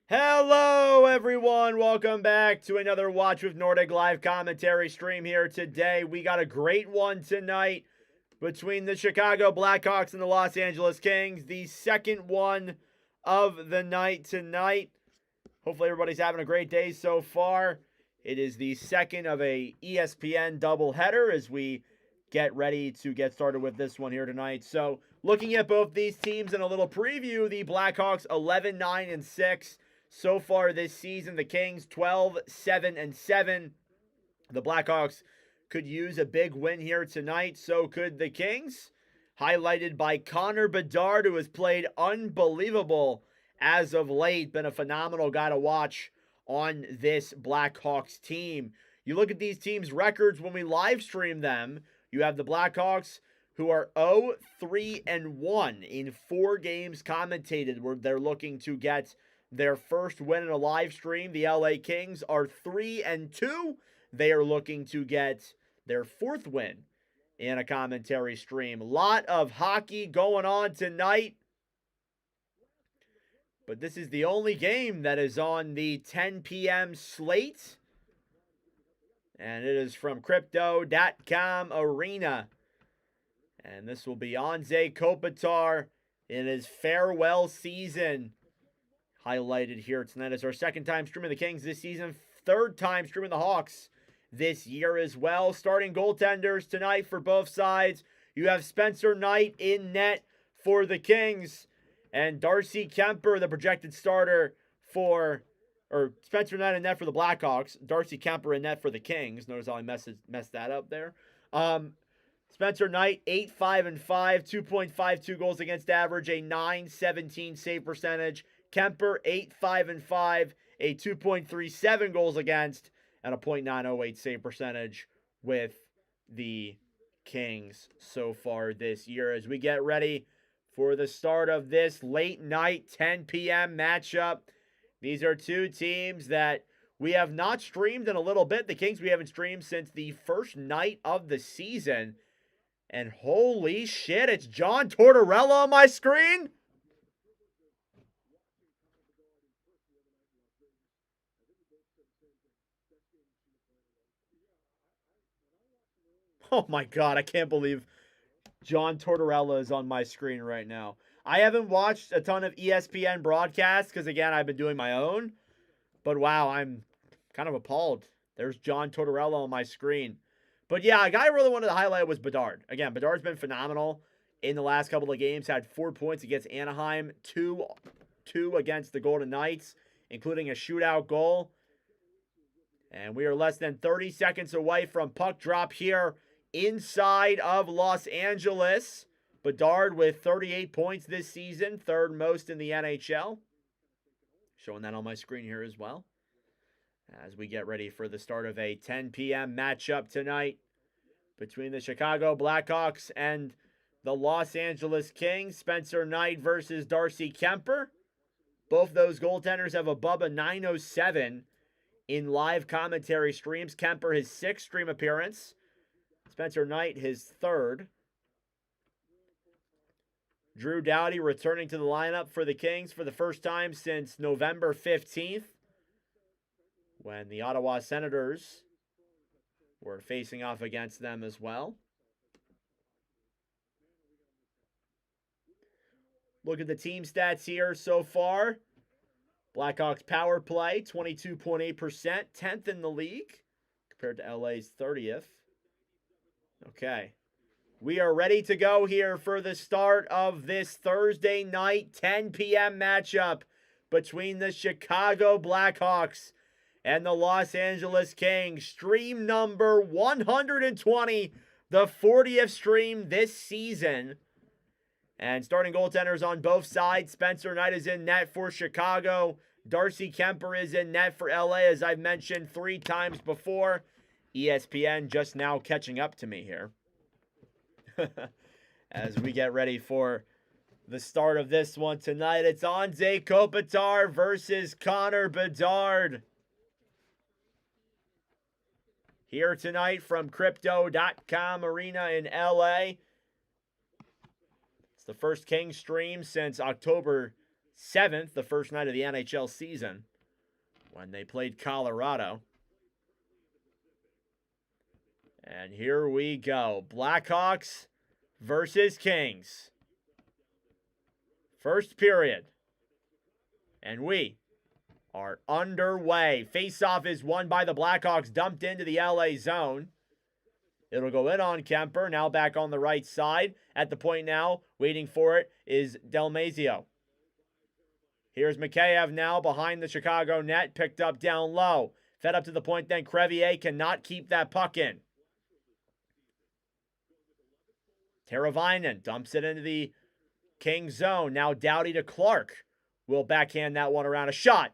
Hello, everyone. Welcome back to another Watch with Nordic live commentary stream here today. We got a great one tonight between the Chicago Blackhawks and the Los Angeles Kings. The second one of the night tonight. Hopefully everybody's having a great day so far. It is the second of a ESPN doubleheader as we get ready to get started with this one here tonight. So looking at both these teams in a little preview, the Blackhawks 11-9-6. So far this season, the Kings 12-7-7. The Blackhawks could use a big win here tonight. So could the Kings, highlighted by Connor Bedard, who has played unbelievable as of late. Been a phenomenal guy to watch on this Blackhawks team. You look at these teams' records when we live stream them. You have the Blackhawks, who are 0-3-1 in 4 games commentated, where they're looking to get their first win in a live stream. The LA Kings are 3-2. They are looking to get their 4th win in a commentary stream. A lot of hockey going on tonight. But this is the only game that is on the 10 p.m. slate. And it is from Crypto.com Arena. And this will be Anze Kopitar in his farewell season, highlighted here tonight as our second time streaming the Kings this season, third time streaming the Hawks this year as well. Starting goaltenders tonight for both sides. You have Spencer Knight in net for the Kings, and Darcy Kuemper, the projected starter for, or Spencer Knight in net for the Blackhawks. Darcy Kuemper in net for the Kings. Notice how I messed that up there. Spencer Knight, 8-5-5, 2.52 goals against average, a .917 save percentage. Kuemper, 8-5-5, a 2.37 goals against, and a .908 save percentage with the Kings so far this year. As we get ready for the start of this late night 10 p.m. matchup, these are two teams that we have not streamed in a little bit. The Kings we haven't streamed since the first night of the season. And holy shit, it's John Tortorella on my screen? Oh my God, I can't believe John Tortorella is on my screen right now. I haven't watched a ton of ESPN broadcasts because, again, I've been doing my own. But wow, I'm kind of appalled. There's John Tortorella on my screen. But yeah, a guy I really wanted to highlight was Bedard. Again, Bedard's been phenomenal in the last couple of games. Had 4 points against Anaheim, two against the Golden Knights, including a shootout goal. And we are less than 30 seconds away from puck drop here inside of Los Angeles. Bedard with 38 points this season, third most in the NHL. Showing that on my screen here as well, as we get ready for the start of a 10 p.m. matchup tonight between the Chicago Blackhawks and the Los Angeles Kings. Spencer Knight versus Darcy Kuemper. Both those goaltenders have above a .907 in live commentary streams. Kuemper, his 6th stream appearance. Spencer Knight, his 3rd. Drew Doughty returning to the lineup for the Kings for the first time since November 15th, when the Ottawa Senators were facing off against them as well. Look at the team stats here so far. Blackhawks power play, 22.8%, 10th in the league, compared to LA's 30th. Okay. We are ready to go here for the start of this Thursday night 10 p.m. matchup between the Chicago Blackhawks and the Los Angeles Kings. Stream number 120, the 40th stream this season. And starting goaltenders on both sides. Spencer Knight is in net for Chicago. Darcy Kemper is in net for LA, as I've mentioned 3 times before. ESPN just now catching up to me here. As we get ready for the start of this one tonight. It's Anze Kopitar versus Connor Bedard. Here tonight from Crypto.com Arena in LA. It's the first Kings stream since October 7th, the first night of the NHL season, when they played Colorado. And here we go. Blackhawks versus Kings. First period. And we are underway. Faceoff is won by the Blackhawks, dumped into the LA zone. It'll go in on Kemper, now back on the right side. At the point now, waiting for it, is Delmazio. Here's Mikheyev now behind the Chicago net, picked up down low. Fed up to the point then, Crevier cannot keep that puck in. Teravainen dumps it into the King zone. Now Doughty to Clark. Will backhand that one around. A shot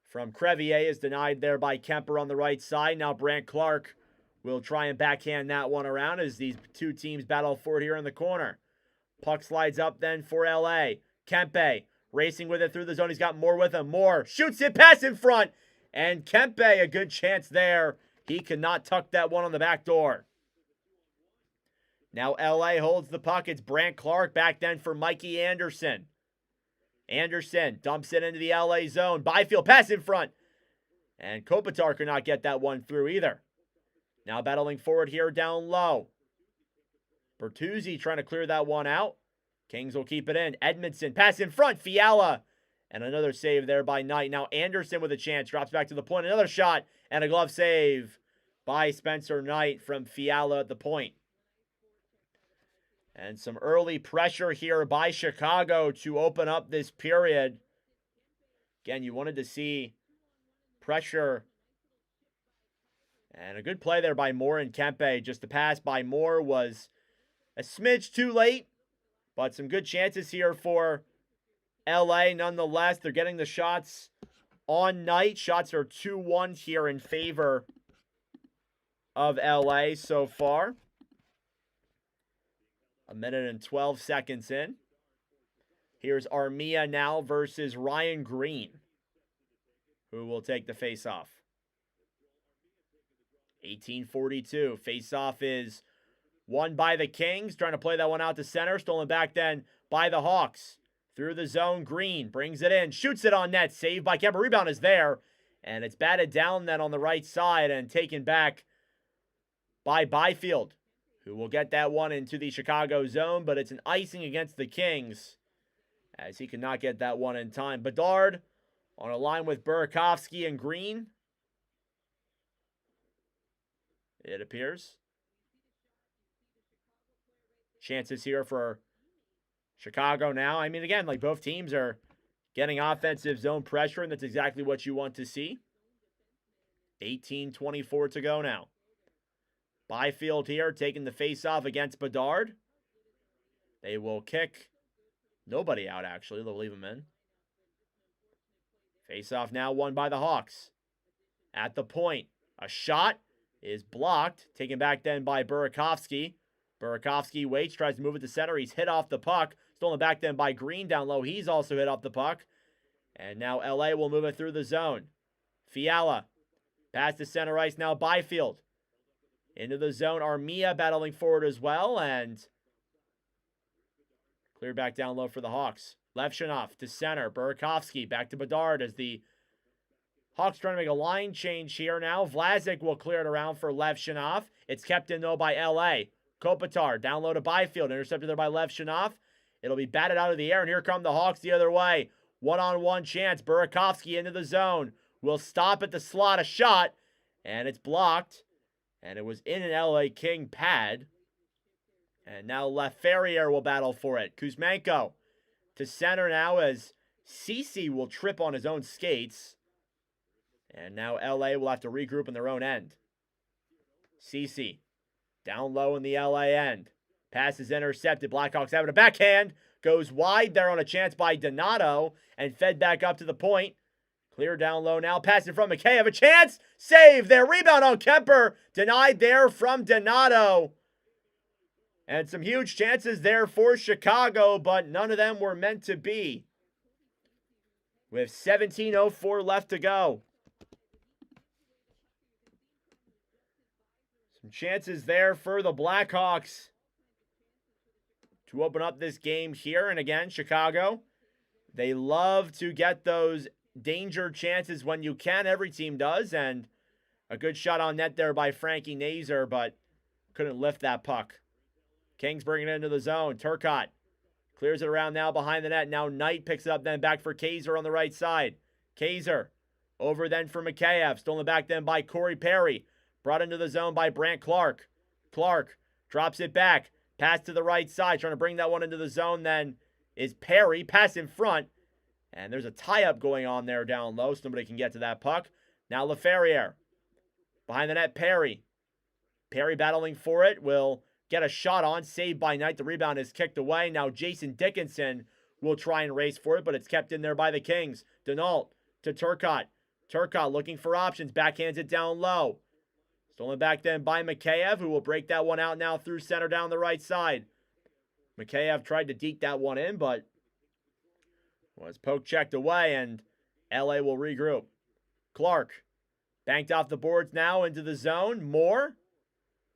from Crevier is denied there by Kemper on the right side. Now Brandt Clark will try and backhand that one around as these two teams battle for it here in the corner. Puck slides up then for LA. Kempe racing with it through the zone. He's got Moore with him. Moore shoots it, pass in front. And Kempe, a good chance there. He cannot tuck that one on the back door. Now LA holds the puck. It's Brandt Clark back then for Mikey Anderson. Anderson dumps it into the LA zone. Byfield pass in front. And Kopitar could not get that one through either. Now battling forward here down low. Bertuzzi trying to clear that one out. Kings will keep it in. Edmondson pass in front. Fiala. And another save there by Knight. Now Anderson with a chance. Drops back to the point. Another shot. And a glove save by Spencer Knight from Fiala at the point. And some early pressure here by Chicago to open up this period. Again, you wanted to see pressure. And a good play there by Moore and Kempe. Just the pass by Moore was a smidge too late. But some good chances here for LA nonetheless. They're getting the shots on Knight. Shots are 2-1 here in favor of LA so far. 1:12 in. Here's Armia now versus Ryan Green, who will take the face-off. 18:42. Face-off is won by the Kings. Trying to play that one out to center. Stolen back then by the Hawks. Through the zone, Green brings it in. Shoots it on net. Saved by Kemper. Rebound is there. And it's batted down then on the right side and taken back by Byfield, who will get that one into the Chicago zone, but it's an icing against the Kings as he could not get that one in time. Bedard on a line with Burakovsky and Green, it appears. Chances here for Chicago now. I mean, again, like both teams are getting offensive zone pressure, and that's exactly what you want to see. 18:24 to go now. Byfield here taking the face-off against Bedard. They will kick nobody out, actually. They'll leave him in. Face-off now won by the Hawks. At the point, a shot is blocked. Taken back then by Burakovsky. Burakovsky waits, tries to move it to center. He's hit off the puck. Stolen back then by Green down low. He's also hit off the puck. And now LA will move it through the zone. Fiala. Pass to center ice now. Byfield. Into the zone, Armia battling forward as well, and clear back down low for the Hawks. Levshunov to center, Burakovsky back to Bedard as the Hawks trying to make a line change here now. Vlasic will clear it around for Levshunov. It's kept in though by LA. Kopitar down low to Byfield, intercepted there by Levshunov. It'll be batted out of the air, and here come the Hawks the other way. One-on-one chance, Burakovsky into the zone. Will stop at the slot, a shot, and it's blocked. And it was in an LA King pad. And now Laferriere will battle for it. Kuzmenko to center now as Ceci will trip on his own skates. And now LA will have to regroup in their own end. Ceci down low in the LA end. Pass is intercepted. Blackhawks having a backhand. Goes wide there on a chance by Donato and fed back up to the point. Clear down low now. Pass in front of McKay. Have a chance. Save there. Rebound on Kemper. Denied there from Donato. And some huge chances there for Chicago, but none of them were meant to be. With 17:04 left to go. Some chances there for the Blackhawks to open up this game here. And again, Chicago, they love to get those danger chances when you can. Every team does. And a good shot on net there by Frankie Nazar, but couldn't lift that puck. Kings bringing it into the zone. Turcotte clears it around now behind the net. Now Knight picks it up then back for Kaiser on the right side. Kaiser over then for Mikheyev. Stolen back then by Corey Perry. Brought into the zone by Brant Clark. Clark drops it back. Pass to the right side. Trying to bring that one into the zone then is Perry. Pass in front. And there's a tie-up going on there down low. So nobody can get to that puck. Now LaFerriere. Behind the net, Perry. Perry battling for it. Will get a shot on. Saved by Knight. The rebound is kicked away. Now Jason Dickinson will try and race for it, but it's kept in there by the Kings. Denault to Turcotte. Turcotte looking for options. Backhands it down low. Stolen back then by Mikheyev, who will break that one out now through center down the right side. Mikheyev tried to deke that one in, but was poke checked away, and LA will regroup. Clark banked off the boards now into the zone. Moore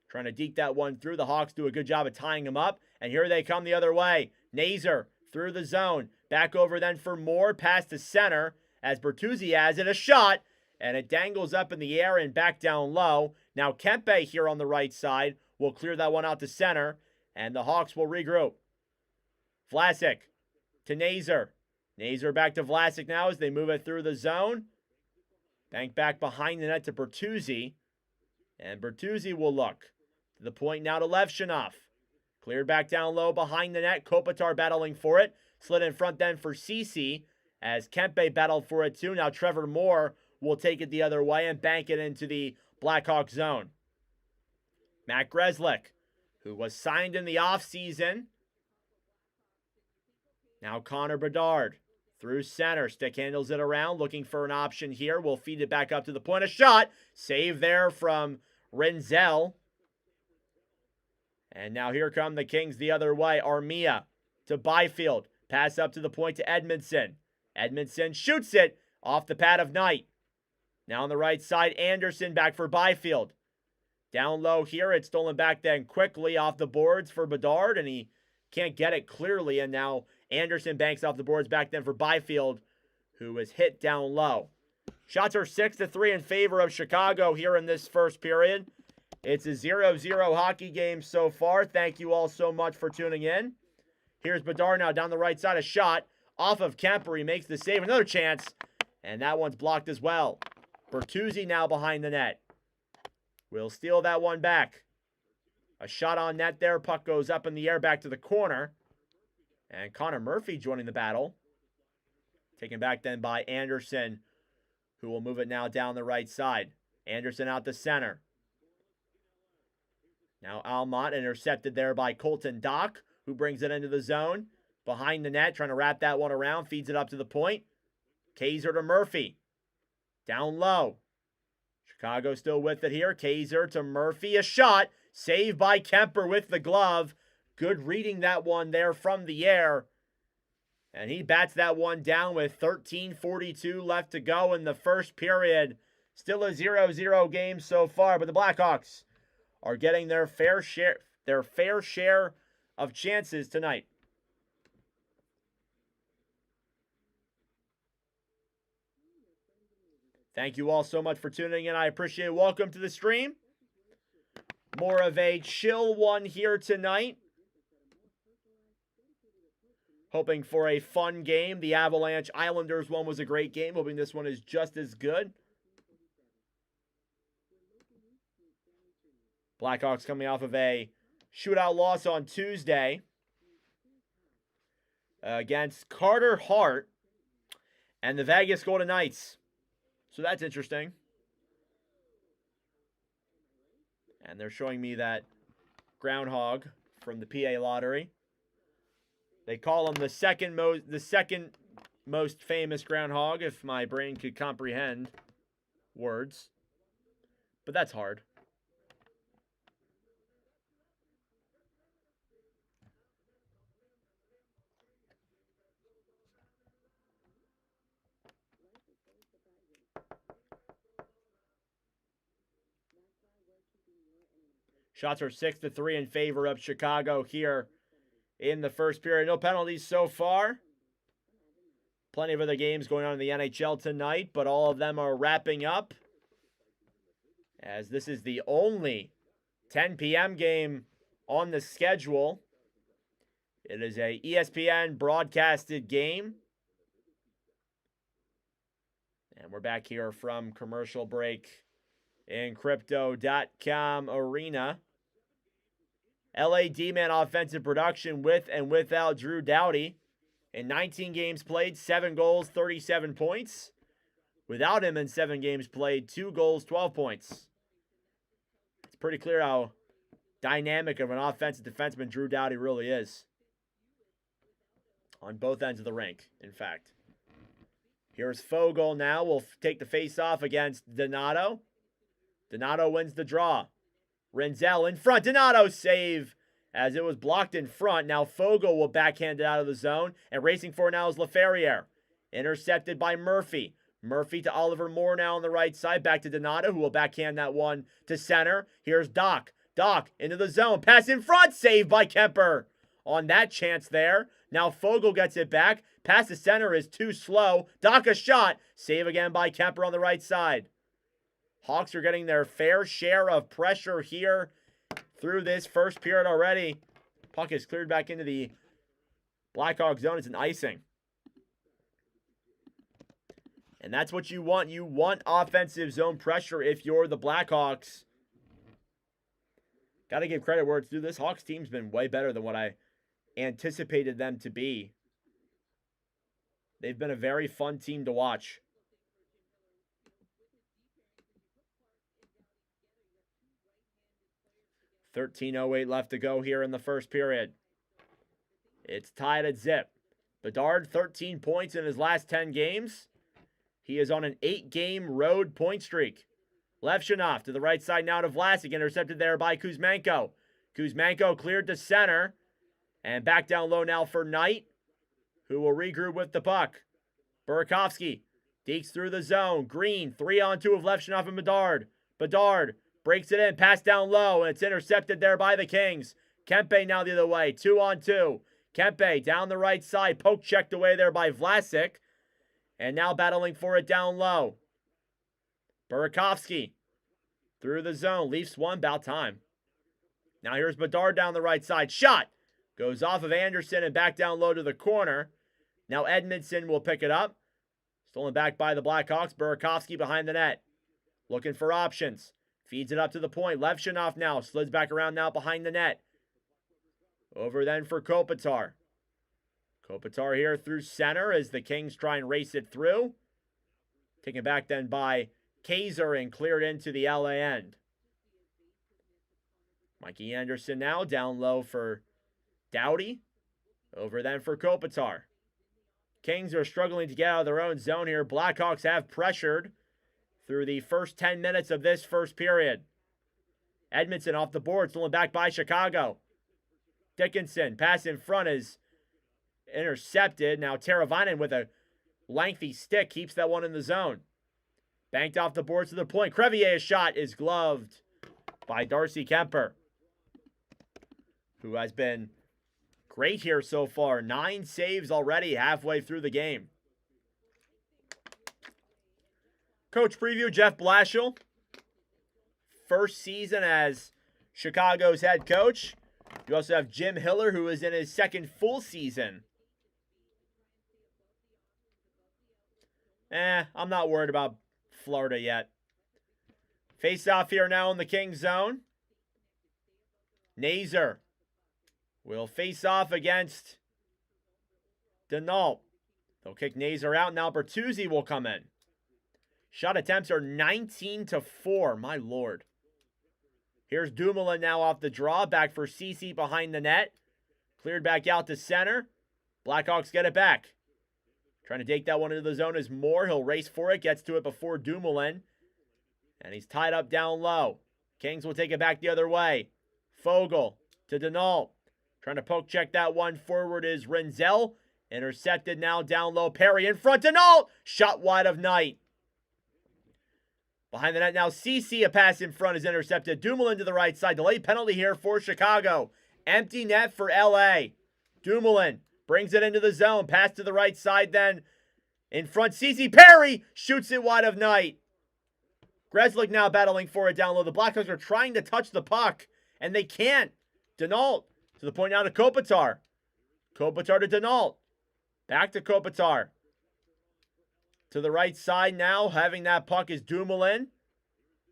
trying to deke that one through. The Hawks do a good job of tying him up, and here they come the other way. Nazar through the zone. Back over then for Moore. Pass to center as Bertuzzi has it. A shot, and it dangles up in the air and back down low. Now Kempe here on the right side will clear that one out to center, and the Hawks will regroup. Vlasic to Nazar. Nazar back to Vlasic now as they move it through the zone. Bank back behind the net to Bertuzzi, and Bertuzzi will look to the point now to Levshunov. Cleared back down low behind the net. Kopitar battling for it. Slid in front then for Ceci as Kempe battled for it too. Now Trevor Moore will take it the other way and bank it into the Blackhawks zone. Matt Grzelcyk, who was signed in the offseason. Now Connor Bedard through center. Stick handles it around, looking for an option here. Will feed it back up to the point. A shot. Save there from Renzel. And now here come the Kings the other way. Armia to Byfield. Pass up to the point to Edmondson. Edmondson shoots it off the pad of Knight. Now on the right side, Anderson back for Byfield. Down low here, it's stolen back then quickly off the boards for Bedard, and he can't get it clearly. And now Anderson banks off the boards back then for Byfield, who is hit down low. Shots are 6-3 in favor of Chicago here in this first period. It's a 0-0 hockey game so far. Thank you all so much for tuning in. Here's Bedard now down the right side. A shot off of Kemper. He makes the save. Another chance, and that one's blocked as well. Bertuzzi now behind the net. Will steal that one back. A shot on net there. Puck goes up in the air back to the corner. And Connor Murphy joining the battle. Taken back then by Anderson, who will move it now down the right side. Anderson out the center. Now Almont intercepted there by Colton Dock, who brings it into the zone. Behind the net, trying to wrap that one around. Feeds it up to the point. Kaiser to Murphy. Down low. Chicago still with it here. Kaiser to Murphy. A shot. Saved by Kemper with the glove. Good reading that one there from the air. And he bats that one down with 13:42 left to go in the first period. Still a 0-0 game so far, but the Blackhawks are getting their fair share of chances tonight. Thank you all so much for tuning in. I appreciate it. Welcome to the stream. More of a chill one here tonight. Hoping for a fun game. The Avalanche Islanders one was a great game. Hoping this one is just as good. Blackhawks coming off of a shootout loss on Tuesday against Carter Hart and the Vegas Golden Knights. So that's interesting. And they're showing me that groundhog from the PA lottery. They call him the second most famous groundhog, if my brain could comprehend words. But that's hard. Shots are 6-3 in favor of Chicago here in the first period. No penalties so far. Plenty of other games going on in the NHL tonight, but all of them are wrapping up, as this is the only 10 p.m. game on the schedule. It is a ESPN broadcasted game. And we're back here from commercial break in Crypto.com Arena. LA D-Man offensive production with and without Drew Doughty. In 19 games played, 7 goals, 37 points. Without him in 7 games played, 2 goals, 12 points. It's pretty clear how dynamic of an offensive defenseman Drew Doughty really is. On both ends of the rink, in fact. Here's Fogle now. Will take the face-off against Donato. Donato wins the draw. Renzel in front. Donato save as it was blocked in front. Now Fogle will backhand it out of the zone. And racing for now is LaFerriere. Intercepted by Murphy. Murphy to Oliver Moore now on the right side. Back to Donato, who will backhand that one to center. Here's Doc. Doc into the zone. Pass in front. Saved by Kemper. On that chance there. Now Fogle gets it back. Pass to center is too slow. Doc a shot. Save again by Kemper on the right side. Hawks are getting their fair share of pressure here through this first period already. Puck is cleared back into the Blackhawks zone. It's an icing. And that's what you want. You want offensive zone pressure if you're the Blackhawks. Got to give credit where it's due. This Hawks team's been way better than what I anticipated them to be. They've been a very fun team to watch. 13:08 left to go here in the first period. It's tied at zip. Bedard, 13 points in his last 10 games. He is on an 8-game road point streak. Levshunov to the right side now to Vlasic. Intercepted there by Kuzmenko. Kuzmenko cleared to center. And back down low now for Knight, who will regroup with the puck. Burakovsky dekes through the zone. Green, 3-on-2 of Levshunov and Bedard. Bedard breaks it in, pass down low, and it's intercepted there by the Kings. Kempe now the other way, 2-on-2. Kempe down the right side, poke checked away there by Vlasic. And now battling for it down low. Burakovsky through the zone, Leafs one, about time. Now here's Bedard down the right side, shot! Goes off of Anderson and back down low to the corner. Now Edmondson will pick it up. Stolen back by the Blackhawks, Burakovsky behind the net. Looking for options. Feeds it up to the point. Levshunov now. Slides back around now behind the net. Over then for Kopitar. Kopitar here through center as the Kings try and race it through. Taken back then by Kaiser and cleared into the LA end. Mikey Anderson now down low for Doughty. Over then for Kopitar. Kings are struggling to get out of their own zone here. Blackhawks have pressured through the first 10 minutes of this first period. Edmondson off the board, stolen back by Chicago. Dickinson, pass in front is intercepted. Now Teravainen with a lengthy stick keeps that one in the zone. Banked off the boards to the point. Crevier's shot is gloved by Darcy Kemper, who has been great here so far. 9 saves already halfway through the game. Coach preview, Jeff Blashill. First season as Chicago's head coach. You also have Jim Hiller, who is in his second full season. I'm not worried about Florida yet. Face off here now in the Kings zone. Nazer will face off against Denault. They'll kick Nazer out. Now Bertuzzi will come in. Shot attempts are 19-4. My lord. Here's Dumoulin now off the draw. Back for Ceci behind the net. Cleared back out to center. Blackhawks get it back. Trying to take that one into the zone is Moore. He'll race for it. Gets to it before Dumoulin. And he's tied up down low. Kings will take it back the other way. Fogle to Denault. Trying to poke check that one. Forward is Renzel. Intercepted now down low. Perry in front. Denault. Shot wide of Knight. Behind the net now. Ceci, a pass in front, is intercepted. Dumoulin to the right side. Delayed penalty here for Chicago. Empty net for LA. Dumoulin brings it into the zone. Pass to the right side then. In front, Ceci. Perry shoots it wide of Knight. Grzelcyk now battling for it down low. The Blackhawks are trying to touch the puck, and they can't. Denault to the point now to Kopitar. Kopitar to Denault. Back to Kopitar. To the right side now, having that puck is Dumoulin.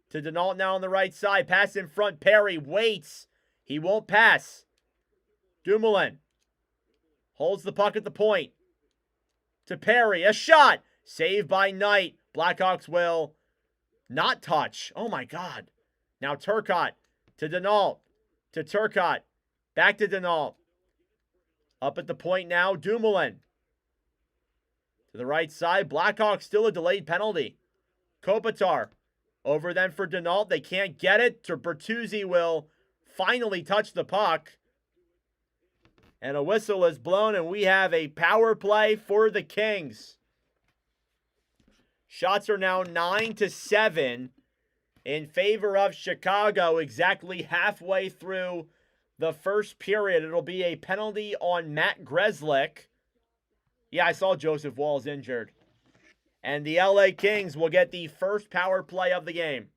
To Denault now on the right side. Pass in front. Perry waits. He won't pass. Dumoulin holds the puck at the point. To Perry. A shot. Saved by Knight. Blackhawks will not touch. Oh my God. Now Turcotte to Denault. To Turcotte. Back to Denault. Up at the point now. Dumoulin. To the right side. Blackhawks still a delayed penalty. Kopitar. Over then for Denault. They can't get it. Bertuzzi will finally touch the puck. And a whistle is blown, and we have a power play for the Kings. Shots are now 9-7 in favor of Chicago. Exactly halfway through the first period. It'll be a penalty on Matt Grzelcyk. Yeah, I saw Joseph Wall's injured. And the LA Kings will get the first power play of the game.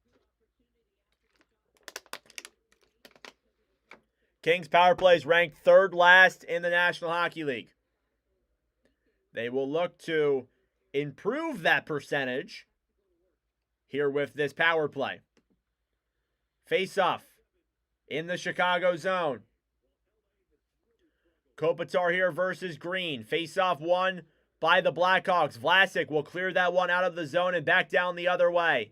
Kings power play is ranked third last in the National Hockey League. They will look to improve that percentage here with this power play. Face-off in the Chicago zone. Kopitar here versus Green. Face-off won by the Blackhawks. Vlasic will clear that one out of the zone and back down the other way.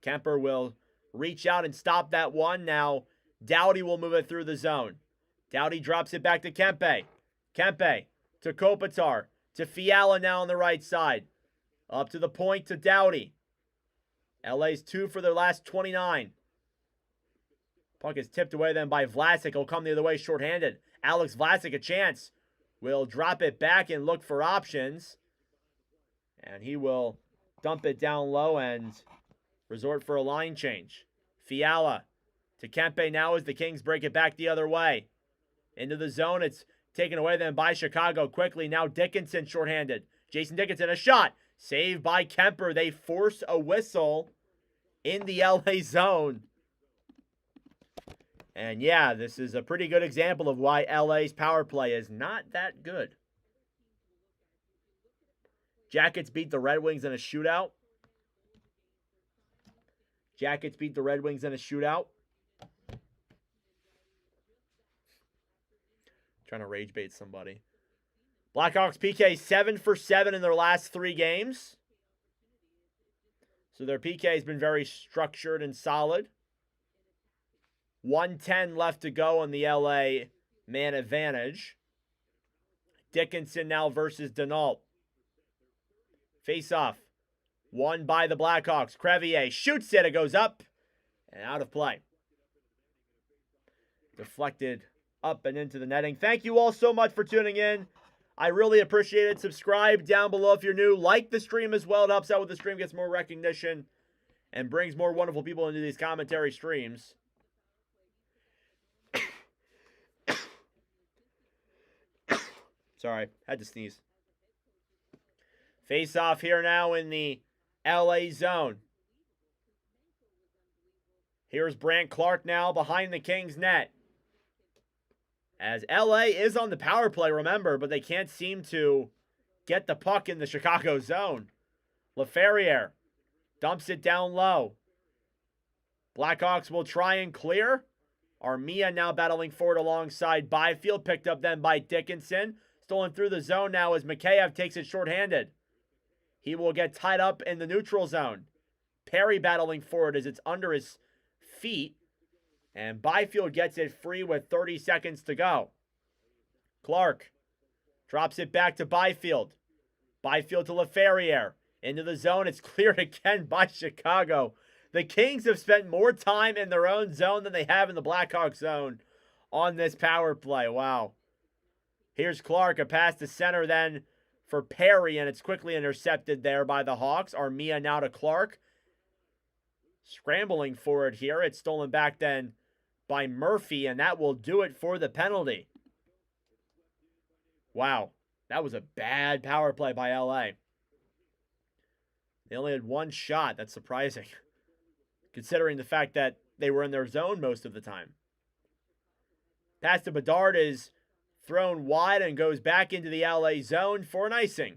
Kemper will reach out and stop that one. Now Doughty will move it through the zone. Doughty drops it back to Kempe. Kempe to Kopitar. To Fiala now on the right side. Up to the point to Doughty. LA's 2 for their last 29. Puck is tipped away then by Vlasic. He'll come the other way shorthanded. Alex Vlasic a chance. Will drop it back and look for options. And he will dump it down low and resort for a line change. Fiala to Kempe now as the Kings break it back the other way. Into the zone. It's taken away then by Chicago quickly. Now Dickinson shorthanded. Jason Dickinson, a shot. Saved by Kemper. They force a whistle in the LA zone. And yeah, this is a pretty good example of why LA's power play is not that good. Jackets beat the Red Wings in a shootout. Jackets beat the Red Wings in a shootout. Trying to rage bait somebody. Blackhawks PK 7 for 7 in their last 3 games. So their PK has been very structured and solid. 1:10 left to go on the LA man advantage. Dickinson now versus Denault. Face-off. Won by the Blackhawks. Crevier shoots it. It goes up and out of play. Deflected up and into the netting. Thank you all so much for tuning in. I really appreciate it. Subscribe down below if you're new. Like the stream as well. It helps out with the stream, gets more recognition, and brings more wonderful people into these commentary streams. Sorry, had to sneeze. Face off here now in the LA zone. Here's Brandt Clark now behind the Kings net. As LA is on the power play, remember, but they can't seem to get the puck in the Chicago zone. LaFerriere dumps it down low. Blackhawks will try and clear. Armia now battling forward alongside Byfield, picked up then by Dickinson. Stolen through the zone now as Mikheyev takes it shorthanded. He will get tied up in the neutral zone. Perry battling forward as it's under his feet. And Byfield gets it free with 30 seconds to go. Clark drops it back to Byfield. Byfield to LaFerriere. Into the zone. It's cleared again by Chicago. The Kings have spent more time in their own zone than they have in the Blackhawks zone on this power play. Wow. Here's Clark. A pass to center then for Perry, and it's quickly intercepted there by the Hawks. Armia now to Clark. Scrambling forward here. It's stolen back then by Murphy, and that will do it for the penalty. Wow. That was a bad power play by LA. They only had one shot. That's surprising, considering the fact that they were in their zone most of the time. Pass to Bedard is thrown wide and goes back into the LA zone for an icing,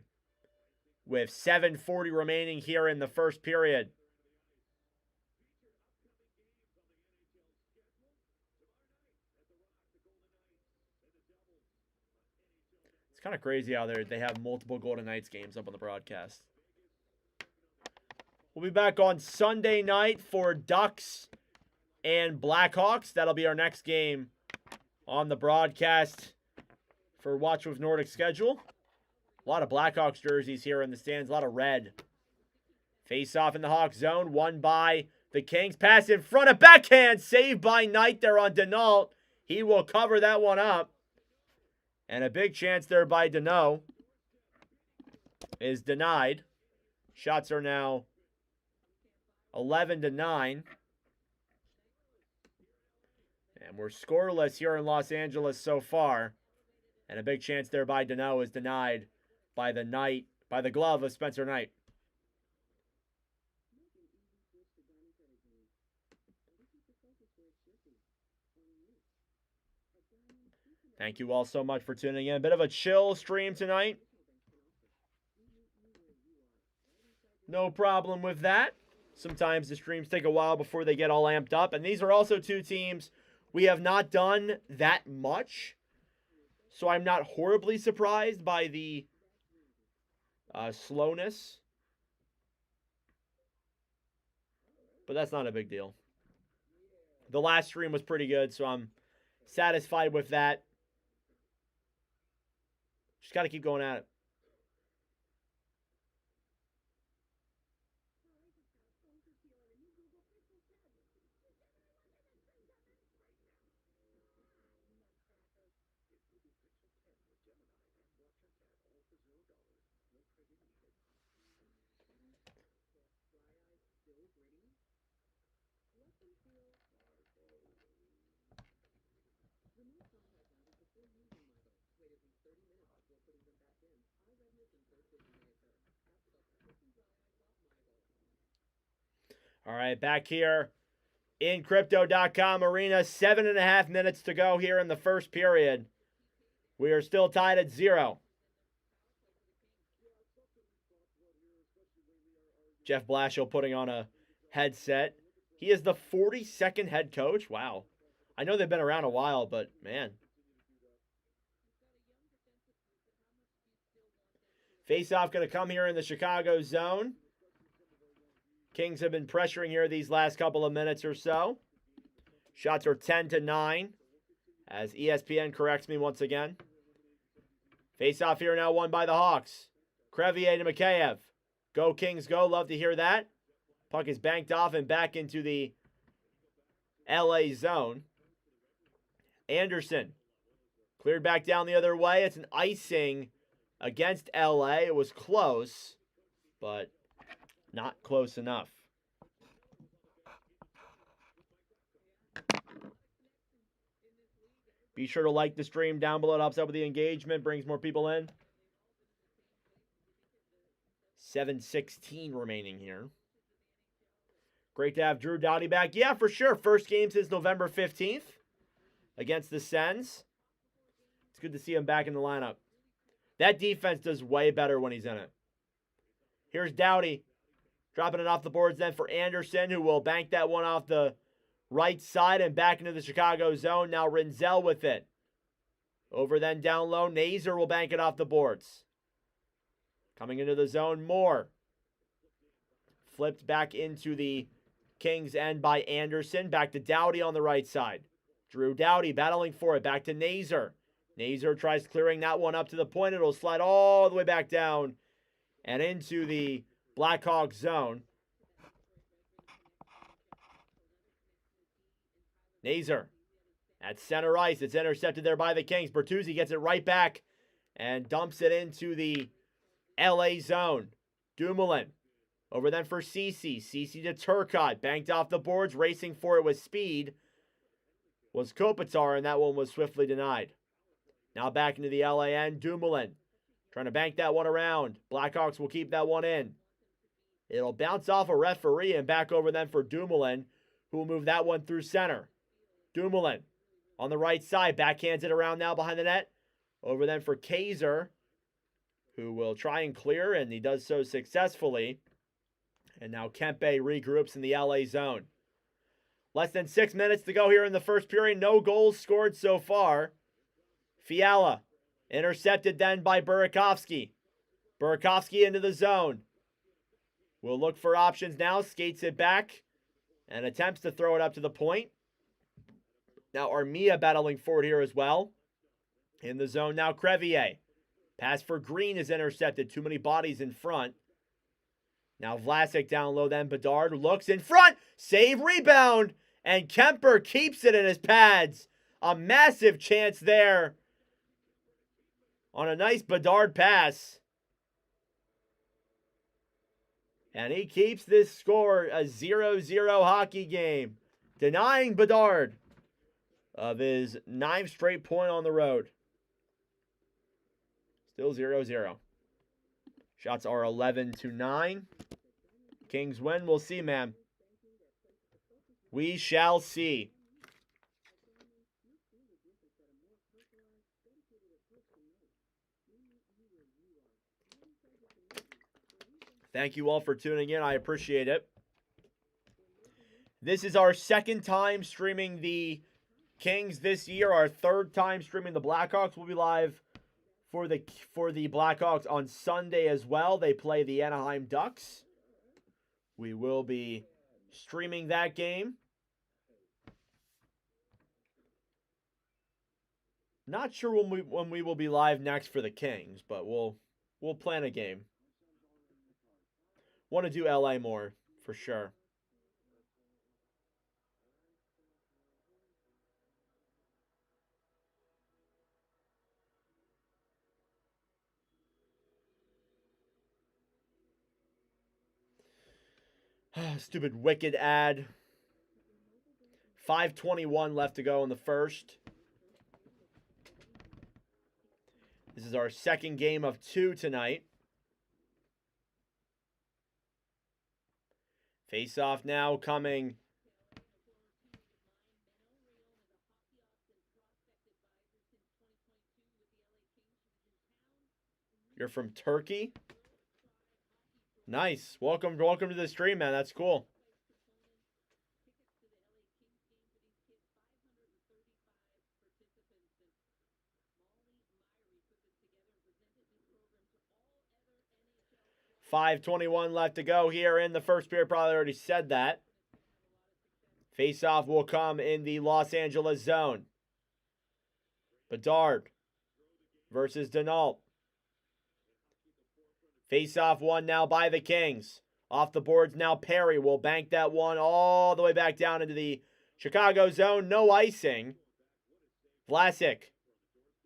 with 7:40 remaining here in the first period. It's kind of crazy how they have multiple Golden Knights games up on the broadcast. We'll be back on Sunday night for Ducks and Blackhawks. That'll be our next game on the broadcast for Watch with Nordic schedule. A lot of Blackhawks jerseys here in the stands. A lot of red. Face off in the Hawks zone. Won by the Kings. Pass in front of backhand. Saved by Knight there on Denault. He will cover that one up. And a big chance there by Denault is denied. Shots are now 11-9. And we're scoreless here in Los Angeles so far. And a big chance there by Denault is denied by the glove of Spencer Knight. Thank you all so much for tuning in. A bit of a chill stream tonight. No problem with that. Sometimes the streams take a while before they get all amped up. And these are also two teams we have not done that much. So I'm not horribly surprised by the slowness. But that's not a big deal. The last stream was pretty good, so I'm satisfied with that. Just got to keep going at it. All right, back here in Crypto.com Arena. 7.5 minutes to go here in the first period. We are still tied at 0. Jeff Blashill putting on a headset. He is the 42nd head coach. Wow. I know they've been around a while, but man. Face-off going to come here in the Chicago zone. Kings have been pressuring here these last couple of minutes or so. Shots are 10-9, as ESPN corrects me once again. Face-off here now won by the Hawks. Crevier to Mikheyev. Go Kings, go. Love to hear that. Puck is banked off and back into the LA zone. Anderson cleared back down the other way. It's an icing against LA. It was close, but not close enough. Be sure to like the stream down below. It helps out with the engagement, brings more people in. 7:16 remaining here. Great to have Drew Doughty back. Yeah, for sure. First game since November 15th against the Sens. It's good to see him back in the lineup. That defense does way better when he's in it. Here's Doughty. Dropping it off the boards then for Anderson, who will bank that one off the right side and back into the Chicago zone. Now Rinzel with it. Over then down low. Nazer will bank it off the boards. Coming into the zone more. Flipped back into the Kings end by Anderson. Back to Doughty on the right side. Drew Doughty battling for it. Back to Nazer. Nazer tries clearing that one up to the point. It'll slide all the way back down and into the Blackhawks zone. Nazer at center ice. It's intercepted there by the Kings. Bertuzzi gets it right back and dumps it into the LA zone. Dumoulin over then for Ceci. Ceci to Turcotte. Banked off the boards. Racing for it with speed was Kopitar, and that one was swiftly denied. Now back into the LA end. Dumoulin trying to bank that one around. Blackhawks will keep that one in. It'll bounce off a referee and back over then for Dumoulin, who will move that one through center. Dumoulin on the right side. Backhands it around now behind the net. Over then for Kaiser, who will try and clear, and he does so successfully. And now Kempe regroups in the LA zone. Less than 6 minutes to go here in the first period. No goals scored so far. Fiala intercepted then by Burakovsky. Burakovsky into the zone. Will look for options now. Skates it back and attempts to throw it up to the point. Now Armia battling forward here as well. In the zone now, Crevier. Pass for Green is intercepted. Too many bodies in front. Now Vlasic down low then. Bedard looks in front. Save, rebound. And Kemper keeps it in his pads. A massive chance there on a nice Bedard pass. And he keeps this score a 0-0 hockey game, denying Bedard of his 9th straight point on the road. Still 0-0. Shots are 11-9. Kings win. We'll see, man. We shall see. Thank you all for tuning in. I appreciate it. This is our second time streaming the Kings this year. Our third time streaming the Blackhawks. We'll be live for the Blackhawks on Sunday as well. They play the Anaheim Ducks. We will be streaming that game. Not sure when we will be live next for the Kings, but we'll plan a game. Want to do LA more, for sure. Stupid wicked ad. 5:21 left to go in the first. This is our second game of 2 tonight. Face-off now coming. You're from Turkey? Nice. Welcome to the stream, man. That's cool. $5:21 left to go here in the first period. Probably already said that. Face-off will come in the Los Angeles zone. Bedard versus Denault. Face-off won now by the Kings. Off the boards now, Perry will bank that one all the way back down into the Chicago zone. No icing. Vlasic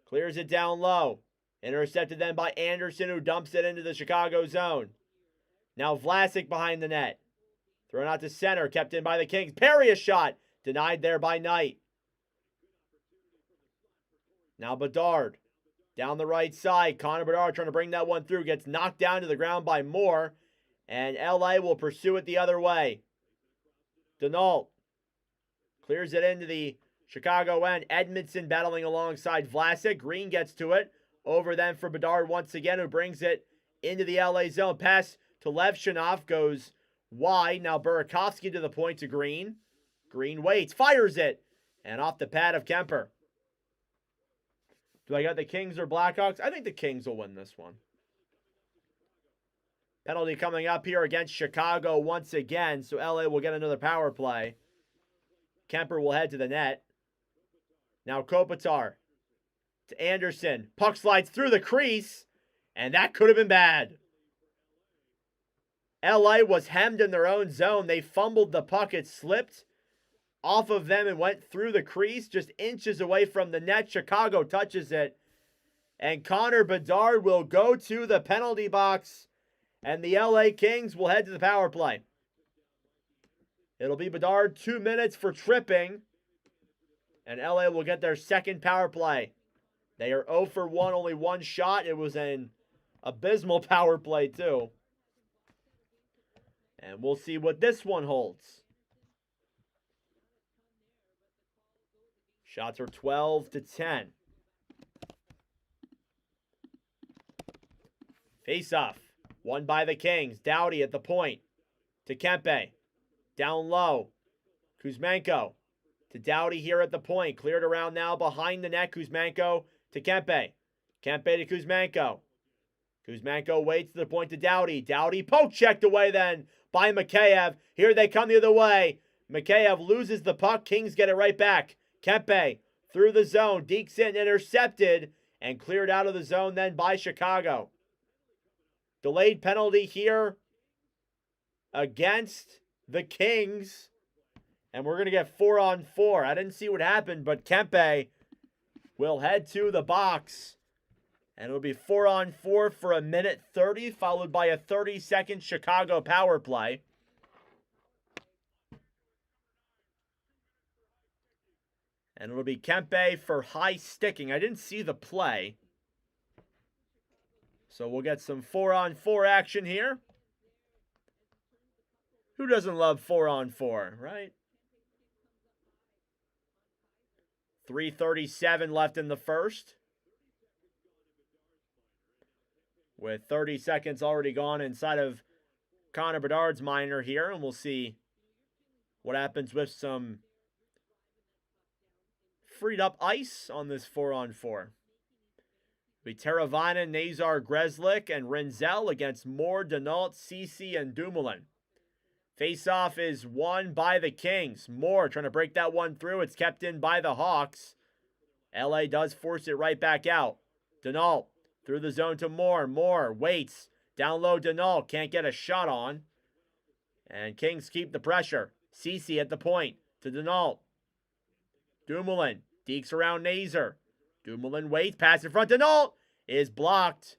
clears it down low. Intercepted then by Anderson, who dumps it into the Chicago zone. Now Vlasic behind the net. Thrown out to center, kept in by the Kings. Perry a shot. Denied there by Knight. Now Bedard. Down the right side. Connor Bedard trying to bring that one through. Gets knocked down to the ground by Moore. And LA will pursue it the other way. Denault clears it into the Chicago end. Edmondson battling alongside Vlasic. Green gets to it. Over then for Bedard once again, who brings it into the LA zone. Pass to Levshinov goes wide. Now Burakovsky to the point to Green. Green waits, fires it, and off the pad of Kemper. Do I got the Kings or Blackhawks? I think the Kings will win this one. Penalty coming up here against Chicago once again, so LA will get another power play. Kemper will head to the net. Now Kopitar to Anderson. Puck slides through the crease, and that could have been bad. LA was hemmed in their own zone. They fumbled the puck. It slipped off of them and went through the crease, just inches away from the net. Chicago touches it, and Connor Bedard will go to the penalty box, and the LA Kings will head to the power play. It'll be Bedard 2 minutes for tripping, and LA will get their second power play. They are 0 for 1, only one shot. It was an abysmal power play, too. And we'll see what this one holds. Shots are 12-10. Face-off. Won by the Kings. Doughty at the point. To Kempe. Down low. Kuzmenko. To Doughty here at the point. Cleared around now behind the net. Kuzmenko to Kempe. Kempe to Kuzmenko. Kuzmenko waits to the point to Doughty. Doughty poke checked away then by Mikheyev. Here they come the other way. Mikheyev loses the puck. Kings get it right back. Kempe through the zone. Dekes in, intercepted, and cleared out of the zone then by Chicago. Delayed penalty here against the Kings. And we're going to get 4-on-4. I didn't see what happened, but Kempe will head to the box. And it'll be 4-on-4 for a minute 30, followed by a 30-second Chicago power play. And it'll be Kempe for high sticking. I didn't see the play. So we'll get some 4-on-4 action here. Who doesn't love 4-on-4, right? 3:37 left in the first. With 30 seconds already gone inside of Connor Bedard's minor here. And we'll see what happens with some freed up ice on this 4-on-4. It'll be Teravainen, Nazar, Grzelcyk, and Rinzel against Moore, Denault, Ceci, and Dumoulin. Face-off is won by the Kings. Moore trying to break that one through. It's kept in by the Hawks. LA does force it right back out. Denault through the zone to Moore. Moore waits. Down low, Denault can't get a shot on. And Kings keep the pressure. Ceci at the point to Denault. Dumoulin. Dekes around Nazar. Dumoulin waits. Pass in front. Denault is blocked.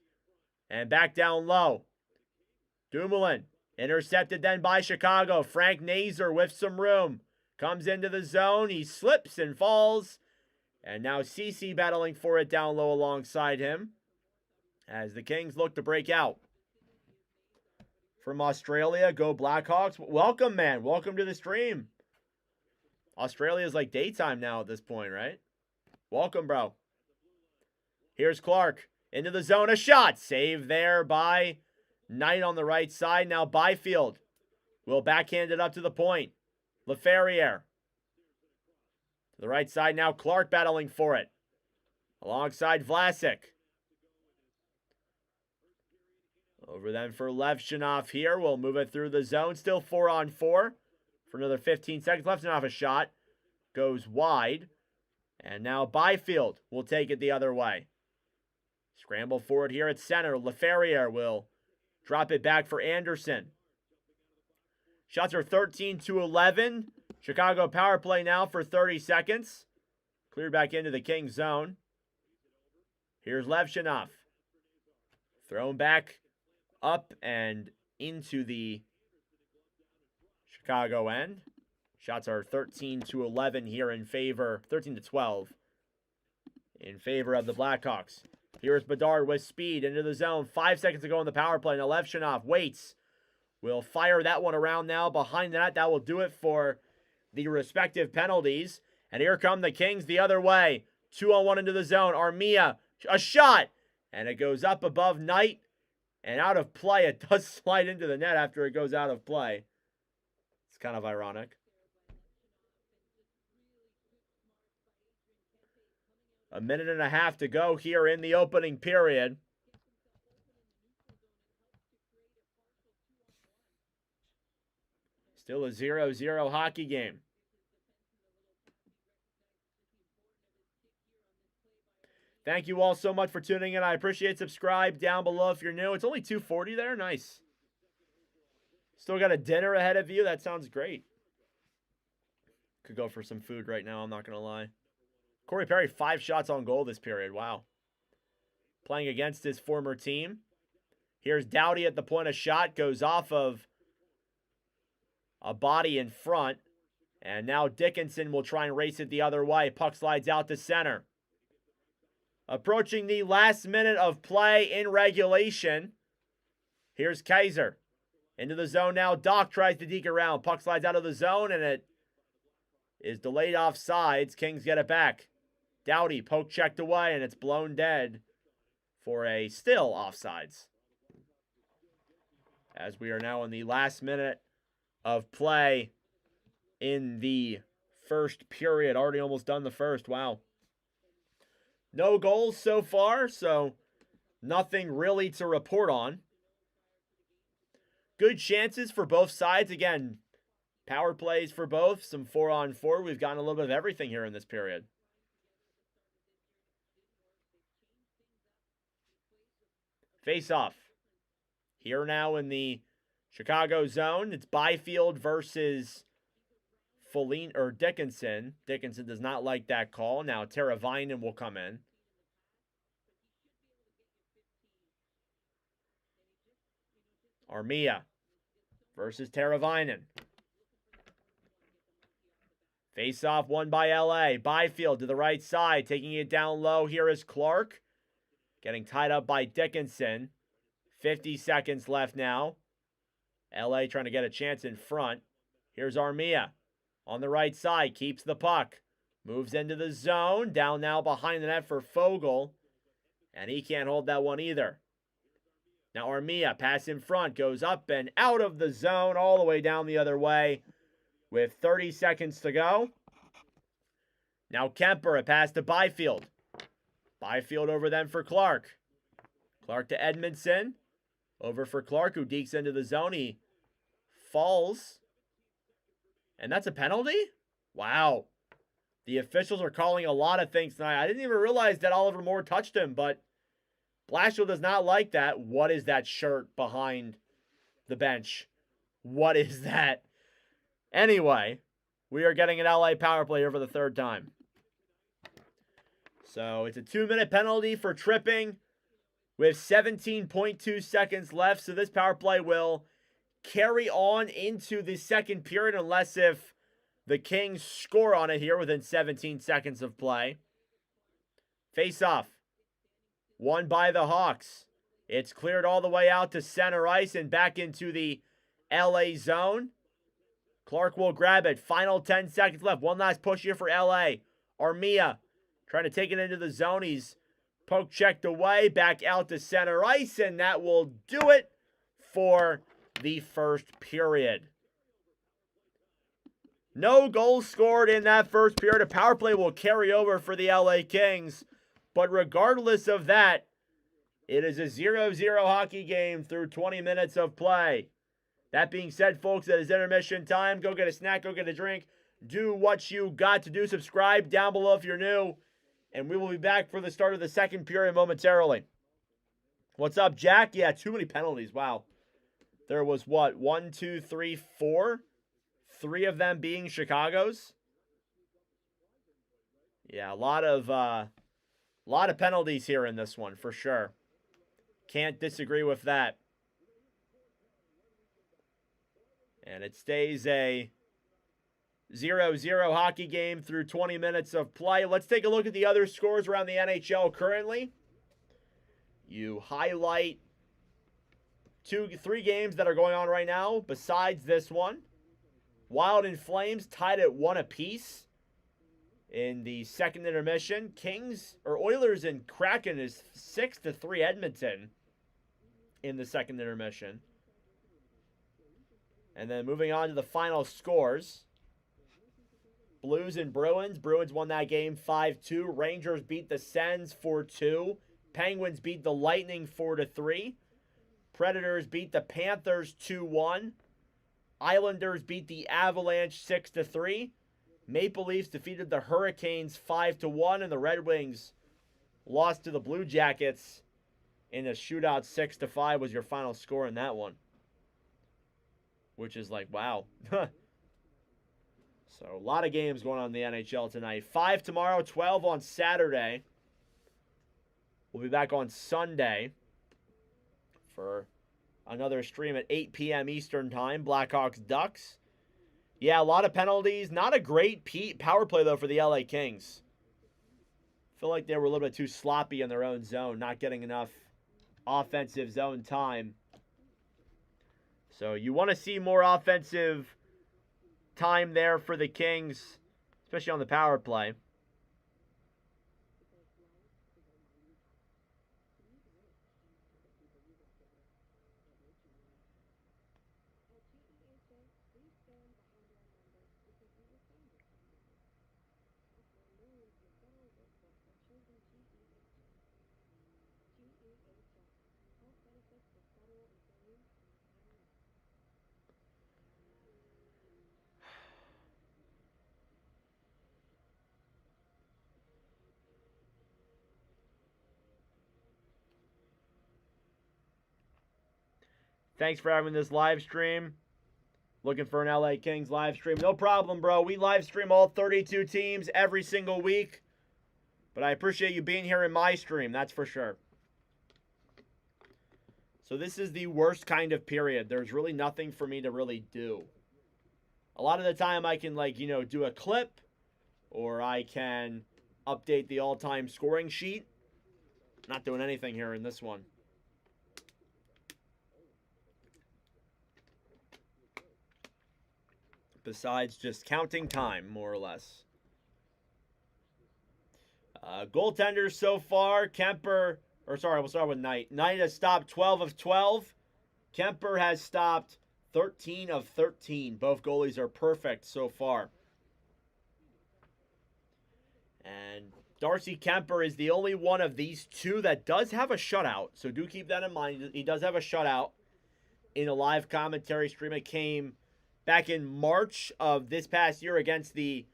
And back down low. Dumoulin. Intercepted then by Chicago. Frank Nazar with some room. Comes into the zone. He slips and falls. And now Ceci battling for it down low alongside him. As the Kings look to break out. From Australia, go Blackhawks. Welcome, man. Welcome to the stream. Australia's like daytime now at this point, right? Welcome, bro. Here's Clark. Into the zone. A shot. Save there by Knight on the right side. Now Byfield will backhand it up to the point. Laferriere. To the right side now. Clark battling for it. Alongside Vlasic. Over then for Levchinov here. We'll move it through the zone. Still 4-on-4 for another 15 seconds. Levchinov a shot. Goes wide. And now Byfield will take it the other way. Scramble forward here at center. Laferriere will drop it back for Anderson. Shots are 13-11. Chicago power play now for 30 seconds. Cleared back into the Kings zone. Here's Levchinov. Thrown back up and into the Chicago end. Shots are 13-11 here in favor, 13-12 in favor of the Blackhawks. Here's Bedard with speed into the zone. 5 seconds to go in the power play. Now Levchinov waits. We'll fire that one around now. Behind that, that will do it for the respective penalties. And here come the Kings the other way. 2-on-1 into the zone. Armia, a shot. And it goes up above Knight. And out of play, it does slide into the net after it goes out of play. It's kind of ironic. A minute and a half to go here in the opening period. Still a 0-0 hockey game. Thank you all so much for tuning in. I appreciate it. Subscribe down below if you're new. It's only 2:40 there. Nice. Still got a dinner ahead of you. That sounds great. Could go for some food right now. I'm not going to lie. Corey Perry, 5 shots on goal this period. Wow. Playing against his former team. Here's Doughty at the point of shot. Goes off of a body in front. And now Dickinson will try and race it the other way. Puck slides out to center. Approaching the last minute of play in regulation. Here's Kaiser. Into the zone now. Doc tries to deke around. Puck slides out of the zone, and it is delayed offsides. Kings get it back. Doughty poke checked away, and it's blown dead for a still offsides. As we are now in the last minute of play in the first period. Already almost done the first. Wow. No goals so far, so nothing really to report on. Good chances for both sides. Again, power plays for both. Some 4-on-4. We've gotten a little bit of everything here in this period. Face-off. Here now in the Chicago zone. It's Byfield versus Dickinson. Dickinson does not like that call. Now Teravainen will come in. Armia versus Teravainen. Face-off won by LA. Byfield to the right side. Taking it down low. Here is Clark. Getting tied up by Dickinson. 50 seconds left now. LA trying to get a chance in front. Here's Armia. On the right side, keeps the puck. Moves into the zone. Down now behind the net for Fogle. And he can't hold that one either. Now Armia, pass in front, goes up and out of the zone all the way down the other way with 30 seconds to go. Now Kemper, a pass to Byfield. Byfield over then for Clark. Clark to Edmondson. Over for Clark, who dekes into the zone. He falls. And that's a penalty? Wow. The officials are calling a lot of things tonight. I didn't even realize that Oliver Moore touched him, but Blashill does not like that. What is that shirt behind the bench? What is that? Anyway, we are getting an LA power play here for the third time. So it's a 2-minute penalty for tripping with 17.2 seconds left. So this power play will carry on into the second period unless if the Kings score on it here within 17 seconds of play. Face off. Won by the Hawks. It's cleared all the way out to center ice and back into the LA zone. Clark will grab it. Final 10 seconds left. One last push here for LA. Armia trying to take it into the zone. He's poke checked away. Back out to center ice. And that will do it for the first period. No goals scored in that first period. A power play will carry over for the LA Kings. But regardless of that, it is a 0-0 hockey game through 20 minutes of play. That being said, folks, it is intermission time. Go get a snack, go get a drink. Do what you got to do. Subscribe down below if you're new. And we will be back for the start of the second period momentarily. What's up, Jack? Yeah, too many penalties. Wow. There was what? 1, 2, 3, 4? 3 of them being Chicago's. Yeah, a lot of penalties here in this one, for sure. Can't disagree with that. And it stays a 0-0 hockey game through 20 minutes of play. Let's take a look at the other scores around the NHL currently. You highlight 3 games that are going on right now besides this one. Wild and Flames tied at 1 apiece in the second intermission. Oilers and Kraken is 6-3 Edmonton in the second intermission. And then moving on to the final scores. Blues and Bruins. Bruins won that game 5-2. Rangers beat the Sens 4-2. Penguins beat the Lightning 4-3. Predators beat the Panthers 2-1. Islanders beat the Avalanche 6-3. Maple Leafs defeated the Hurricanes 5-1, and the Red Wings lost to the Blue Jackets in a shootout 6-5 was your final score in that one. Which is like, wow. So, a lot of games going on in the NHL tonight. 5 tomorrow, 12 on Saturday. We'll be back on Sunday for another stream at 8 p.m. Eastern Time. Blackhawks, Ducks. Yeah, a lot of penalties. Not a great power play, though, for the LA Kings. I feel like they were a little bit too sloppy in their own zone, not getting enough offensive zone time. So you want to see more offensive time there for the Kings, especially on the power play. Thanks for having this live stream. Looking for an LA Kings live stream. No problem, bro. We live stream all 32 teams every single week. But I appreciate you being here in my stream, that's for sure. So this is the worst kind of period. There's really nothing for me to really do. A lot of the time I can, like, do a clip. Or I can update the all-time scoring sheet. Not doing anything here in this one. Besides just counting time, more or less. Goaltenders so far, Kemper, we'll start with Knight. Knight has stopped 12 of 12. Kemper has stopped 13 of 13. Both goalies are perfect so far. And Darcy Kemper is the only one of these two that does have a shutout. So do keep that in mind. He does have a shutout in a live commentary stream. It came back in March of this past year against the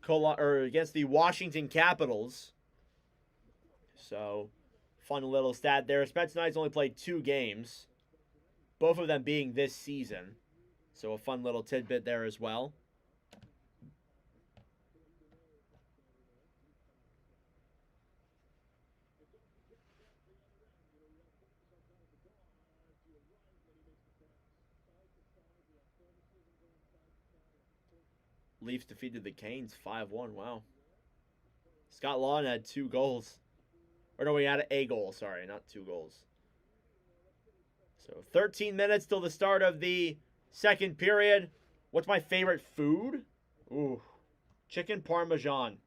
Washington Capitals. So, fun little stat there. Spencer Knight's only played 2 games, both of them being this season. So, a fun little tidbit there as well. Leafs defeated the Canes 5-1. Wow. Scott Lawn had 2 goals. Or no, he had a goal. Sorry, not 2 goals. So 13 minutes till the start of the second period. What's my favorite food? Ooh. Chicken Parmesan.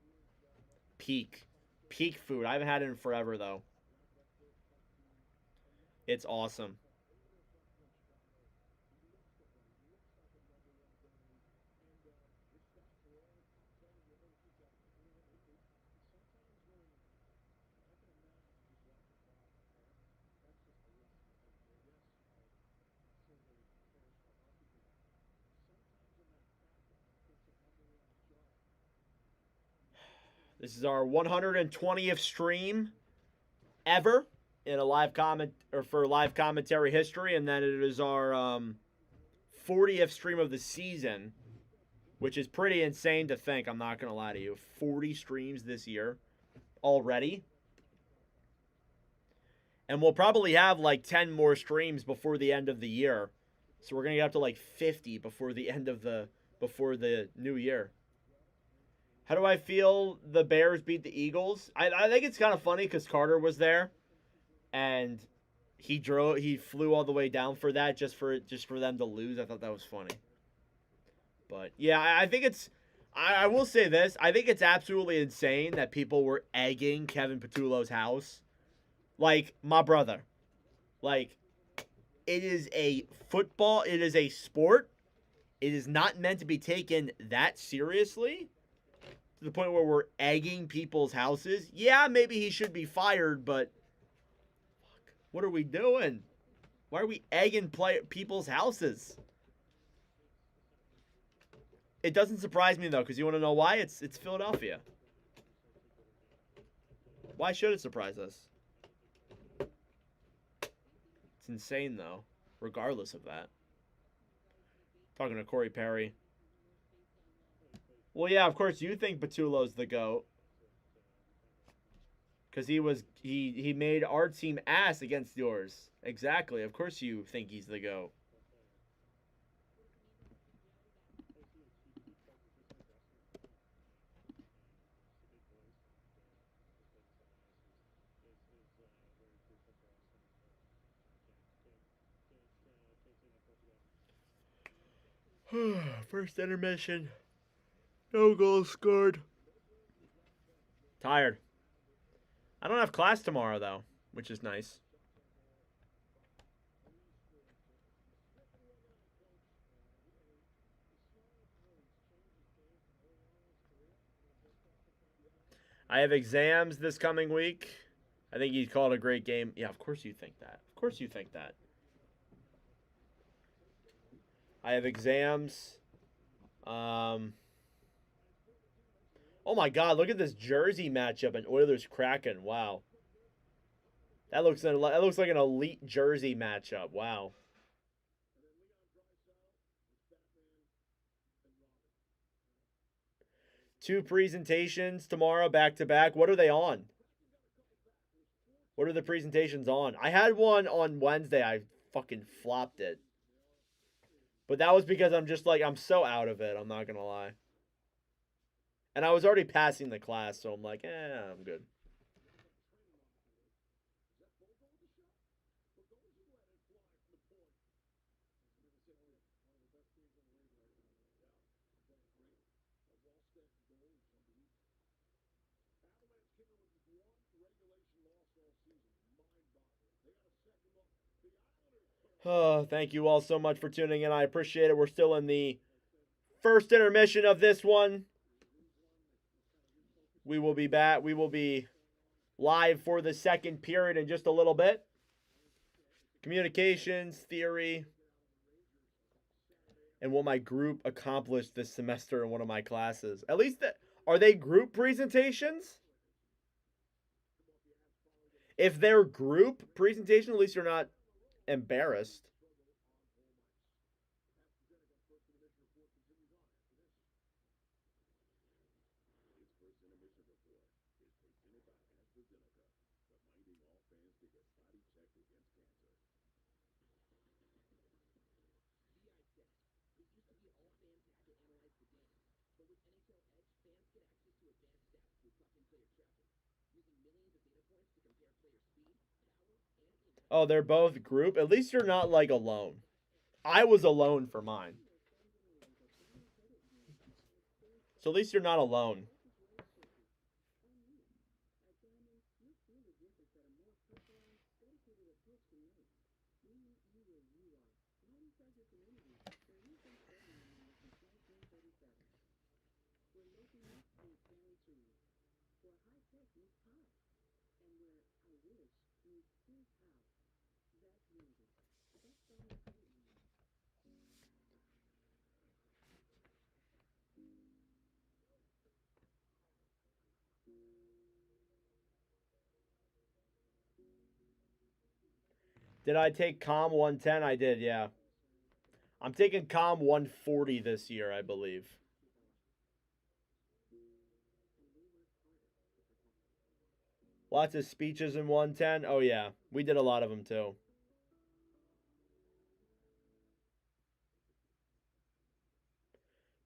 Peak. Peak food. I haven't had it in forever, though. It's awesome. This is our 120th stream ever in a live for live commentary history, and then it is our 40th stream of the season, which is pretty insane to think. I'm not gonna lie to you, 40 streams this year already, and we'll probably have like 10 more streams before the end of the year. So we're gonna get up to like 50 before the end of before the new year. How do I feel the Bears beat the Eagles? I think it's kind of funny because Carter was there, and he flew all the way down for that just for them to lose. I thought that was funny. But yeah, I think it's. I will say this: I think it's absolutely insane that people were egging Kevin Patullo's house, like my brother. Like, it is a football. It is a sport. It is not meant to be taken that seriously. To the point where we're egging people's houses. Yeah, maybe he should be fired, but fuck, what are we doing? Why are we egging people's houses? It doesn't surprise me, though, because you want to know why? It's Philadelphia. Why should it surprise us? It's insane, though, regardless of that. Talking to Corey Perry. Well, yeah, of course you think Patullo's the GOAT. Because he made our team ass against yours. Exactly. Of course you think he's the GOAT. First intermission. No goals scored. Tired. I don't have class tomorrow, though, which is nice. I have exams this coming week. I think he called a great game. Yeah, of course you think that. Of course you think that. I have exams. Oh my God! Look at this Jersey matchup and Oilers Kraken. Wow, that looks like an elite Jersey matchup. Wow. Two presentations tomorrow back to back. What are they on? What are the presentations on? I had one on Wednesday. I fucking flopped it. But that was because I'm so out of it. I'm not going to lie. And I was already passing the class, so I'm like, I'm good. Oh, thank you all so much for tuning in. I appreciate it. We're still in the first intermission of this one. We will be back. We will be live for the second period in just a little bit. Communications, theory, and what my group accomplished this semester in one of my classes. At least, are they group presentations? If they're group presentation, at least you're not embarrassed. Oh, they're both group? At least you're not, like, alone. I was alone for mine. So at least you're not alone. Did I take COM 110? I did, yeah. I'm taking COM 140 this year, I believe. Lots of speeches in 110. Oh, yeah. We did a lot of them, too.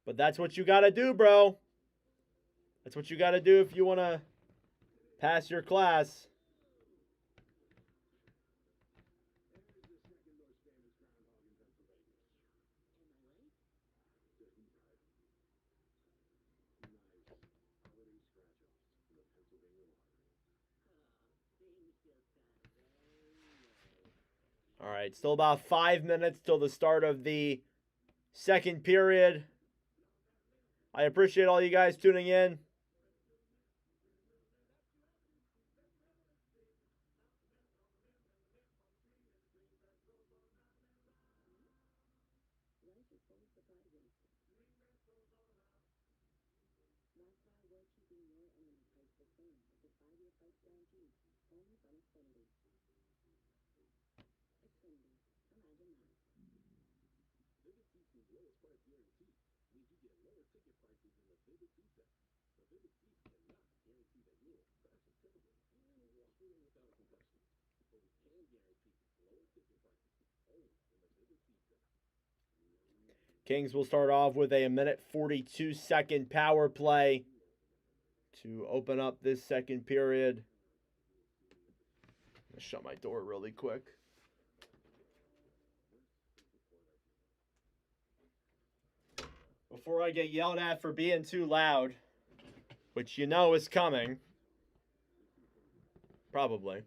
But that's what you got to do, bro. That's what you got to do if you want to pass your class. All right, still about 5 minutes till the start of the second period. I appreciate all you guys tuning in. Kings will start off with a minute 42-second power play to open up this second period. I'll shut my door really quick. Before I get yelled at for being too loud, which you know is coming. Probably.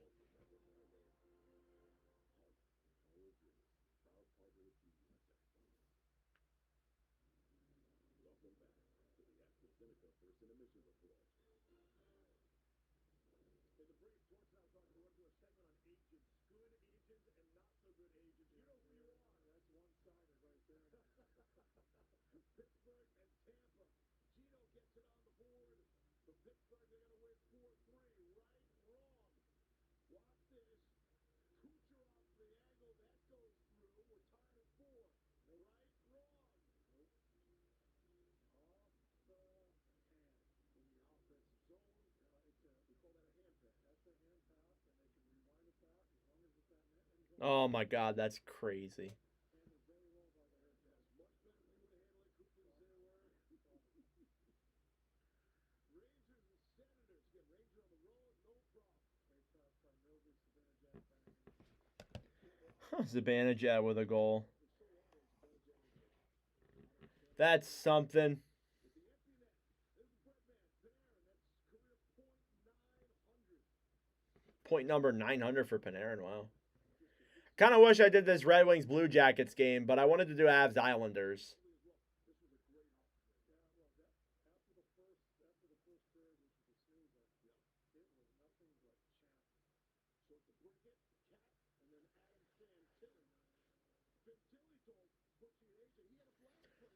Oh my God, that's crazy. Zibanejad with a goal. That's something. Point number 900 for Panarin. Wow. Kind of wish I did this Red Wings Blue Jackets game, but I wanted to do Avs Islanders.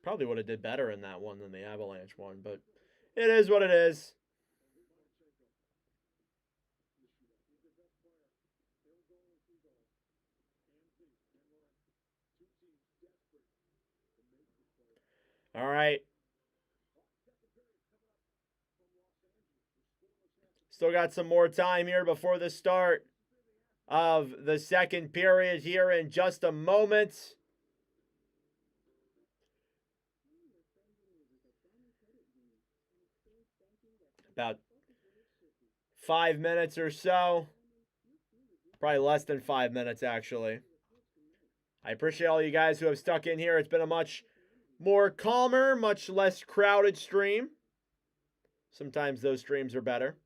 Probably would have did better in that one than the Avalanche one, but it is what it is. All right. Still got some more time here before the start of the second period here in just a moment. About 5 minutes or so. Probably less than 5 minutes, actually. I appreciate all you guys who have stuck in here. It's been a much more calmer, much less crowded stream. Sometimes those streams are better.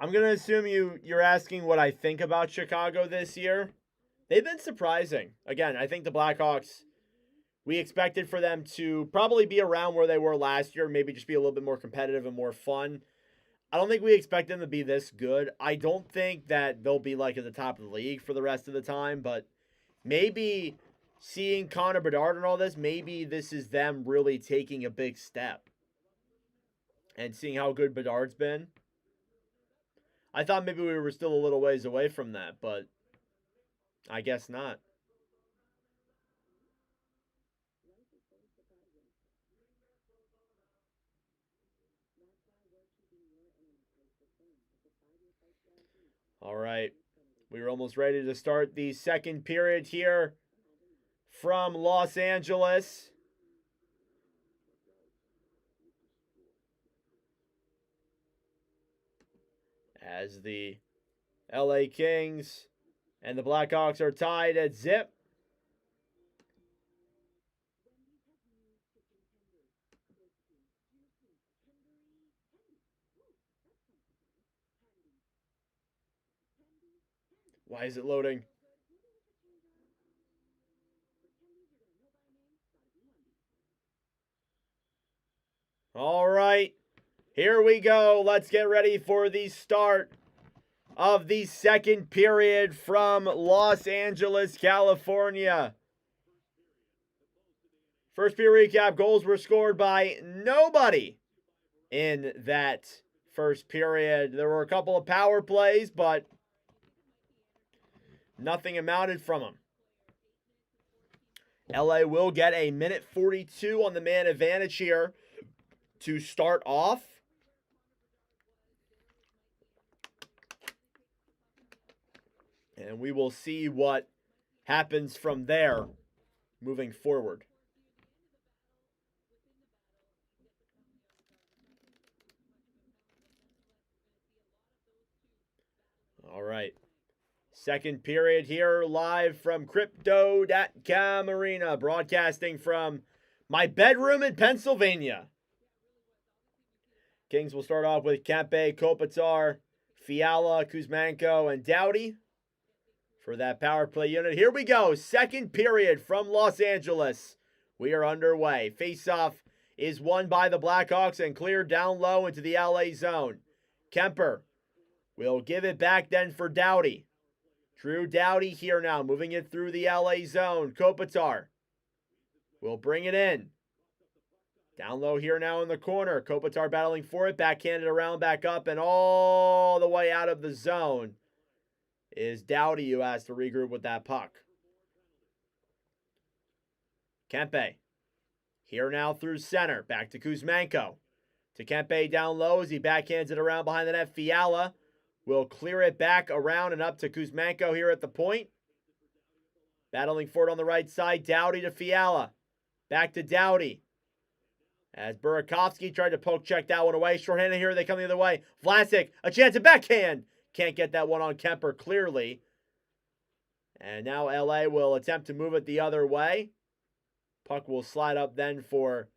I'm going to assume you're asking what I think about Chicago this year. They've been surprising. Again, I think the Blackhawks, we expected for them to probably be around where they were last year, maybe just be a little bit more competitive and more fun. I don't think we expect them to be this good. I don't think that they'll be like at the top of the league for the rest of the time, but maybe seeing Connor Bedard and all this, maybe this is them really taking a big step and seeing how good Bedard's been. I thought maybe we were still a little ways away from that, but I guess not. All right. We were almost ready to start the second period here from Los Angeles. As the LA Kings and the Blackhawks are tied at zip. Why is it loading? All right, here we go. Let's get ready for the start of the second period from Los Angeles, California. First period recap, goals were scored by nobody in that first period. There were a couple of power plays, but nothing amounted from them. LA will get a minute 42 on the man advantage here to start off. And we will see what happens from there moving forward. All right. Second period here live from Crypto.com Arena, broadcasting from my bedroom in Pennsylvania. Kings will start off with Kempe, Kopitar, Fiala, Kuzmenko, and Doughty for that power play unit. Here we go. Second period from Los Angeles. We are underway. Faceoff is won by the Blackhawks and cleared down low into the LA zone. Kemper will give it back then for Doughty. Drew Doughty here now, moving it through the LA zone. Kopitar will bring it in. Down low here now in the corner. Kopitar battling for it. Backhanded around, back up, and all the way out of the zone is Doughty, who has to regroup with that puck. Kempe here now through center. Back to Kuzmenko. To Kempe down low as he backhands it around behind the net. Fiala will clear it back around and up to Kuzmenko here at the point. Battling for it on the right side. Doughty to Fiala. Back to Doughty. As Burakovsky tried to poke check that one away. Shorthanded here, they come the other way. Vlasic, a chance at backhand. Can't get that one on Kemper clearly. And now LA will attempt to move it the other way. Puck will slide up then for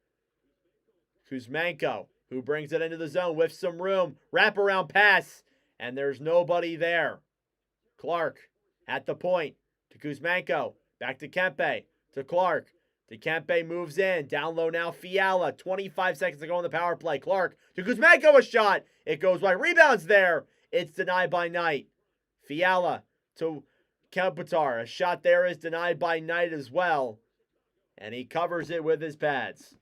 Kuzmenko, who brings it into the zone with some room. Wraparound pass, and there's nobody there. Clark at the point to Kuzmenko. Back to Kempe, to Clark. To Kempe moves in. Down low now, Fiala. 25 seconds to go on the power play. Clark to Kuzmenko, a shot. It goes wide. Rebounds there. It's denied by Knight. Fiala to Kopitar. A shot there is denied by Knight as well. And he covers it with his pads.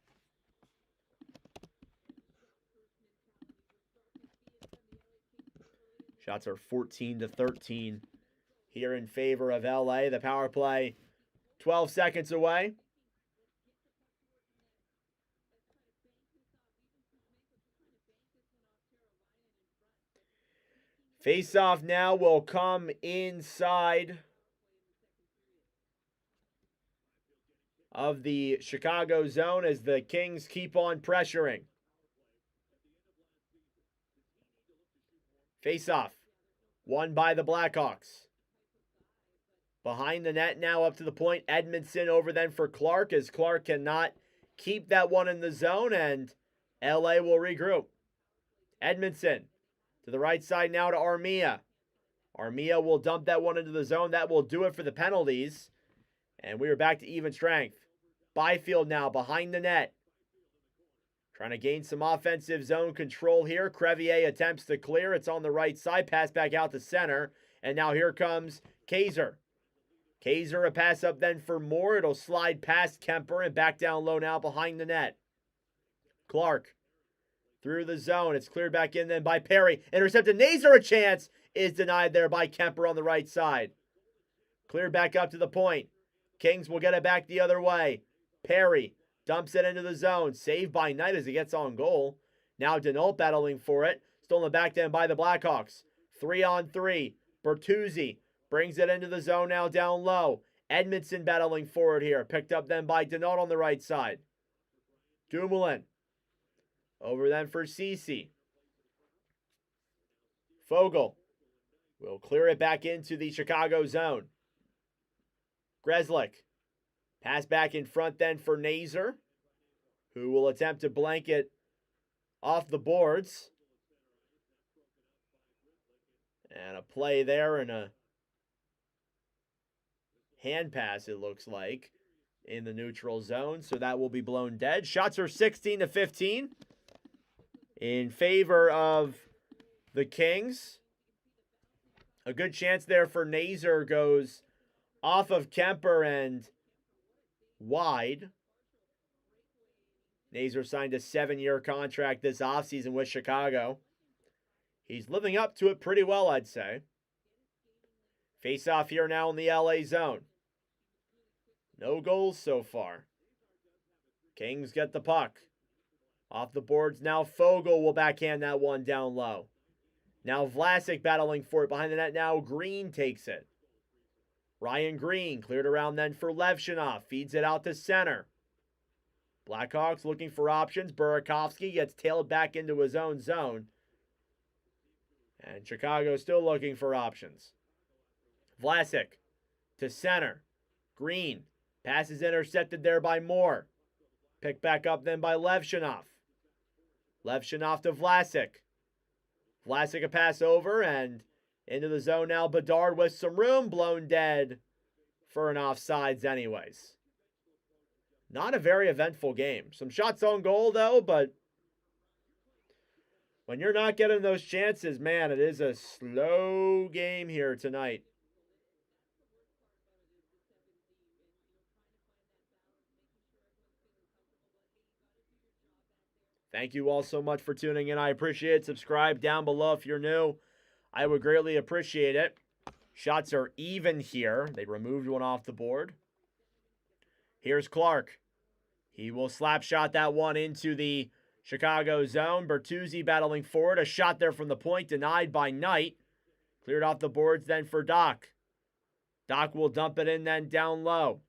Shots are 14-13 here in favor of LA. The power play 12 seconds away. Face-off now will come inside of the Chicago zone as the Kings keep on pressuring. Face-off won by the Blackhawks. Behind the net now up to the point. Edmondson over then for Clark as Clark cannot keep that one in the zone and LA will regroup. Edmondson to the right side now to Armia. Armia will dump that one into the zone. That will do it for the penalties. And we are back to even strength. Byfield now behind the net. Trying to gain some offensive zone control here. Crevier attempts to clear. It's on the right side. Pass back out to center. And now here comes Kaiser. Kaiser a pass up then for Moore. It'll slide past Kemper and back down low now behind the net. Clark through the zone. It's cleared back in then by Perry. Intercepted. Nazar, a chance, is denied there by Kemper on the right side. Cleared back up to the point. Kings will get it back the other way. Perry dumps it into the zone. Saved by Knight as he gets on goal. Now Denault battling for it. Stolen back then by the Blackhawks. 3-on-3. Bertuzzi brings it into the zone now down low. Edmondson battling forward here. Picked up then by Denault on the right side. Dumoulin. Over then for Ceci. Fogle will clear it back into the Chicago zone. Grzelcyk. Pass back in front then for Nazar, who will attempt to blanket off the boards. And a play there and a hand pass, it looks like, in the neutral zone. So that will be blown dead. Shots are 16-15 in favor of the Kings. A good chance there for Nazar goes off of Kemper and wide. Nazar signed a 7-year contract this offseason with Chicago. He's living up to it pretty well, I'd say. Face-off here now in the LA zone. No goals so far. Kings get the puck. Off the boards now, Fogle will backhand that one down low. Now Vlasic battling for it behind the net. Now Green takes it. Ryan Green cleared around then for Levshinov. Feeds it out to center. Blackhawks looking for options. Burakovsky gets tailed back into his own zone. And Chicago still looking for options. Vlasic to center. Green. Pass is intercepted there by Moore. Picked back up then by Levshinov. Levshinov to Vlasic. Vlasic a pass over and into the zone now. Bedard with some room. Blown dead for an offsides anyways. Not a very eventful game. Some shots on goal though, but when you're not getting those chances, man, it is a slow game here tonight. Thank you all so much for tuning in. I appreciate it. Subscribe down below if you're new. I would greatly appreciate it. Shots are even here. They removed one off the board. Here's Clark. He will slap shot that one into the Chicago zone. Bertuzzi battling forward. A shot there from the point. Denied by Knight. Cleared off the boards then for Doc. Doc will dump it in then down low.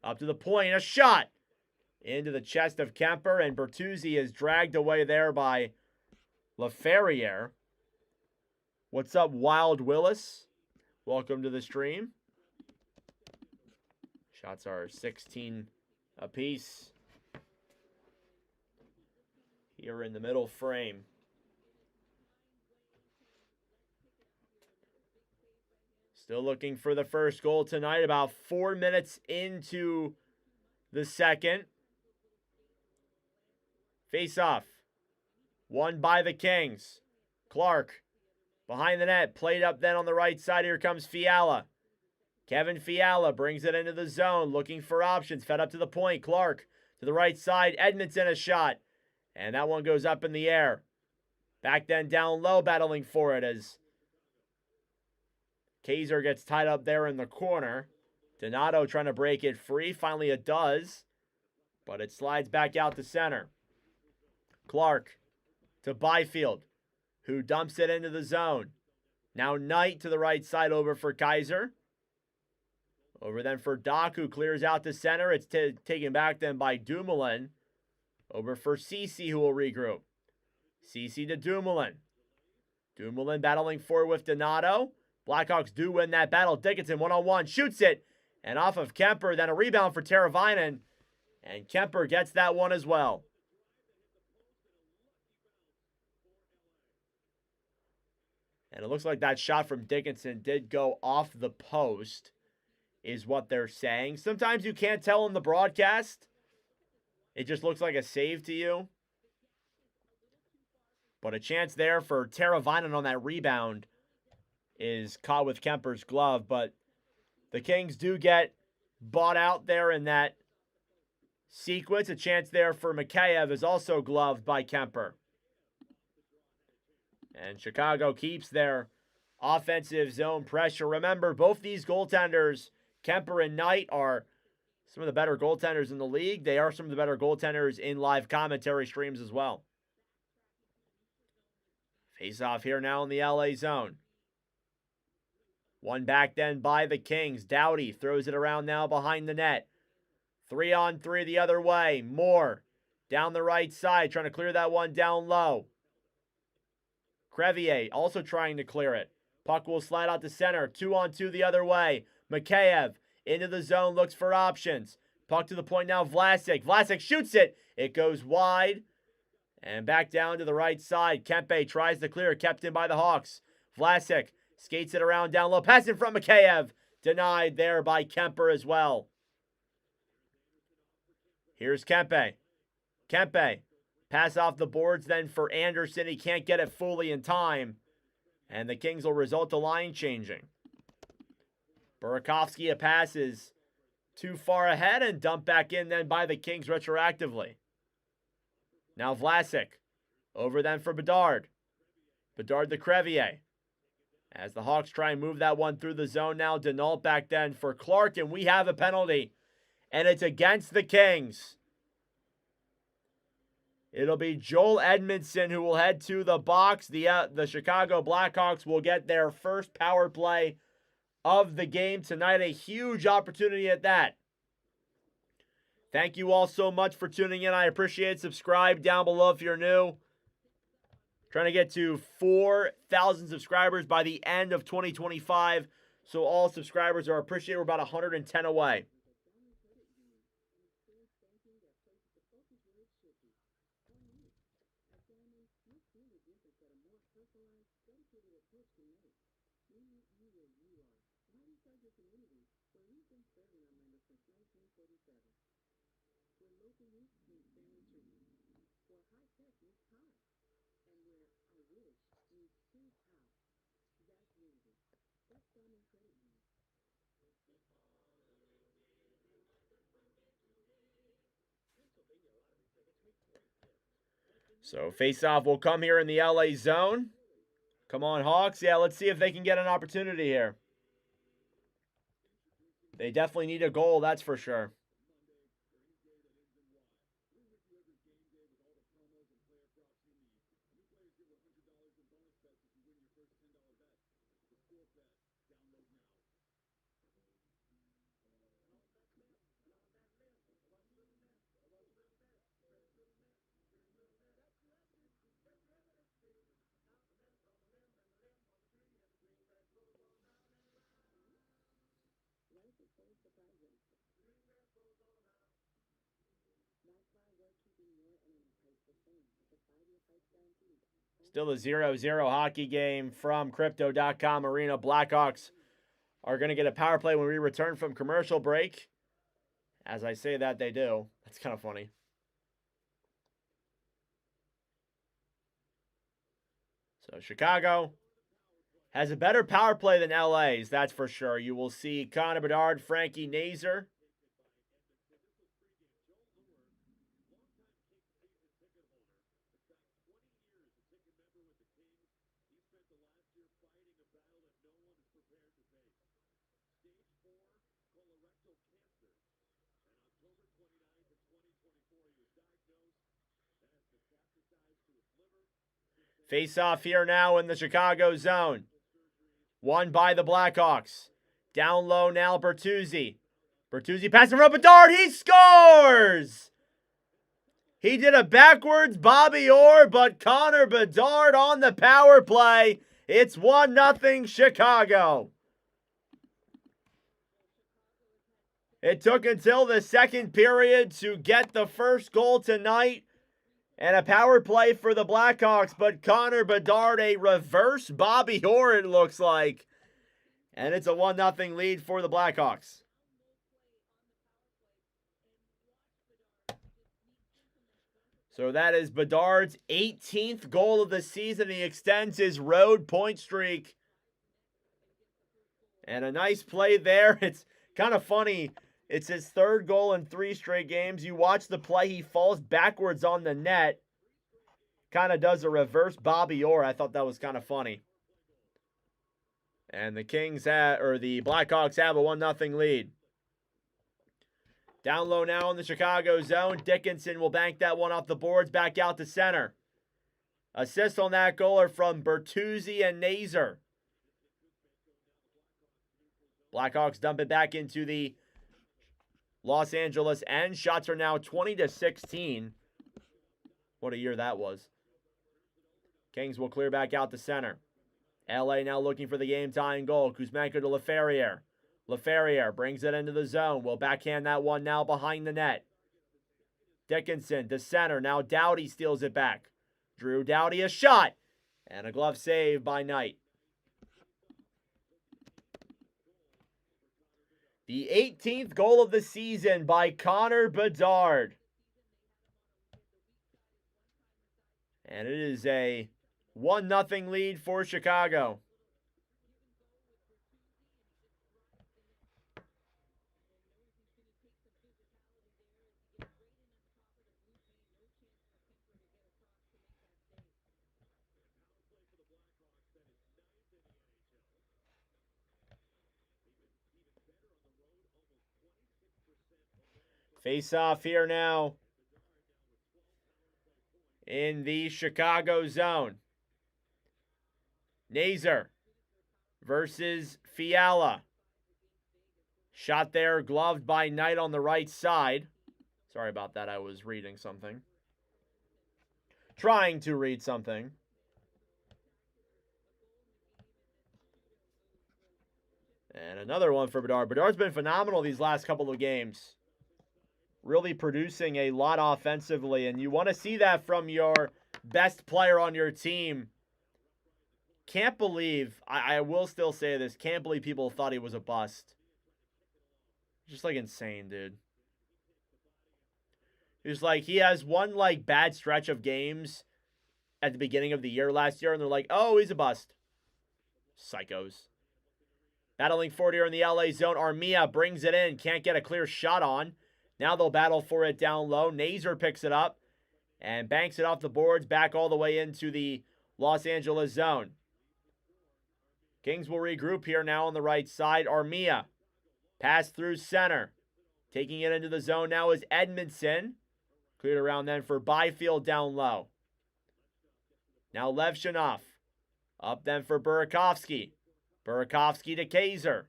Up to the point. A shot into the chest of Kemper. And Bertuzzi is dragged away there by LaFerriere. What's up, Wild Willis? Welcome to the stream. Shots are 16 apiece here in the middle frame. Still looking for the first goal tonight. About 4 minutes into the second. Face off. Won by the Kings. Clark behind the net. Played up then on the right side. Here comes Fiala. Kevin Fiala brings it into the zone. Looking for options. Fed up to the point. Clark to the right side. Edmondson a shot. And that one goes up in the air. Back then down low battling for it as Kaiser gets tied up there in the corner. Donato trying to break it free. Finally it does. But it slides back out to center. Clark to Byfield, who dumps it into the zone. Now Knight to the right side over for Kaiser. Over then for Doc, who clears out to center. It's taken back then by Dumoulin. Over for Ceci, who will regroup. Ceci to Dumoulin. Dumoulin battling forward with Donato. Blackhawks do win that battle. Dickinson one-on-one, shoots it. And off of Kemper, then a rebound for Teravainen. And Kemper gets that one as well. And it looks like that shot from Dickinson did go off the post, is what they're saying. Sometimes you can't tell in the broadcast. It just looks like a save to you. But a chance there for Teravainen on that rebound is caught with Kemper's glove. But the Kings do get bought out there in that sequence. A chance there for Mikheyev is also gloved by Kemper. And Chicago keeps their offensive zone pressure. Remember, both these goaltenders, Kemper and Knight, are some of the better goaltenders in the league. They are some of the better goaltenders in live commentary streams as well. Face off here now in the LA zone. One back then by the Kings. Doughty throws it around now behind the net. 3-on-3 the other way. Moore down the right side, trying to clear that one down low. Crevier also trying to clear it. Puck will slide out to center. 2-on-2 the other way. Mikheyev into the zone, looks for options. Puck to the point now, Vlasic. Vlasic shoots it. It goes wide. And back down to the right side. Kempe tries to clear, kept in by the Hawks. Vlasic skates it around down low. Pass in from Mikheyev. Denied there by Kemper as well. Here's Kempe. Kempe. Pass off the boards then for Anderson. He can't get it fully in time. And the Kings will result to line changing. Burakovsky, a pass is too far ahead and dumped back in then by the Kings retroactively. Now Vlasic. Over then for Bedard. Bedard to Crevier. As the Hawks try and move that one through the zone now. Denault back then for Clark. And we have a penalty. And it's against the Kings. It'll be Joel Edmondson who will head to the box. The Chicago Blackhawks will get their first power play of the game tonight. A huge opportunity at that. Thank you all so much for tuning in. I appreciate it. Subscribe down below if you're new. Trying to get to 4,000 subscribers by the end of 2025. So all subscribers are appreciated. We're about 110 away. So face-off will come here in the LA zone. Come on, Hawks. Yeah, let's see if they can get an opportunity here. They definitely need a goal, that's for sure. Still a 0-0 hockey game from Crypto.com Arena. Blackhawks are going to get a power play when we return from commercial break. As I say that, they do. That's kind of funny. So Chicago has a better power play than LA's, that's for sure. You will see Connor Bedard, Frankie Nazar. Face off here now in the Chicago zone. Won by the Blackhawks. Down low now, Bertuzzi. Bertuzzi passing from Bedard. He scores! He did a backwards Bobby Orr, but Connor Bedard on the power play. It's 1-0 Chicago. It took until the second period to get the first goal tonight. And a power play for the Blackhawks, but Connor Bedard, a reverse Bobby Orr, it looks like. And it's a 1-0 lead for the Blackhawks. So that is Bedard's 18th goal of the season. He extends his road point streak. And a nice play there. It's kind of funny. It's his third goal in 3 straight games. You watch the play, he falls backwards on the net. Kind of does a reverse Bobby Orr. I thought that was kind of funny. And the the Blackhawks have a 1-0 lead. Down low now in the Chicago zone. Dickinson will bank that one off the boards, back out to center. Assist on that goal are from Bertuzzi and Nazer. Blackhawks dump it back into the Los Angeles end. Shots are now 20-16. What a year that was. Kings will clear back out to center. LA now looking for the game-tying goal. Kuzmenko to Laferriere. Laferriere brings it into the zone. Will backhand that one now behind the net. Dickinson to center. Now Doughty steals it back. Drew Doughty a shot. And a glove save by Knight. The 18th goal of the season by Connor Bedard. And it is a 1-0 lead for Chicago. Face off here now in the Chicago zone. Nazer versus Fiala. Shot there, gloved by Knight on the right side. Sorry about that, I was reading something. Trying to read something. And another one for Bedard. Bedard's been phenomenal these last couple of games. Really producing a lot offensively, and you want to see that from your best player on your team. Can't believe, I will still say this, can't believe people thought he was a bust. Just like insane, dude. It's like he has one like bad stretch of games at the beginning of the year last year, and they're like, oh, he's a bust. Psychos. Battling forward here in the LA zone. Armia brings it in, can't get a clear shot on. Now they'll battle for it down low. Nazer picks it up and banks it off the boards back all the way into the Los Angeles zone. Kings will regroup here now on the right side. Armia pass through center. Taking it into the zone now is Edmondson. Cleared around then for Byfield down low. Now Levshunov. Up then for Burakovsky. Burakovsky to Kaiser.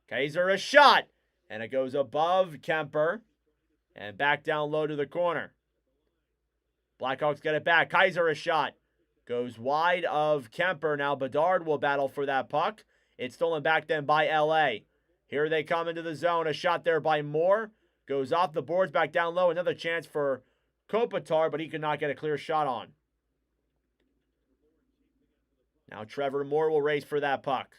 Kaiser a shot. And it goes above Kemper. And back down low to the corner. Blackhawks get it back. Kaiser a shot. Goes wide of Kemper. Now Bedard will battle for that puck. It's stolen back then by LA. Here they come into the zone. A shot there by Moore. Goes off the boards back down low. Another chance for Kopitar, but he could not get a clear shot on. Now Trevor Moore will race for that puck.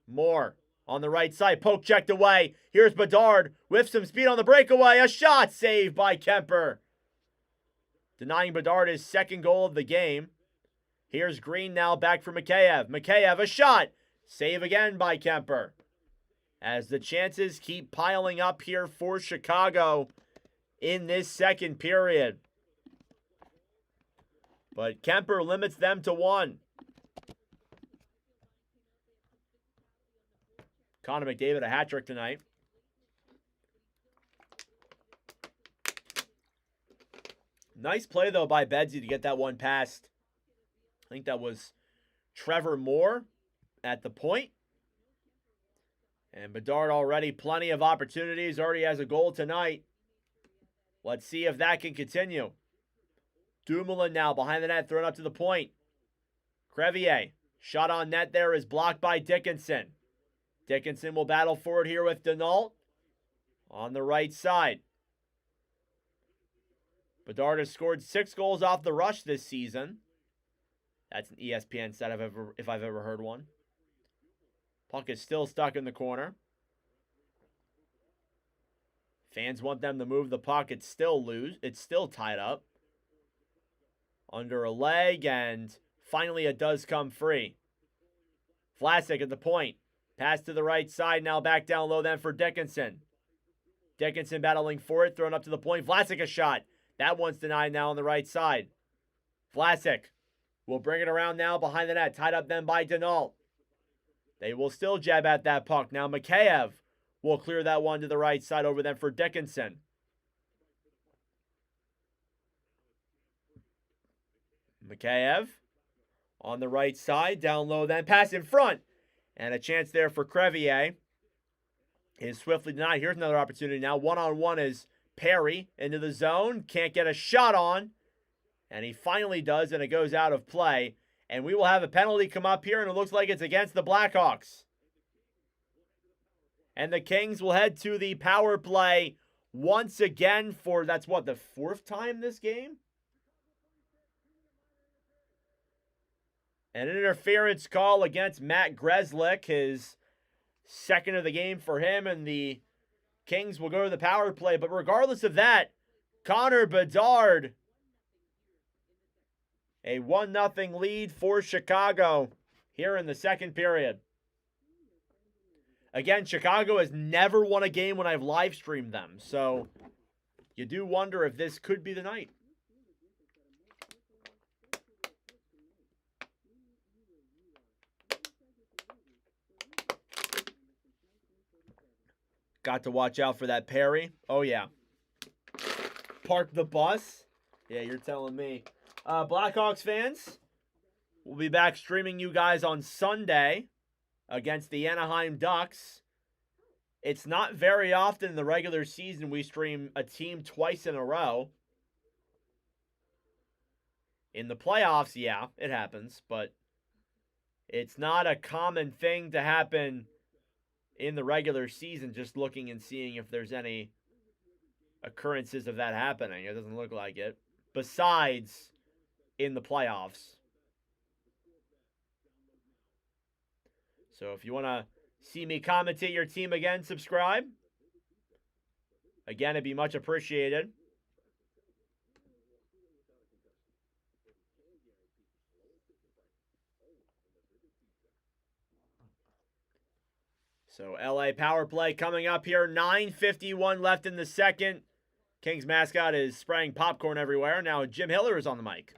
Moore on the right side. Poke checked away. Here's Bedard with some speed on the breakaway. A shot saved by Kemper. Denying Bedard his second goal of the game. Here's Green now back for Mikheyev. Mikheyev a shot. Save again by Kemper. As the chances keep piling up here for Chicago in this second period. But Kemper limits them to 1. Connor McDavid a hat trick tonight. Nice play, though, by Bedsy to get that one past. I think that was Trevor Moore at the point. And Bedard already plenty of opportunities. Already has a goal tonight. Let's see if that can continue. Dumoulin now behind the net, thrown up to the point. Crevier. Shot on net there is blocked by Dickinson. Dickinson will battle forward here with Denault on the right side. Bedard has scored 6 goals off the rush this season. That's an ESPN stat if I've ever heard one. Puck is still stuck in the corner. Fans want them to move the puck. It's still loose. It's still tied up. Under a leg, and finally it does come free. Vlasic at the point. Pass to the right side, now back down low then for Dickinson. Dickinson battling for it, thrown up to the point. Vlasic a shot. That one's denied now on the right side. Vlasic will bring it around now behind the net. Tied up then by Denault. They will still jab at that puck. Now Mikheyev will clear that one to the right side over them for Dickinson. Mikheyev on the right side. Down low then. Pass in front. And a chance there for Crevier. Is swiftly denied. Here's another opportunity now. One-on-one is Perry into the zone. Can't get a shot on. And he finally does, and it goes out of play. And we will have a penalty come up here, and it looks like it's against the Blackhawks. And the Kings will head to the power play once again for, that's what, the fourth time this game? An interference call against Matt Grzelcyk, his second of the game for him, and the Kings will go to the power play. But regardless of that, Connor Bedard, a 1-0 lead for Chicago here in the second period. Again, Chicago has never won a game when I've live streamed them, so you do wonder if this could be the night. Got to watch out for that Perry. Oh, yeah. Park the bus. Yeah, you're telling me. Blackhawks fans, we'll be back streaming you guys on Sunday against the Anaheim Ducks. It's not very often in the regular season we stream a team twice in a row. In the playoffs, yeah, it happens, but it's not a common thing to happen in the regular season, just looking and seeing if there's any occurrences of that happening. It doesn't look like it. Besides in the playoffs. So if you want to see me commentate your team again, subscribe. Again, it'd be much appreciated. So LA power play coming up here. 9:51 left in the second. Kings mascot is spraying popcorn everywhere. Now Jim Hiller is on the mic.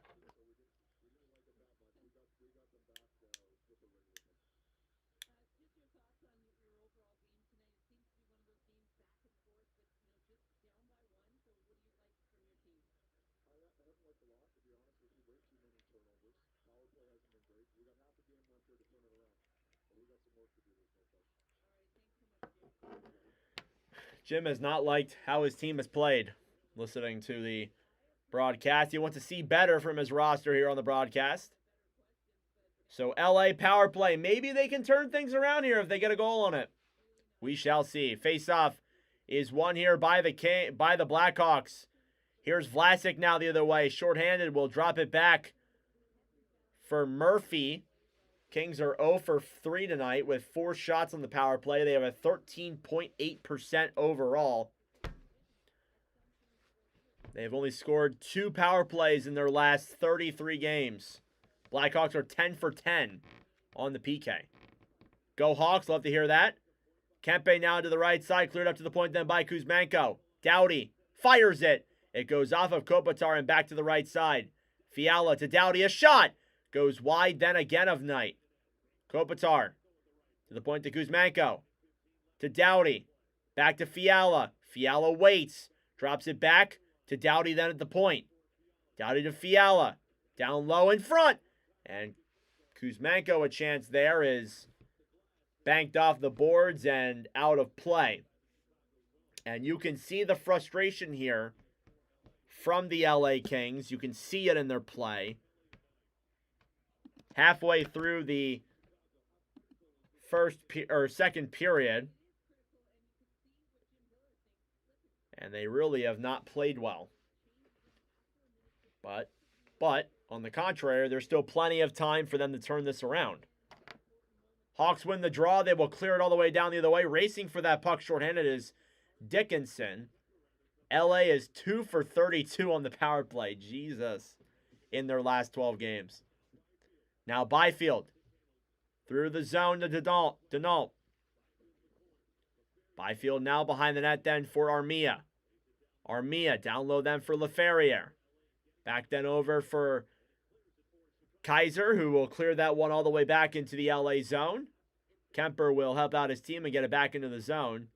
Jim has not liked how his team has played, listening to the broadcast. He wants to see better from his roster here on the broadcast. So LA power play. Maybe they can turn things around here if they get a goal on it. We shall see. Face-off is won here by the Blackhawks. Here's Vlasic now the other way. Shorthanded, will drop it back for Murphy. Kings are 0 for 3 tonight with 4 shots on the power play. They have a 13.8% overall. They have only scored 2 power plays in their last 33 games. Blackhawks are 10 for 10 on the PK. Go Hawks, love to hear that. Kempe now to the right side, cleared up to the point then by Kuzmenko. Doughty fires it. It goes off of Kopitar and back to the right side. Fiala to Doughty, a shot. Goes wide then again of Knight. Kopitar to the point to Kuzmenko. To Doughty. Back to Fiala. Fiala waits. Drops it back to Doughty then at the point. Doughty to Fiala. Down low in front. And Kuzmenko, a chance there, is banked off the boards and out of play. And you can see the frustration here from the LA Kings. You can see it in their play. Halfway through the second period. And they really have not played well. But on the contrary, there's still plenty of time for them to turn this around. Hawks win the draw. They will clear it all the way down the other way. Racing for that puck shorthanded is Dickinson. LA is 2 for 32 on the power play. Jesus. In their last 12 games. Now Byfield. Through the zone to Denault. Byfield now behind the net then for Armia. Armia down low then for Laferriere. Back then over for Kaiser, who will clear that one all the way back into the LA zone. Kemper will help out his team and get it back into the zone.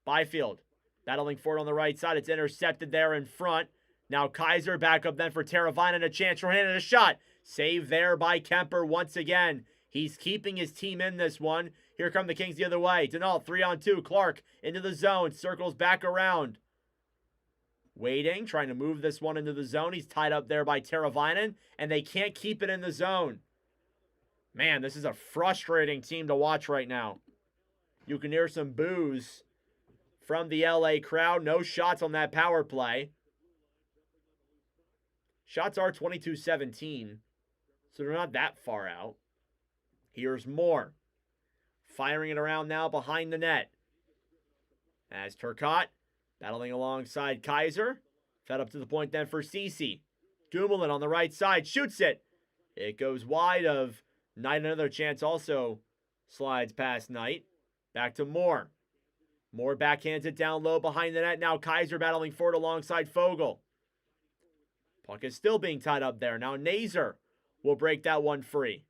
Byfield battling for it on the right side. It's intercepted there in front. Now Kaiser back up then for Teravainen. A chance for him and a shot. Save there by Kemper once again. He's keeping his team in this one. Here come the Kings the other way. Denault 3-on-2. Clark into the zone. Circles back around. Waiting, trying to move this one into the zone. He's tied up there by Teravainen, and they can't keep it in the zone. Man, this is a frustrating team to watch right now. You can hear some boos from the LA crowd. No shots on that power play. Shots are 22-17, so they're not that far out. Here's Moore. Firing it around now behind the net. As Turcotte battling alongside Kaiser. Fed up to the point then for Ceci. Dumoulin on the right side. Shoots it. It goes wide of Knight. Another chance also slides past Knight. Back to Moore. Moore backhands it down low behind the net. Now Kaiser battling for it alongside Fogle. Puck is still being tied up there. Now Nazer will break that one free.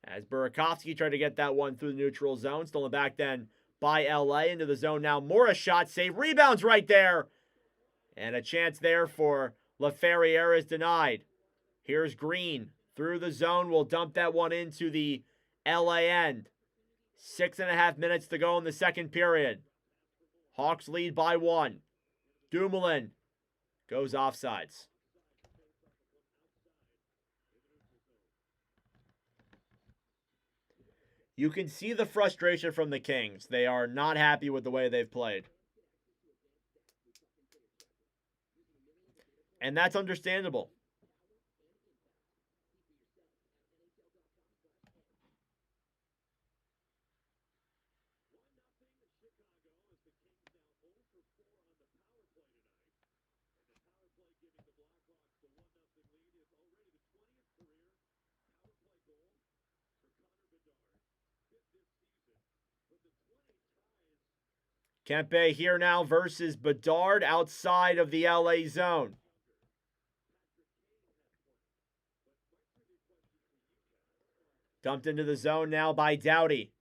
As Burakovsky tried to get that one through the neutral zone. Stolen back then by LA into the zone now. Morris shot save. Rebounds right there. And a chance there for Laferriere is denied. Here's Green. Through the zone. Will dump that one into the LA end. 6.5 minutes to go in the second period. Hawks lead by 1. Dumoulin goes offsides. You can see the frustration from the Kings. They are not happy with the way they've played. And that's understandable. Kempe here now versus Bedard outside of the LA zone. Dumped into the zone now by Doughty.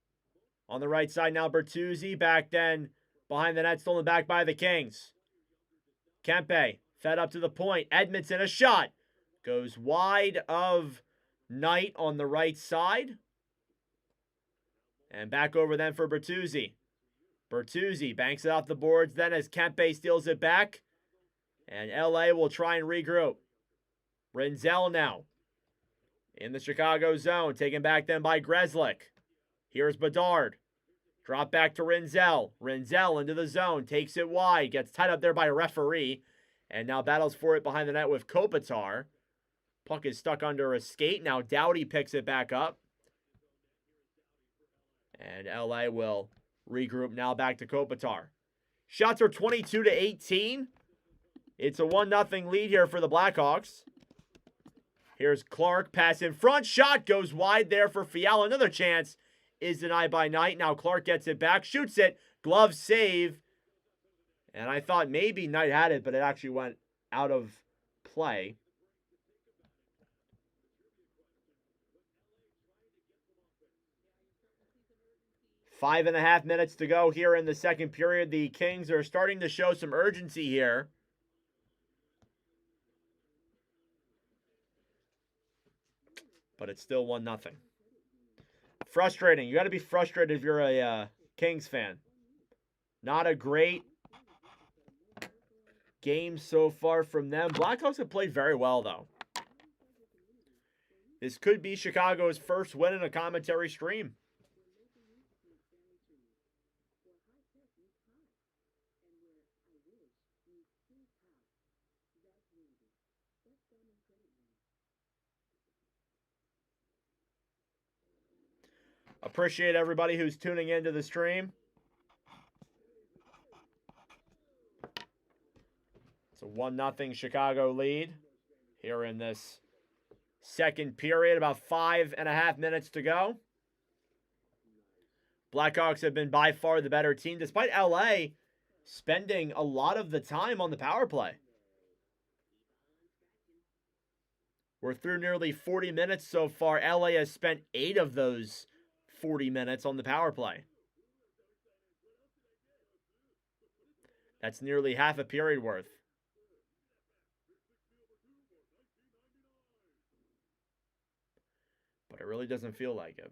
On the right side now Bertuzzi. Back then behind the net, stolen back by the Kings. Kempe fed up to the point. Edmondson a shot. Goes wide of Knight on the right side. And back over then for Bertuzzi. Bertuzzi banks it off the boards then as Kempe steals it back. And LA will try and regroup. Rinzel now in the Chicago zone. Taken back then by Grzelcyk. Here's Bedard. Drop back to Rinzel. Rinzel into the zone. Takes it wide. Gets tied up there by a referee. And now battles for it behind the net with Kopitar. Puck is stuck under a skate. Now Doughty picks it back up. And LA will regroup now back to Kopitar. Shots are 22-18. It's a 1-0 lead here for the Blackhawks. Here's Clark. Pass in front. Shot goes wide there for Fiala. Another chance is denied by Knight. Now Clark gets it back. Shoots it. Glove save. And I thought maybe Knight had it, but it actually went out of play. 5.5 minutes to go here in the second period. The Kings are starting to show some urgency here. But it's still 1-0. Frustrating. You got to be frustrated if you're a Kings fan. Not a great game so far from them. Blackhawks have played very well, though. This could be Chicago's first win in a commentary stream. Appreciate everybody who's tuning into the stream. It's a 1-0 Chicago lead here in this second period. About 5.5 minutes to go. Blackhawks have been by far the better team, despite LA spending a lot of the time on the power play. We're through nearly 40 minutes so far. LA has spent 8 of those 40 minutes on the power play. That's nearly half a period worth. But it really doesn't feel like it.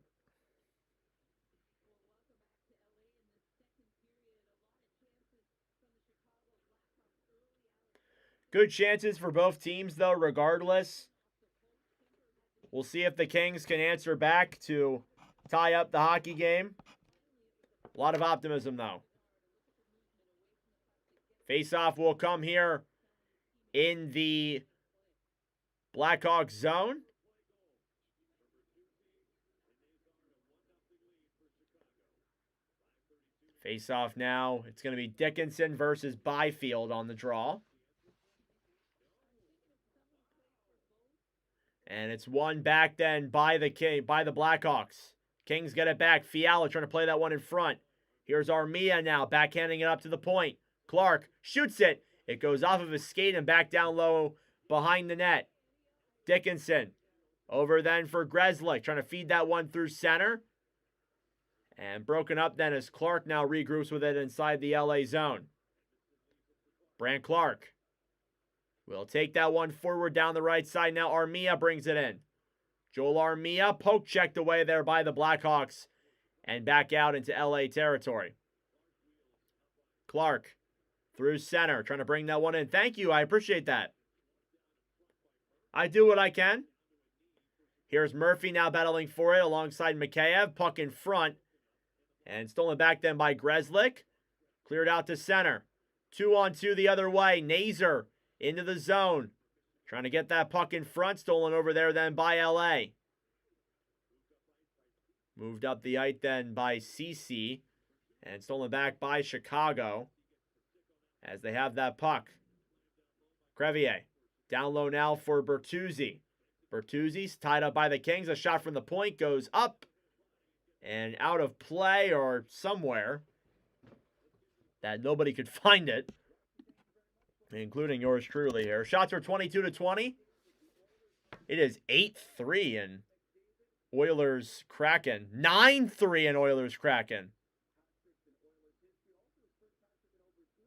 Good chances for both teams, though, regardless. We'll see if the Kings can answer back to tie up the hockey game. A lot of optimism, though. Faceoff will come here in the Blackhawks zone. Faceoff now. It's going to be Dickinson versus Byfield on the draw. And it's won back then by the Blackhawks. Kings get it back. Fiala trying to play that one in front. Here's Armia now, backhanding it up to the point. Clark shoots it. It goes off of his skate and back down low behind the net. Dickinson over then for Grzelcyk, trying to feed that one through center. And broken up then as Clark now regroups with it inside the LA zone. Brandt Clark will take that one forward down the right side. Now Armia brings it in. Joel Armia poke checked away there by the Blackhawks and back out into LA territory. Clark through center, trying to bring that one in. Thank you, I appreciate that. I do what I can. Here's Murphy now battling for it alongside Mikheyev. Puck in front. And stolen back then by Grzelcyk. Cleared out to center. 2-on-2 the other way. Nazer into the zone. Trying to get that puck in front. Stolen over there then by LA. Moved up the ice then by CC. And stolen back by Chicago. As they have that puck. Crevier. Down low now for Bertuzzi. Bertuzzi's tied up by the Kings. A shot from the point goes up. And out of play or somewhere. That nobody could find it. Including yours truly here. Shots are 22-20. It is 8-3 in Oilers Kraken. 9-3 in Oilers Kraken.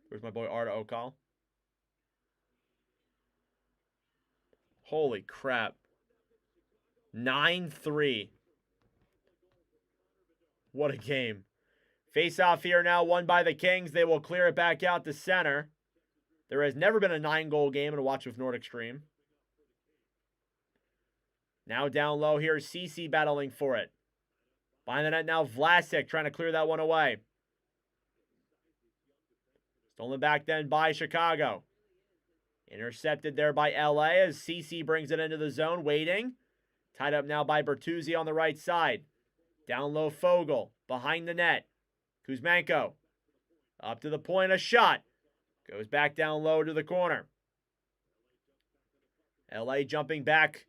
Where's my boy Arda Okal? Holy crap. 9-3. What a game. Face-off here now, won by the Kings. They will clear it back out to center. There has never been a 9-goal game in a Watch with Nordic Stream. Now down low here, CC battling for it. Behind the net now, Vlasic trying to clear that one away. Stolen back then by Chicago. Intercepted there by LA as CC brings it into the zone, waiting. Tied up now by Bertuzzi on the right side. Down low, Fogle. Behind the net. Kuzmenko. Up to the point, a shot. Goes back down low to the corner. LA jumping back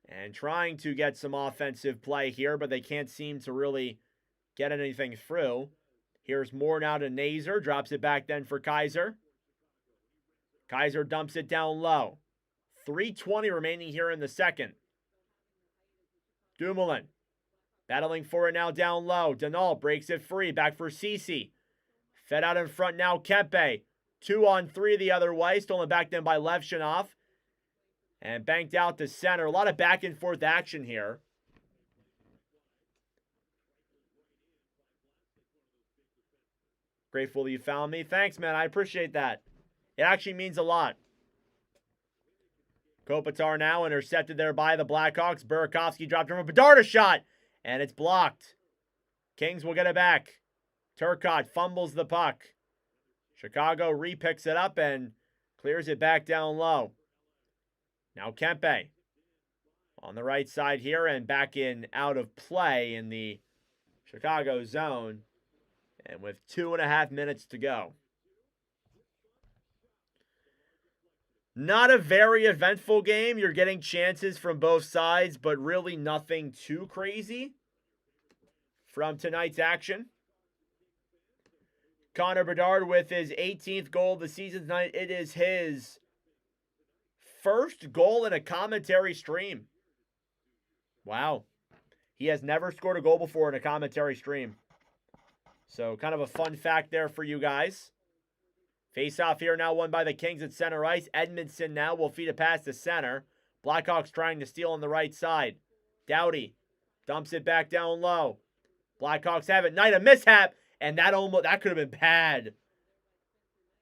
and trying to get some offensive play here, but they can't seem to really get anything through. Here's more now to Nazer. Drops it back then for Kaiser. Kaiser dumps it down low. 3:20 remaining here in the second. Dumoulin. Battling for it now down low. Denal breaks it free. Back for Ceci. Fed out in front now, Kempe. 2-on-3 the other way. Stolen back then by Levshinov. And banked out to center. A lot of back and forth action here. Grateful that you found me. Thanks, man. I appreciate that. It actually means a lot. Kopitar now intercepted there by the Blackhawks. Burakovsky dropped from a Bedard, a shot. And it's blocked. Kings will get it back. Turcotte fumbles the puck. Chicago re-picks it up and clears it back down low. Now Kempe on the right side here and back in out of play in the Chicago zone. And with 2.5 minutes to go. Not a very eventful game. You're getting chances from both sides, but really nothing too crazy. from tonight's action. Connor Bedard with his 18th goal of the season tonight. It is his first goal in a commentary stream. Wow. He has never scored a goal before in a commentary stream. So kind of a fun fact there for you guys. Face-off here now won by the Kings at center ice. Edmondson now will feed a pass to center. Blackhawks trying to steal on the right side. Doughty dumps it back down low. Blackhawks have it. Knight a mishap. And that could have been bad.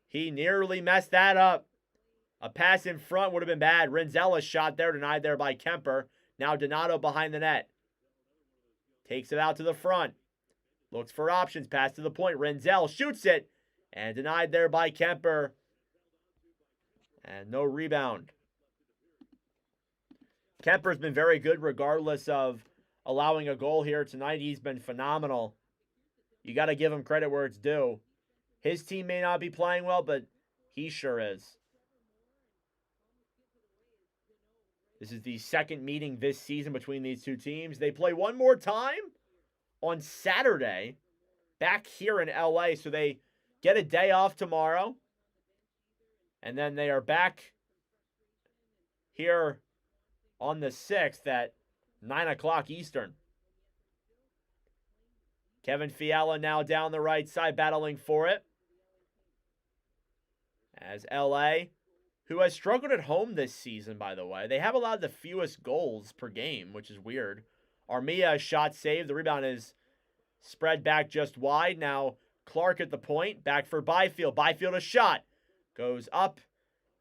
He nearly messed that up. A pass in front would have been bad. Rinzella's shot there, denied there by Kemper. Now Donato behind the net. Takes it out to the front. Looks for options. Pass to the point. Rinzel shoots it. And denied there by Kemper. And no rebound. Kemper's been very good regardless of allowing a goal here tonight. He's been phenomenal. You got to give him credit where it's due. His team may not be playing well, but he sure is. This is the second meeting this season between these two teams. They play one more time on Saturday back here in LA. So they get a day off tomorrow. And then they are back here on the 6th at 9 o'clock Eastern. Kevin Fiala now down the right side battling for it. As LA, who has struggled at home this season, by the way. They have allowed the fewest goals per game, which is weird. Armia shot saved. The rebound is spread back just wide. Now Clark at the point. Back for Byfield. Byfield a shot. Goes up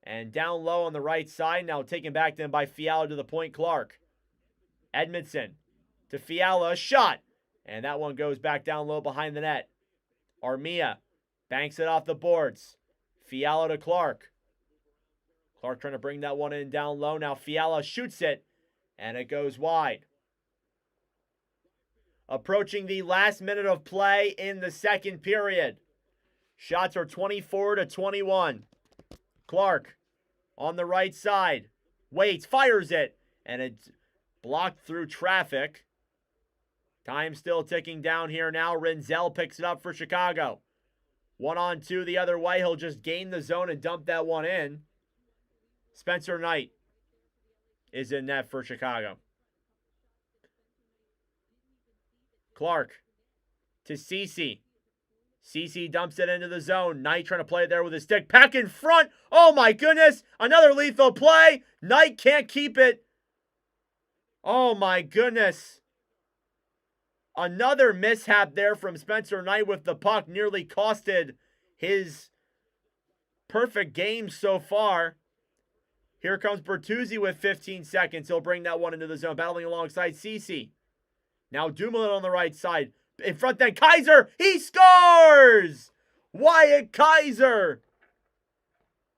and down low on the right side. Now taken back then by Fiala to the point. Clark. Edmondson to Fiala. A shot. And that one goes back down low behind the net. Armia banks it off the boards. Fiala to Clark. Clark trying to bring that one in down low. Now Fiala shoots it, and it goes wide. Approaching the last minute of play in the second period. Shots are 24-21. Clark on the right side. Waits, fires it, and it's blocked through traffic. Time still ticking down here now. Rinzel picks it up for Chicago. 1-on-2 the other way. He'll just gain the zone and dump that one in. Spencer Knight is in net for Chicago. Clark to Ceci. Ceci dumps it into the zone. Knight trying to play it there with his stick. Pack in front. Oh my goodness. Another lethal play. Knight can't keep it. Oh my goodness. Another mishap there from Spencer Knight with the puck. Nearly costed his perfect game so far. Here comes Bertuzzi with 15 seconds. He'll bring that one into the zone. Battling alongside Ceci. Now Dumoulin on the right side. In front then Kaiser. He scores! Wyatt Kaiser.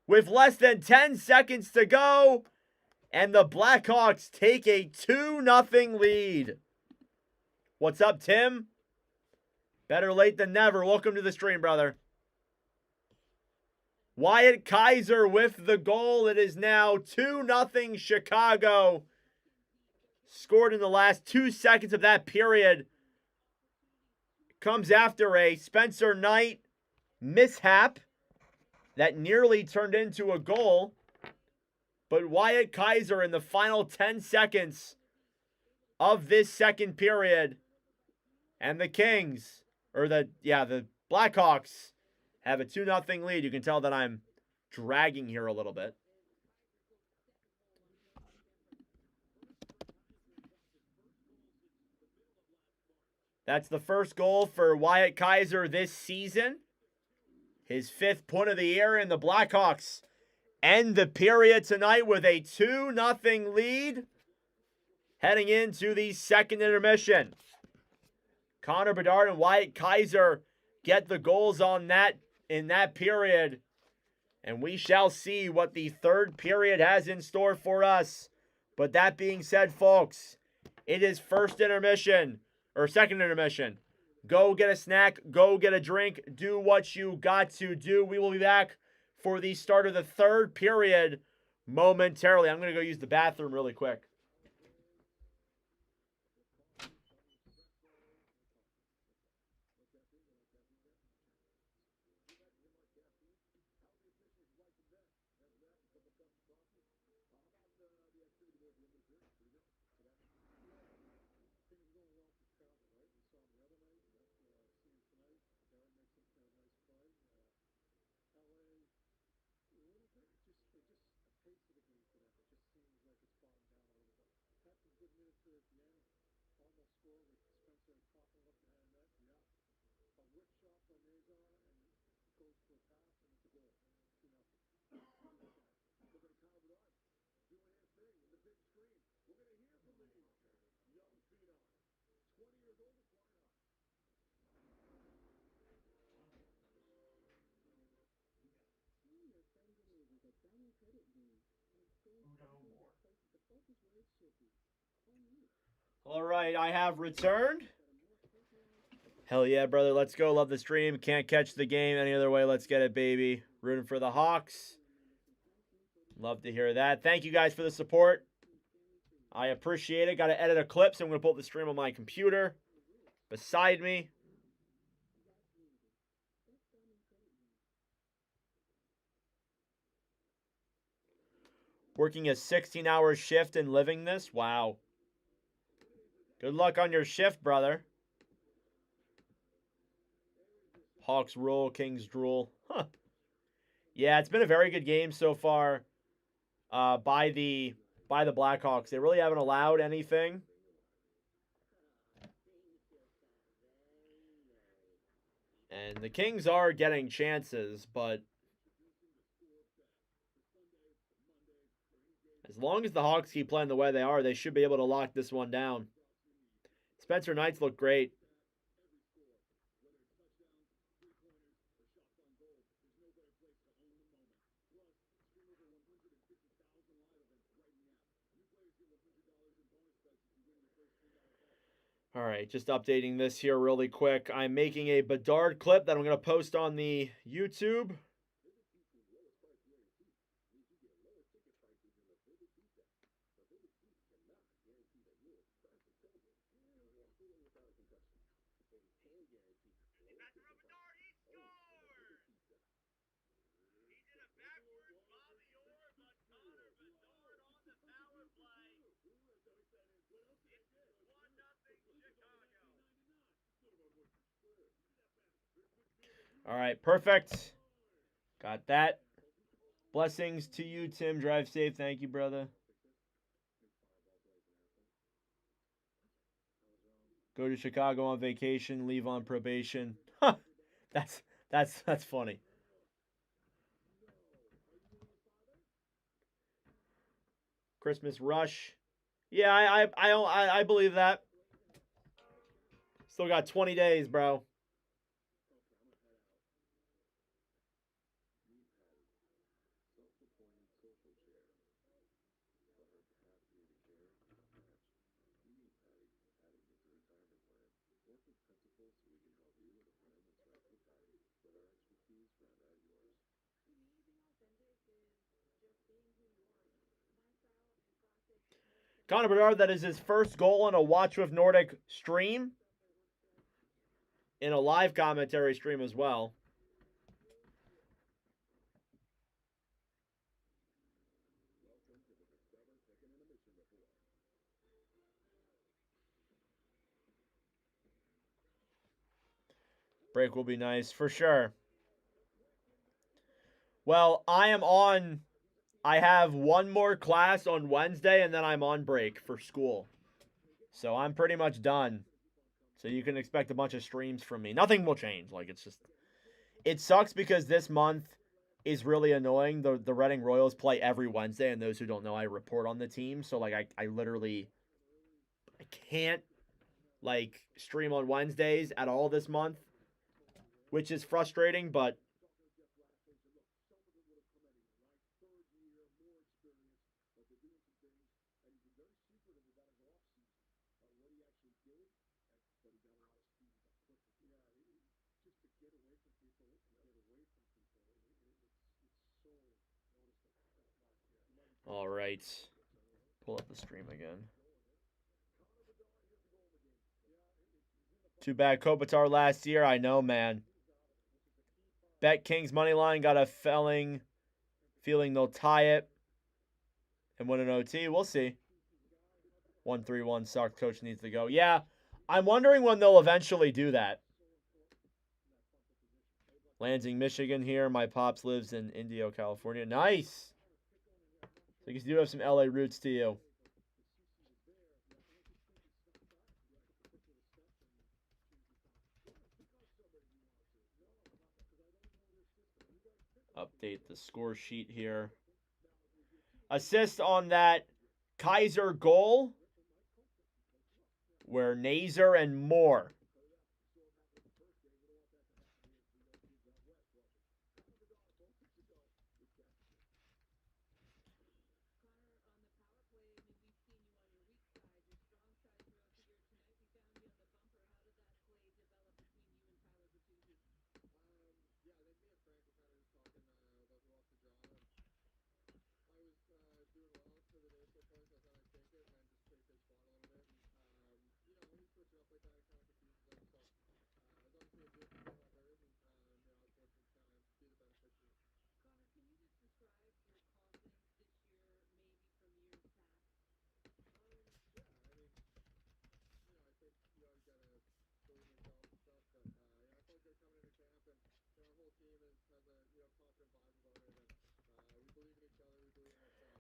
With less than 10 seconds to go. And the Blackhawks take a 2-0 lead. What's up, Tim? Better late than never. Welcome to the stream, brother. Wyatt Kaiser with the goal. It is now 2-0 Chicago. Scored in the last 2 seconds of that period. Comes after a Spencer Knight mishap that nearly turned into a goal. But Wyatt Kaiser in the final 10 seconds of this second period. And the Kings, or the Blackhawks have a 2-0 lead. You can tell that I'm dragging here a little bit. That's the first goal for Wyatt Kaiser this season. His 5th point of the year, and the Blackhawks end the period tonight with a 2-0 lead. Heading into the second intermission. Connor Bedard and Wyatt Kaiser get the goals on that in that period. And we shall see what the third period has in store for us. But that being said, folks, it is first intermission, or second intermission. Go get a snack, go get a drink, do what you got to do. We will be back for the start of the third period momentarily. I'm going to go use the bathroom really quick. All right, I have returned. Hell yeah, brother. Let's go. Love the stream. Can't catch the game any other way. Let's get it, baby. Rooting for the Hawks. Love to hear that. Thank you guys for the support. I appreciate it. Got to edit a clip, so I'm going to pull up the stream on my computer beside me. Working a 16-hour shift and living this? Wow. Good luck on your shift, brother. Hawks rule, Kings drool. Huh. Yeah, it's been a very good game so far by the Blackhawks. They really haven't allowed anything. And the Kings are getting chances, but as long as the Hawks keep playing the way they are, they should be able to lock this one down. Spencer Knights look great. All right, just updating this here really quick. I'm making a Bedard clip that I'm going to post on the YouTube. All right, perfect. Got that. Blessings to you, Tim. Drive safe. Thank you, brother. Go to Chicago on vacation, leave on probation. Huh. That's funny. Christmas rush. Yeah, I believe that. Still got 20 days, bro. Connor Bedard, that is his first goal in a Watch with Nordic stream. In a live commentary stream as well. Break will be nice, for sure. Well, I have one more class on Wednesday, and then I'm on break for school. So I'm pretty much done. So you can expect a bunch of streams from me. Nothing will change. Like, it's just... It sucks because this month is really annoying. The Reading Royals play every Wednesday, and those who don't know, I report on the team. So, like, I literally... I can't, like, stream on Wednesdays at all this month, which is frustrating, but... All right. Pull up the stream again. Too bad Kopitar last year. I know, man. Bet Kings money line got a feeling they'll tie it and win an OT. We'll see. 1-3-1 sucked. Coach needs to go. Yeah, I'm wondering when they'll eventually do that. Lansing, Michigan here. My pops lives in Indio, California. Nice. So you do have some LA roots to you. Update the score sheet here. Assist on that Kaiser goal, where Nazer and Moore.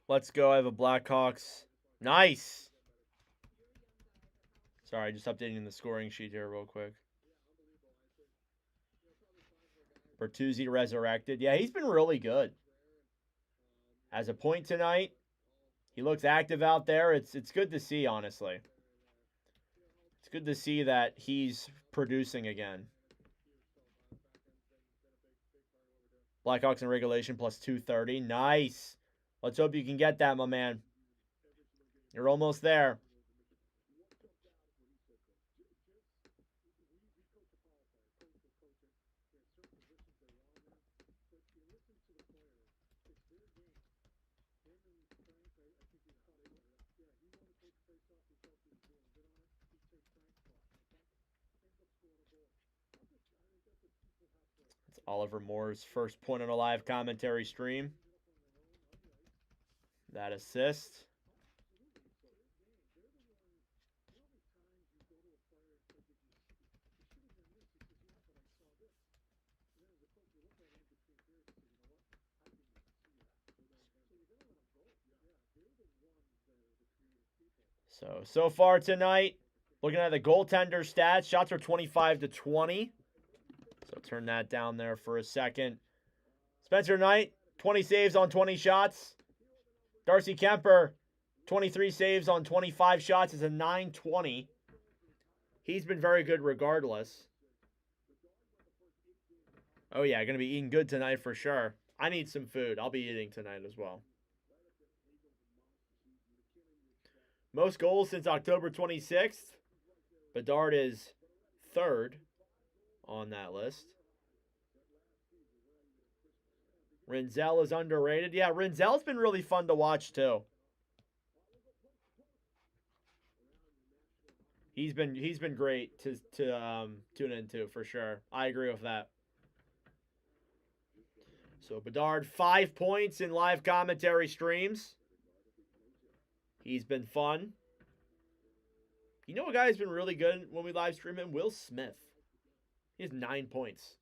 Let's go. I have a Blackhawks. Nice. Sorry, just updating the scoring sheet here real quick. Bertuzzi resurrected. Yeah, he's been really good. Has a point tonight. He looks active out there. It's good to see, honestly. It's good to see that he's producing again. Blackhawks in regulation plus 230. Nice. Let's hope you can get that, my man. You're almost there. It's Oliver Moore's first point on a live commentary stream. That assist. So far tonight, looking at the goaltender stats, shots are 25-20. So turn that down there for a second. Spencer Knight, 20 saves on 20 shots. Darcy Kemper, 23 saves on 25 shots is a 920. He's been very good regardless. Oh yeah, going to be eating good tonight for sure. I need some food. I'll be eating tonight as well. Most goals since October 26th. Bedard is third on that list. Rinzel is underrated. Yeah, Rinzel's been really fun to watch too. He's been great to tune into for sure. I agree with that. So Bedard, 5 points in live commentary streams. He's been fun. You know a guy who's been really good when we live stream him? Will Smith. He has 9 points.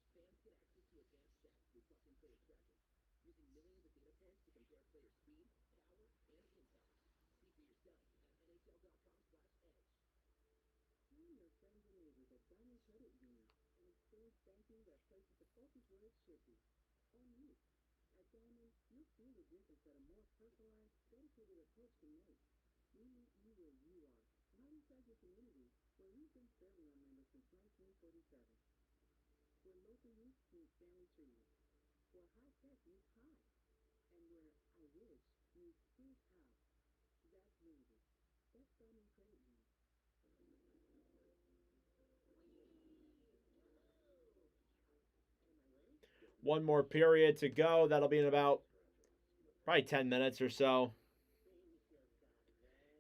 One more period to go. That'll be in about probably 10 minutes or so.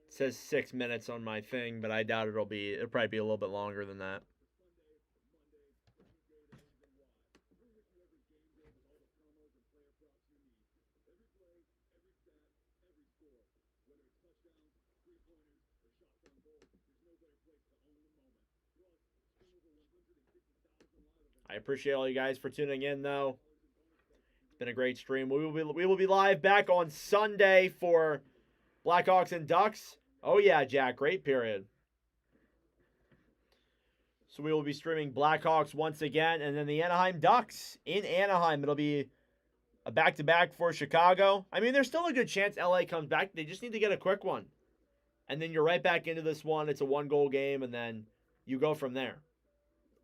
It says 6 minutes on my thing, but I doubt it'll probably be a little bit longer than that. I appreciate all you guys for tuning in, though. It's been a great stream. We will be live back on Sunday for Blackhawks and Ducks. Oh, yeah, Jack. Great period. So we will be streaming Blackhawks once again, and then the Anaheim Ducks in Anaheim. It'll be a back-to-back for Chicago. I mean, there's still a good chance LA comes back. They just need to get a quick one. And then you're right back into this one. It's a 1-goal game, and then you go from there.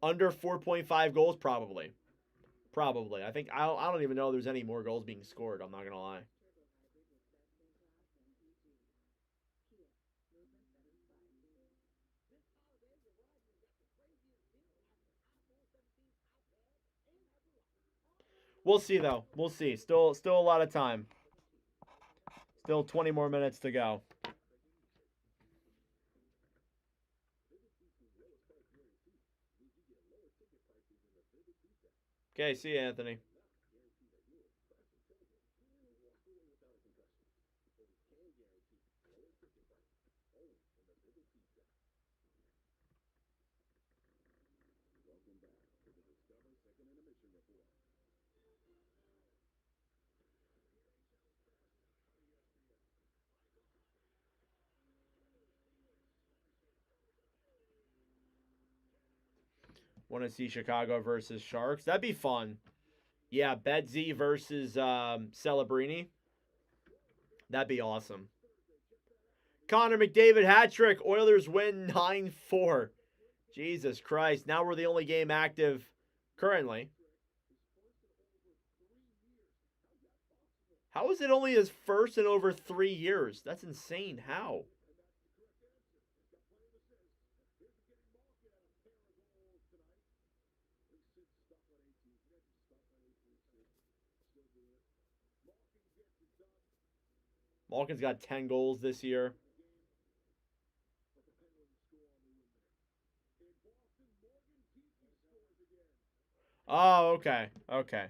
Under 4.5 goals, probably. Probably. I think I don't even know if there's any more goals being scored. I'm not gonna lie. We'll see though. We'll see. Still a lot of time. Still 20 more minutes to go. Okay, see you, Anthony. Want to see Chicago versus Sharks? That'd be fun. Yeah, Betzy versus Celebrini. That'd be awesome. Connor McDavid hat trick. Oilers win 9-4. Jesus Christ. Now we're the only game active currently. How is it only his first in over 3 years? That's insane. How? Malkin's got 10 goals this year. Oh, okay. Okay.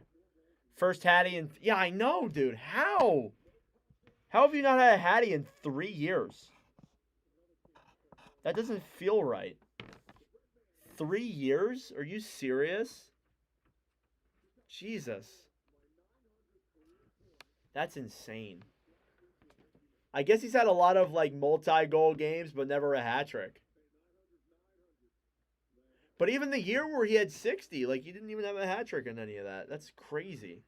First Hattie in... Yeah, I know, dude. How? How have you not had a Hattie in 3 years? That doesn't feel right. 3 years? Are you serious? Jesus. That's insane. I guess he's had a lot of like multi-goal games, but never a hat trick. But even the year where he had 60, like he didn't even have a hat trick in any of that. That's crazy.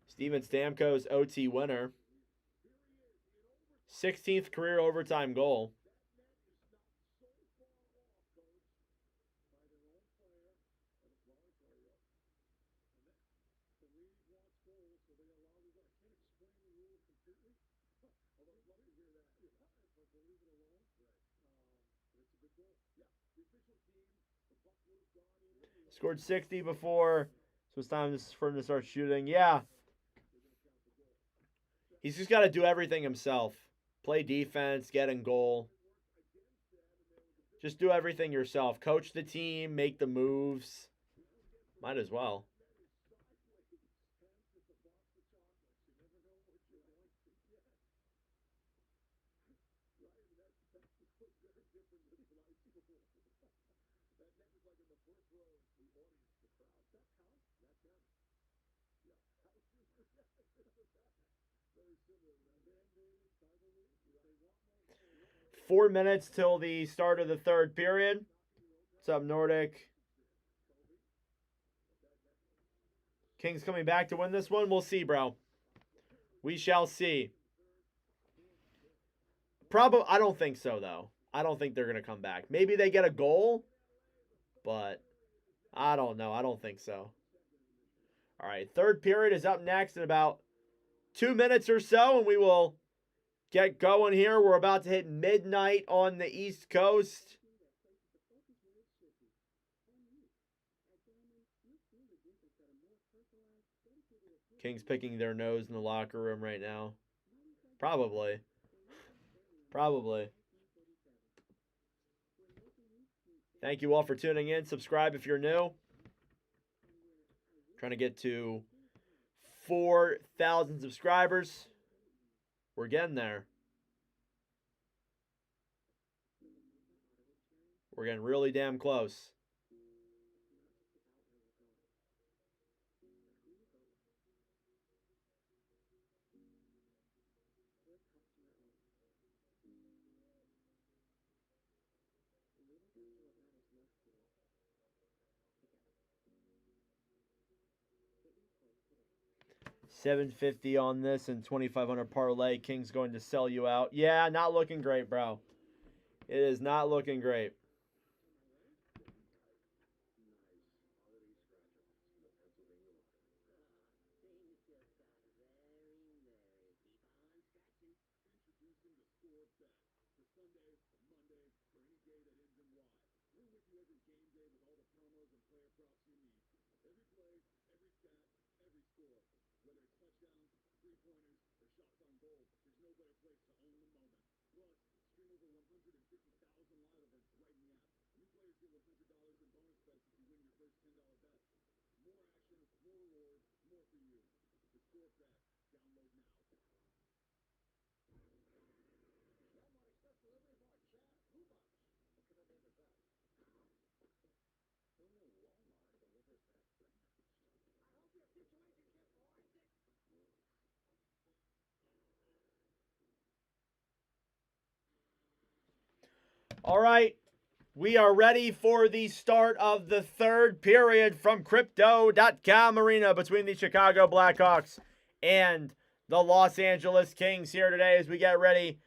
Steven Stamkos OT winner. 16th career overtime goal. Scored 60 before, so it's time for him to start shooting. Yeah. He's just got to do everything himself. Play defense, get in goal. Just do everything yourself. Coach the team, make the moves. Might as well. Four minutes till the start of the third period. What's up, Nordic? Kings coming back to win this one. We'll see, bro. We shall see. Probably, I don't think so, though. I don't think they're going to come back. Maybe they get a goal, but I don't know. I don't think so. All right, third period is up next in about 2 minutes or so, and we will get going here. We're about to hit midnight on the East Coast. Kings picking their nose in the locker room right now. Probably. Thank you all for tuning in. Subscribe if you're new. Trying to get to 4,000 subscribers. We're getting there. We're getting really damn close. $750 on this and $2,500 parlay. King's going to sell you out. Yeah, not looking great, bro. It is not looking great. All right, we are ready for the start of the third period from Crypto.com Arena between the Chicago Blackhawks and the Los Angeles Kings here today as we get ready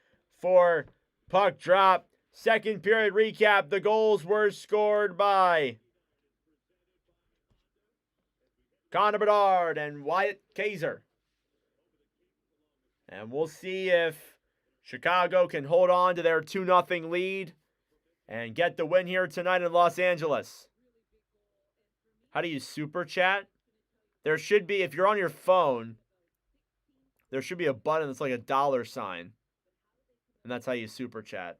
for puck drop. Second period recap. The goals were scored by Connor Bedard and Wyatt Kaiser. And we'll see if Chicago can hold on to their 2-0 lead and get the win here tonight in Los Angeles. How do you super chat? There should be, if you're on your phone, there should be a button that's like a dollar sign. And that's how you super chat.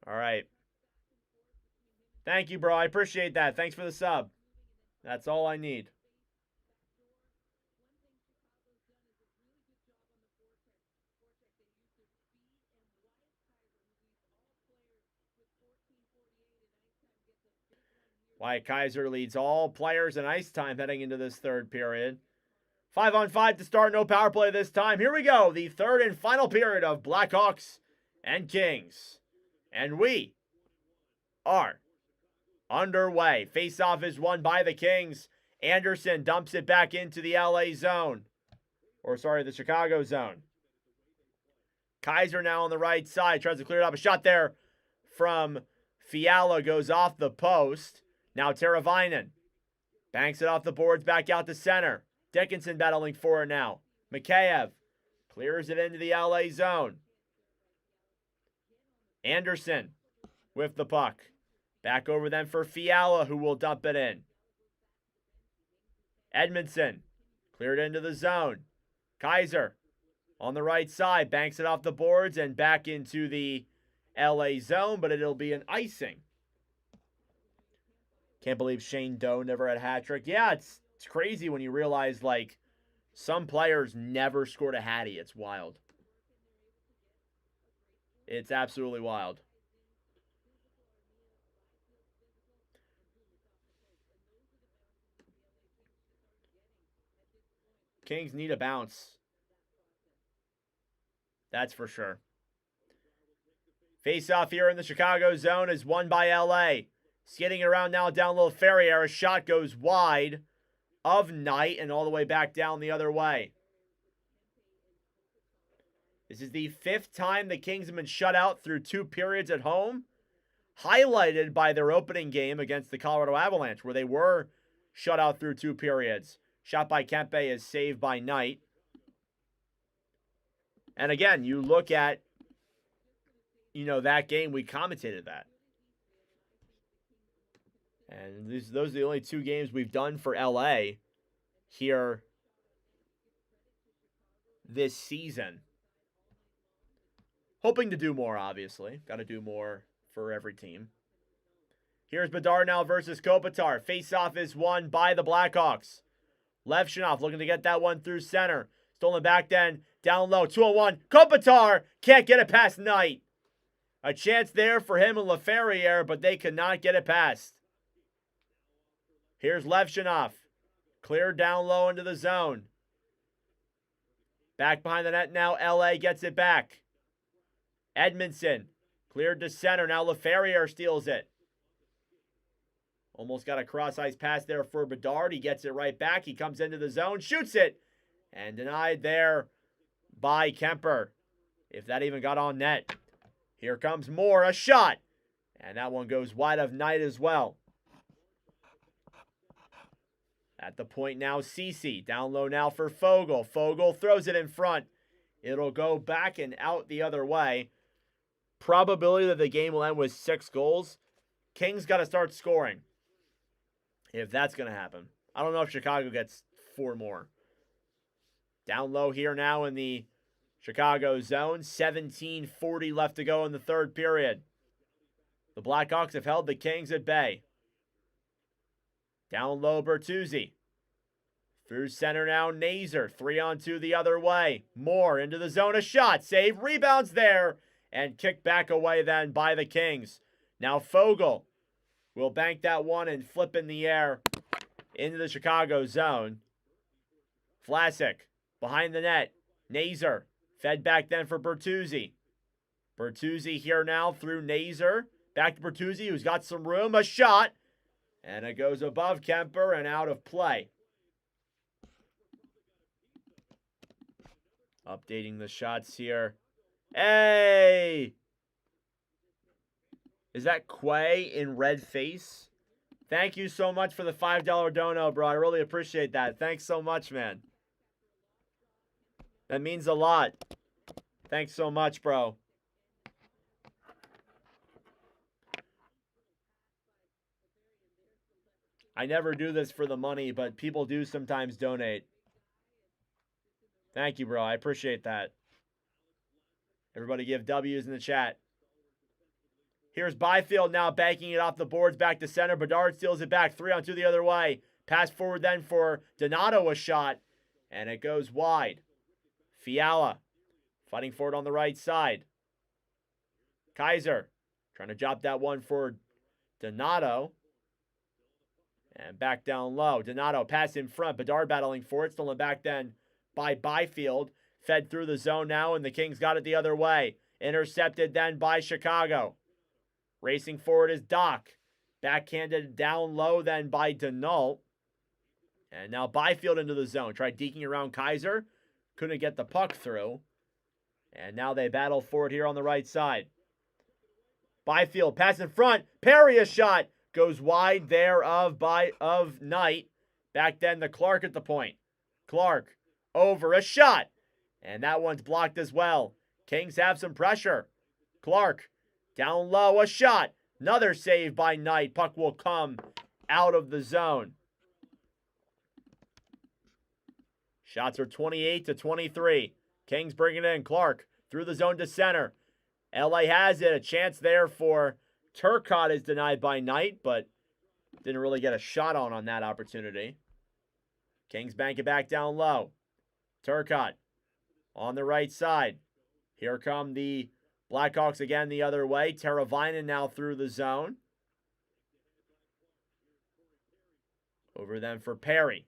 All right. Thank you, bro. I appreciate that. Thanks for the sub. That's all I need. Wyatt Kaiser leads all players in ice time heading into this third period. 5-on-5 to start, no power play this time. Here we go, the third and final period of Blackhawks and Kings. And we are underway. Faceoff is won by the Kings. Anderson dumps it back into the LA zone. The Chicago zone. Kaiser now on the right side. Tries to clear it up. A shot there from Fiala goes off the post. Now Teravainen banks it off the boards back out to center. Dickinson battling for it now. Mikheyev clears it into the LA zone. Anderson with the puck. Back over then for Fiala, who will dump it in. Edmondson cleared into the zone. Kaiser on the right side banks it off the boards and back into the LA zone, but it'll be an icing. Can't believe Shane Doe never had a hat trick. Yeah, it's crazy when you realize, like, some players never scored a hattie. It's wild. It's absolutely wild. Kings need a bounce. That's for sure. Face-off here in the Chicago zone is won by LA. Skidding around now down low Ferrier. A shot goes wide of Knight and all the way back down the other way. This is the fifth time the Kings have been shut out through 2 periods at home, highlighted by their opening game against the Colorado Avalanche, where they were shut out through 2 periods. Shot by Kempe is saved by Knight. And again, you look at, that game, we commentated that. And those are the only 2 games we've done for LA here this season. Hoping to do more, obviously. Got to do more for every team. Here's Bedard now versus Kopitar. Face-off is won by the Blackhawks. Levshunov looking to get that one through center. Stolen back then, down low, 2-on-1. Kopitar can't get it past Knight. A chance there for him and Laferriere, but they could not get it past. Here's Levshunov. Cleared down low into the zone. Back behind the net now, LA gets it back. Edmondson cleared to center. Now Laferriere steals it. Almost got a cross-ice pass there for Bedard. He gets it right back. He comes into the zone, shoots it, and denied there by Kemper. If that even got on net. Here comes Moore, a shot. And that one goes wide of Knight as well. At the point now, Ceci. Down low now for Fogle. Fogle throws it in front. It'll go back and out the other way. Probability that the game will end with 6 goals. Kings got to start scoring. If that's going to happen. I don't know if Chicago gets 4 more. Down low here now in the Chicago zone. 17:40 left to go in the third period. The Blackhawks have held the Kings at bay. Down low, Bertuzzi. Through center now, Nazer. 3-on-2 the other way. Moore into the zone. A shot. Save. Rebounds there. And kicked back away then by the Kings. Now Fogle will bank that one and flip in the air into the Chicago zone. Vlasic behind the net. Nazer. Fed back then for Bertuzzi. Bertuzzi here now through Nazer. Back to Bertuzzi, who's got some room. A shot. And it goes above Kemper and out of play. Updating the shots here. Hey! Is that Quay in red face? Thank you so much for the $5 dono, bro. I really appreciate that. Thanks so much, man. That means a lot. Thanks so much, bro. I never do this for the money, but people do sometimes donate. Thank you, bro. I appreciate that. Everybody give W's in the chat. Here's Byfield now banking it off the boards back to center. Bedard steals it back. 3-on-2 the other way. Pass forward then for Donato, a shot. And it goes wide. Fiala fighting for it on the right side. Kaiser trying to drop that one for Donato. And back down low. Donato pass in front. Bedard battling for it. Stolen back then by Byfield. Fed through the zone now, and the Kings got it the other way. Intercepted then by Chicago. Racing forward is Doc. Backhanded down low then by Denault. And now Byfield into the zone. Tried deking around Kaiser. Couldn't get the puck through. And now they battle for it here on the right side. Byfield pass in front. Perry a shot. Goes wide there of Knight. Back then to Clark at the point. Clark over a shot. And that one's blocked as well. Kings have some pressure. Clark down low, a shot. Another save by Knight. Puck will come out of the zone. Shots are 28-23. Kings bring it in. Clark through the zone to center. LA has it. A chance there for Turcotte is denied by Knight, but didn't really get a shot on that opportunity. Kings bank it back down low. Turcotte on the right side. Here come the Blackhawks again the other way. Teravainen now through the zone. Over then for Perry.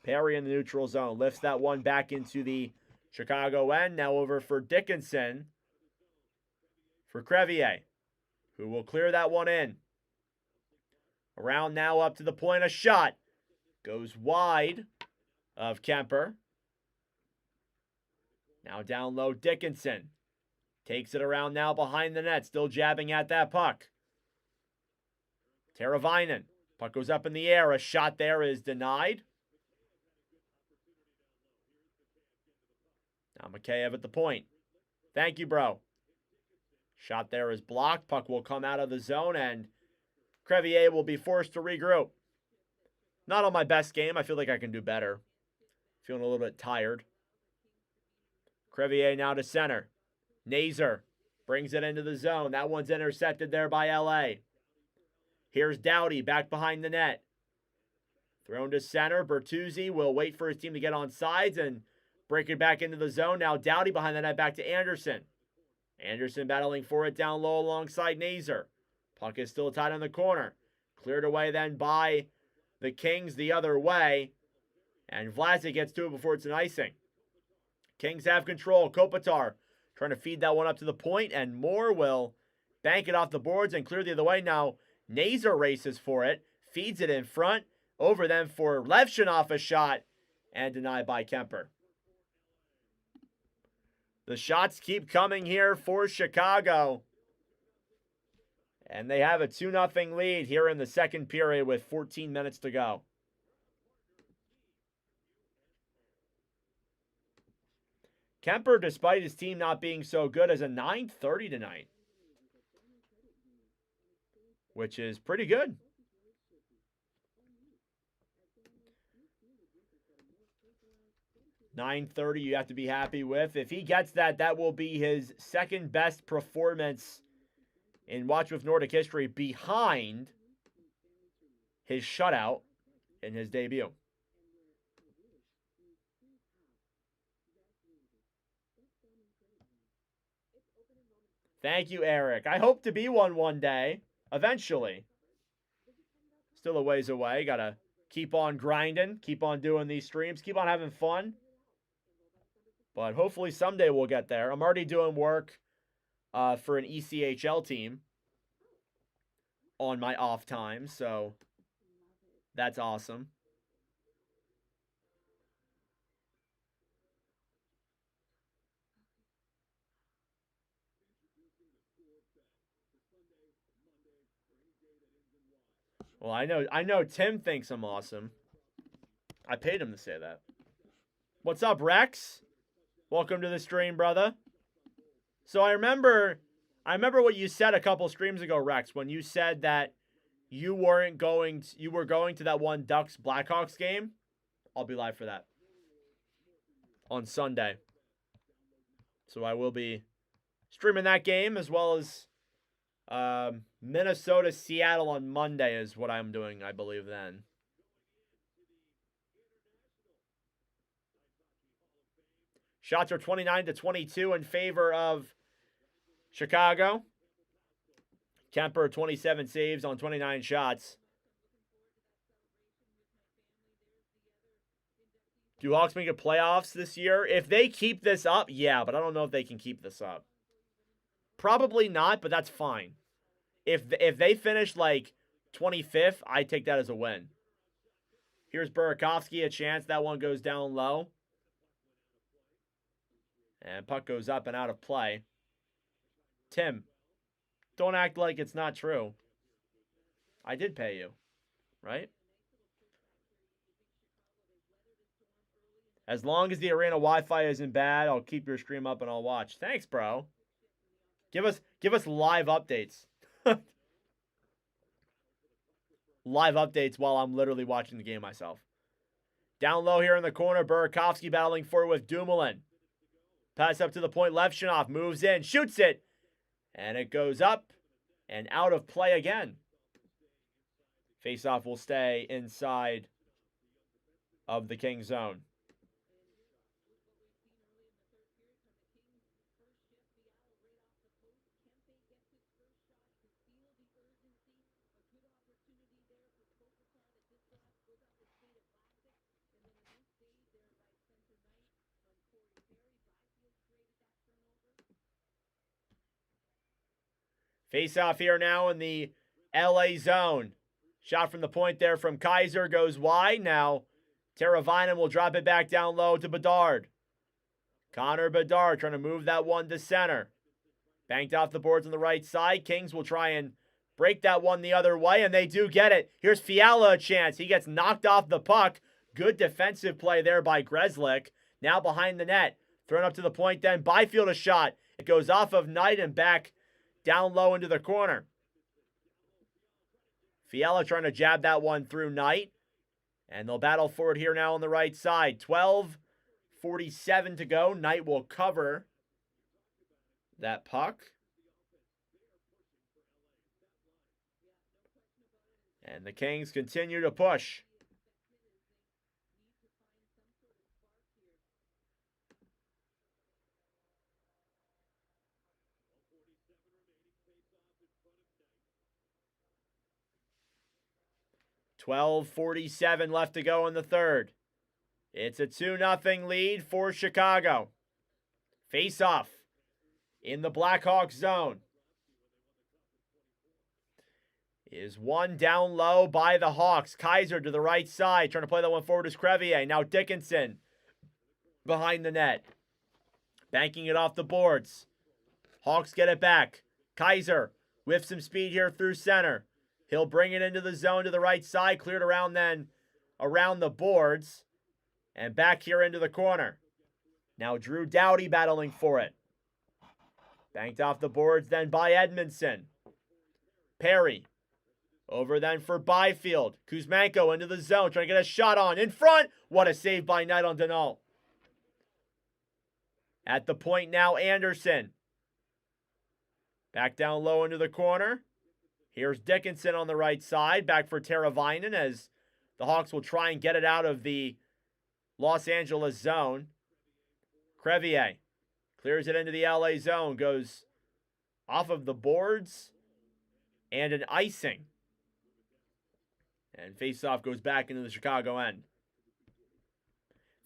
Perry in the neutral zone. Lifts that one back into the Chicago end. Now over for Dickinson. For Crevier, who will clear that one in. Around now up to the point. A shot. Goes wide of Kemper. Now down low, Dickinson. Takes it around now behind the net. Still jabbing at that puck. Teravainen. Puck goes up in the air. A shot there is denied. Now Mikheyev at the point. Thank you, bro. Shot there is blocked. Puck will come out of the zone, and Crevier will be forced to regroup. Not on my best game. I feel like I can do better. Feeling a little bit tired. Crevier now to center. Nazer brings it into the zone. That one's intercepted there by LA. Here's Doughty back behind the net. Thrown to center. Bertuzzi will wait for his team to get on sides and break it back into the zone. Now Doughty behind the net back to Anderson. Anderson battling for it down low alongside Nazer. Puck is still tied on the corner. Cleared away then by the Kings the other way. And Vlasic gets to it before it's an icing. Kings have control. Kopitar trying to feed that one up to the point, and Moore will bank it off the boards and clear the other way. Now Nazer races for it, feeds it in front, over them for Levshunov, a shot, and denied by Kemper. The shots keep coming here for Chicago. And they have a 2-0 lead here in the second period with 14 minutes to go. Kemper, despite his team not being so good, has a .930 tonight, which is pretty good. .930 you have to be happy with. If he gets that, that will be his second best performance in Watch with Nordic history, behind his shutout in his debut. Thank you, Eric. I hope to be one day, eventually. Still a ways away. Gotta keep on grinding, keep on doing these streams, keep on having fun. But hopefully someday we'll get there. I'm already doing work for an ECHL team on my off time, so that's awesome. Well, I know Tim thinks I'm awesome. I paid him to say that. What's up, Rex? Welcome to the stream, brother. So I remember what you said a couple streams ago, Rex, when you said that you were going to that one Ducks Blackhawks game. I'll be live for that on Sunday. So I will be streaming that game, as well as Minnesota, Seattle on Monday is what I'm doing, I believe, then. Shots are 29-22 in favor of Chicago. Kemper, 27 saves on 29 shots. Do Hawks make the playoffs this year? If they keep this up, yeah, but I don't know if they can keep this up. Probably not, but that's fine. If they finish like 25th, I take that as a win. Here's Burakovsky, a chance. That one goes down low. And puck goes up and out of play. Tim, don't act like it's not true. I did pay you, right? As long as the arena Wi-Fi isn't bad, I'll keep your stream up and I'll watch. Thanks, bro. Give us live updates. Live updates while I'm literally watching the game myself. Down low here in the corner, Burakovsky battling forward with Dumoulin. Pass up to the point, Levshunov moves in, shoots it, and it goes up and out of play again. Faceoff will stay inside of the King zone. Face-off here now in the LA zone. Shot from the point there from Kaiser goes wide. Now, Teravainen will drop it back down low to Bedard. Connor Bedard trying to move that one to center. Banked off the boards on the right side. Kings will try and break that one the other way, and they do get it. Here's Fiala a chance. He gets knocked off the puck. Good defensive play there by Grzelcyk. Now behind the net. Thrown up to the point then. Byfield a shot. It goes off of Knight and back down low into the corner. Fiala trying to jab that one through Knight. And they'll battle for it here now on the right side. 12:47 to go. Knight will cover that puck. And the Kings continue to push. .47 left to go in the third. It's a 2-0 lead for Chicago. Face-off in the Blackhawks zone. is one down low by the Hawks. Kaiser to the right side, trying to play that one forward is Crevier. Now Dickinson behind the net, banking it off the boards. Hawks get it back. Kaiser with some speed here through center. He'll bring it into the zone to the right side, cleared around then around the boards, and back here into the corner. Now Drew Doughty battling for it. Banked off the boards then by Edmondson. Perry. Over then for Byfield. Kuzmenko into the zone, trying to get a shot on. In front. What a save by Knight on Denault. At the point now, Anderson. Back down low into the corner. Here's Dickinson on the right side. Back for Teravainen as the Hawks will try and get it out of the Los Angeles zone. Crevier clears it into the LA zone. Goes off of the boards. And an icing. And faceoff goes back into the Chicago end.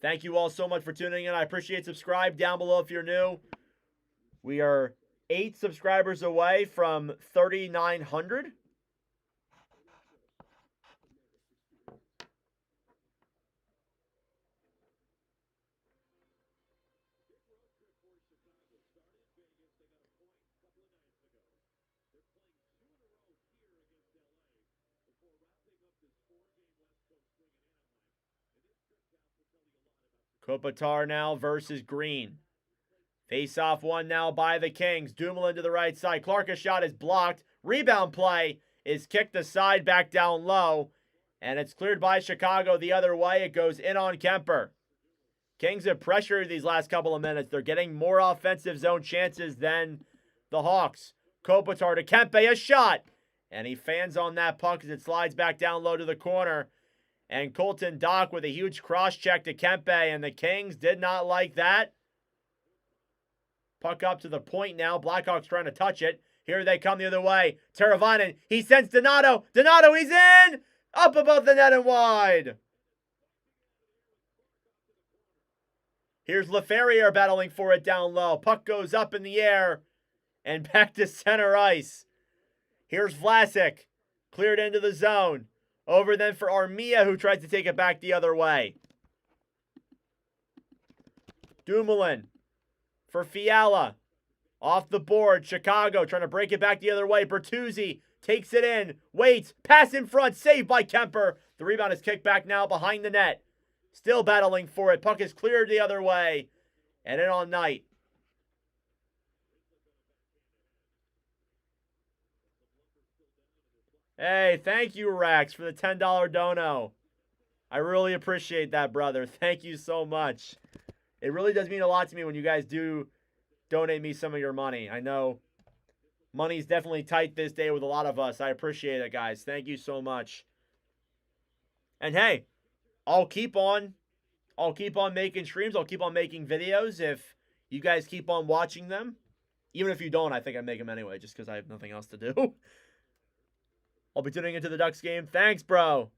Thank you all so much for tuning in. I appreciate it. Subscribe down below if you're new. We are 8 subscribers away from 3,900. Kopitar now versus Green. Face-off one now by the Kings. Dumoulin to the right side. Clark's shot is blocked. Rebound play is kicked aside back down low. And it's cleared by Chicago the other way. It goes in on Kemper. Kings have pressured these last couple of minutes. They're getting more offensive zone chances than the Hawks. Kopitar to Kempe, a shot. And he fans on that puck as it slides back down low to the corner. And Colton Dock with a huge cross-check to Kempe, and the Kings did not like that. Puck up to the point now. Blackhawks trying to touch it. Here they come the other way. Teravainen, he sends Donato. Donato, he's in! Up above the net and wide. Here's LaFerriere battling for it down low. Puck goes up in the air and back to center ice. Here's Vlasic, cleared into the zone. Over then for Armia, who tries to take it back the other way. Dumoulin for Fiala. Off the board, Chicago trying to break it back the other way. Bertuzzi takes it in, waits, pass in front, saved by Kemper. The rebound is kicked back now behind the net. Still battling for it. Puck is cleared the other way. And in on Knight. Hey, thank you, Rex, for the $10 dono. I really appreciate that, brother. Thank you so much. It really does mean a lot to me when you guys do donate me some of your money. I know money's definitely tight this day with a lot of us. I appreciate it, guys. Thank you so much. And hey, I'll keep on making streams. I'll keep on making videos if you guys keep on watching them. Even if you don't, I think I make them anyway, just because I have nothing else to do. I'll be tuning into the Ducks game. Thanks, bro.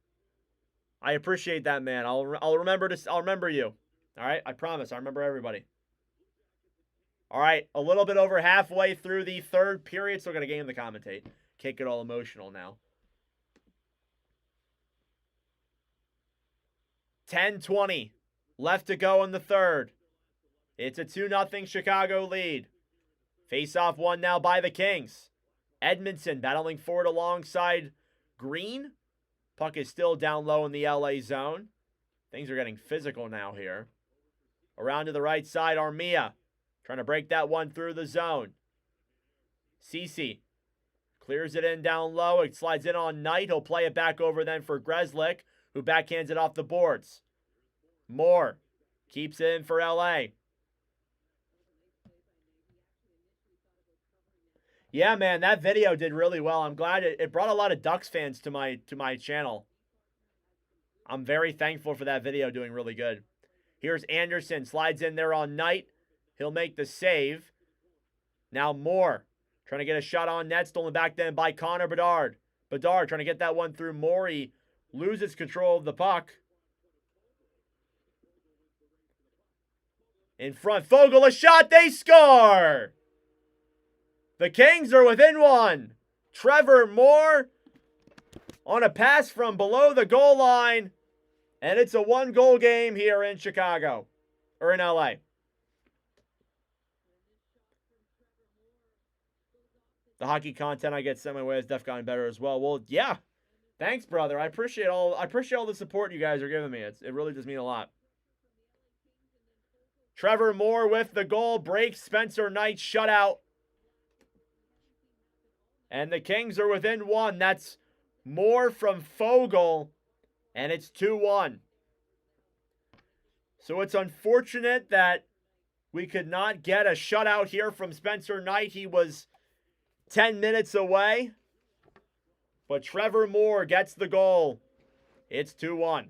I appreciate that, man. I'll remember you. All right, I promise. I remember everybody. All right, a little bit over halfway through the third period. Still got a game to commentate. Can't get all emotional now. 10:20 left to go in the third. It's a 2-0 Chicago lead. Face-off one now by the Kings. Edmondson battling forward alongside Green. Puck is still down low in the LA zone. Things are getting physical now here. Around to the right side, Armia. Trying to break that one through the zone. Ceci clears it in down low. It slides in on Knight. He'll play it back over then for Grzelcyk, who backhands it off the boards. Moore keeps it in for LA. Yeah, man, that video did really well. I'm glad it brought a lot of Ducks fans to my channel. I'm very thankful for that video doing really good. Here's Anderson, slides in there on Knight. He'll make the save. Now Moore, trying to get a shot on net, stolen back then by Connor Bedard. Bedard trying to get that one through Moore. He loses control of the puck. In front, Fogle, a shot, they score! The Kings are within one. Trevor Moore on a pass from below the goal line. And it's a 1-goal game here in Chicago, or in LA. The hockey content I get sent my way has definitely gotten better as well. Well, yeah. Thanks, brother. I appreciate all the support you guys are giving me. It really does mean a lot. Trevor Moore with the goal, breaks Spencer Knight's shutout. And the Kings are within 1. That's Moore from Fogle, and it's 2-1. So it's unfortunate that we could not get a shutout here from Spencer Knight. He was 10 minutes away. But Trevor Moore gets the goal. It's 2-1.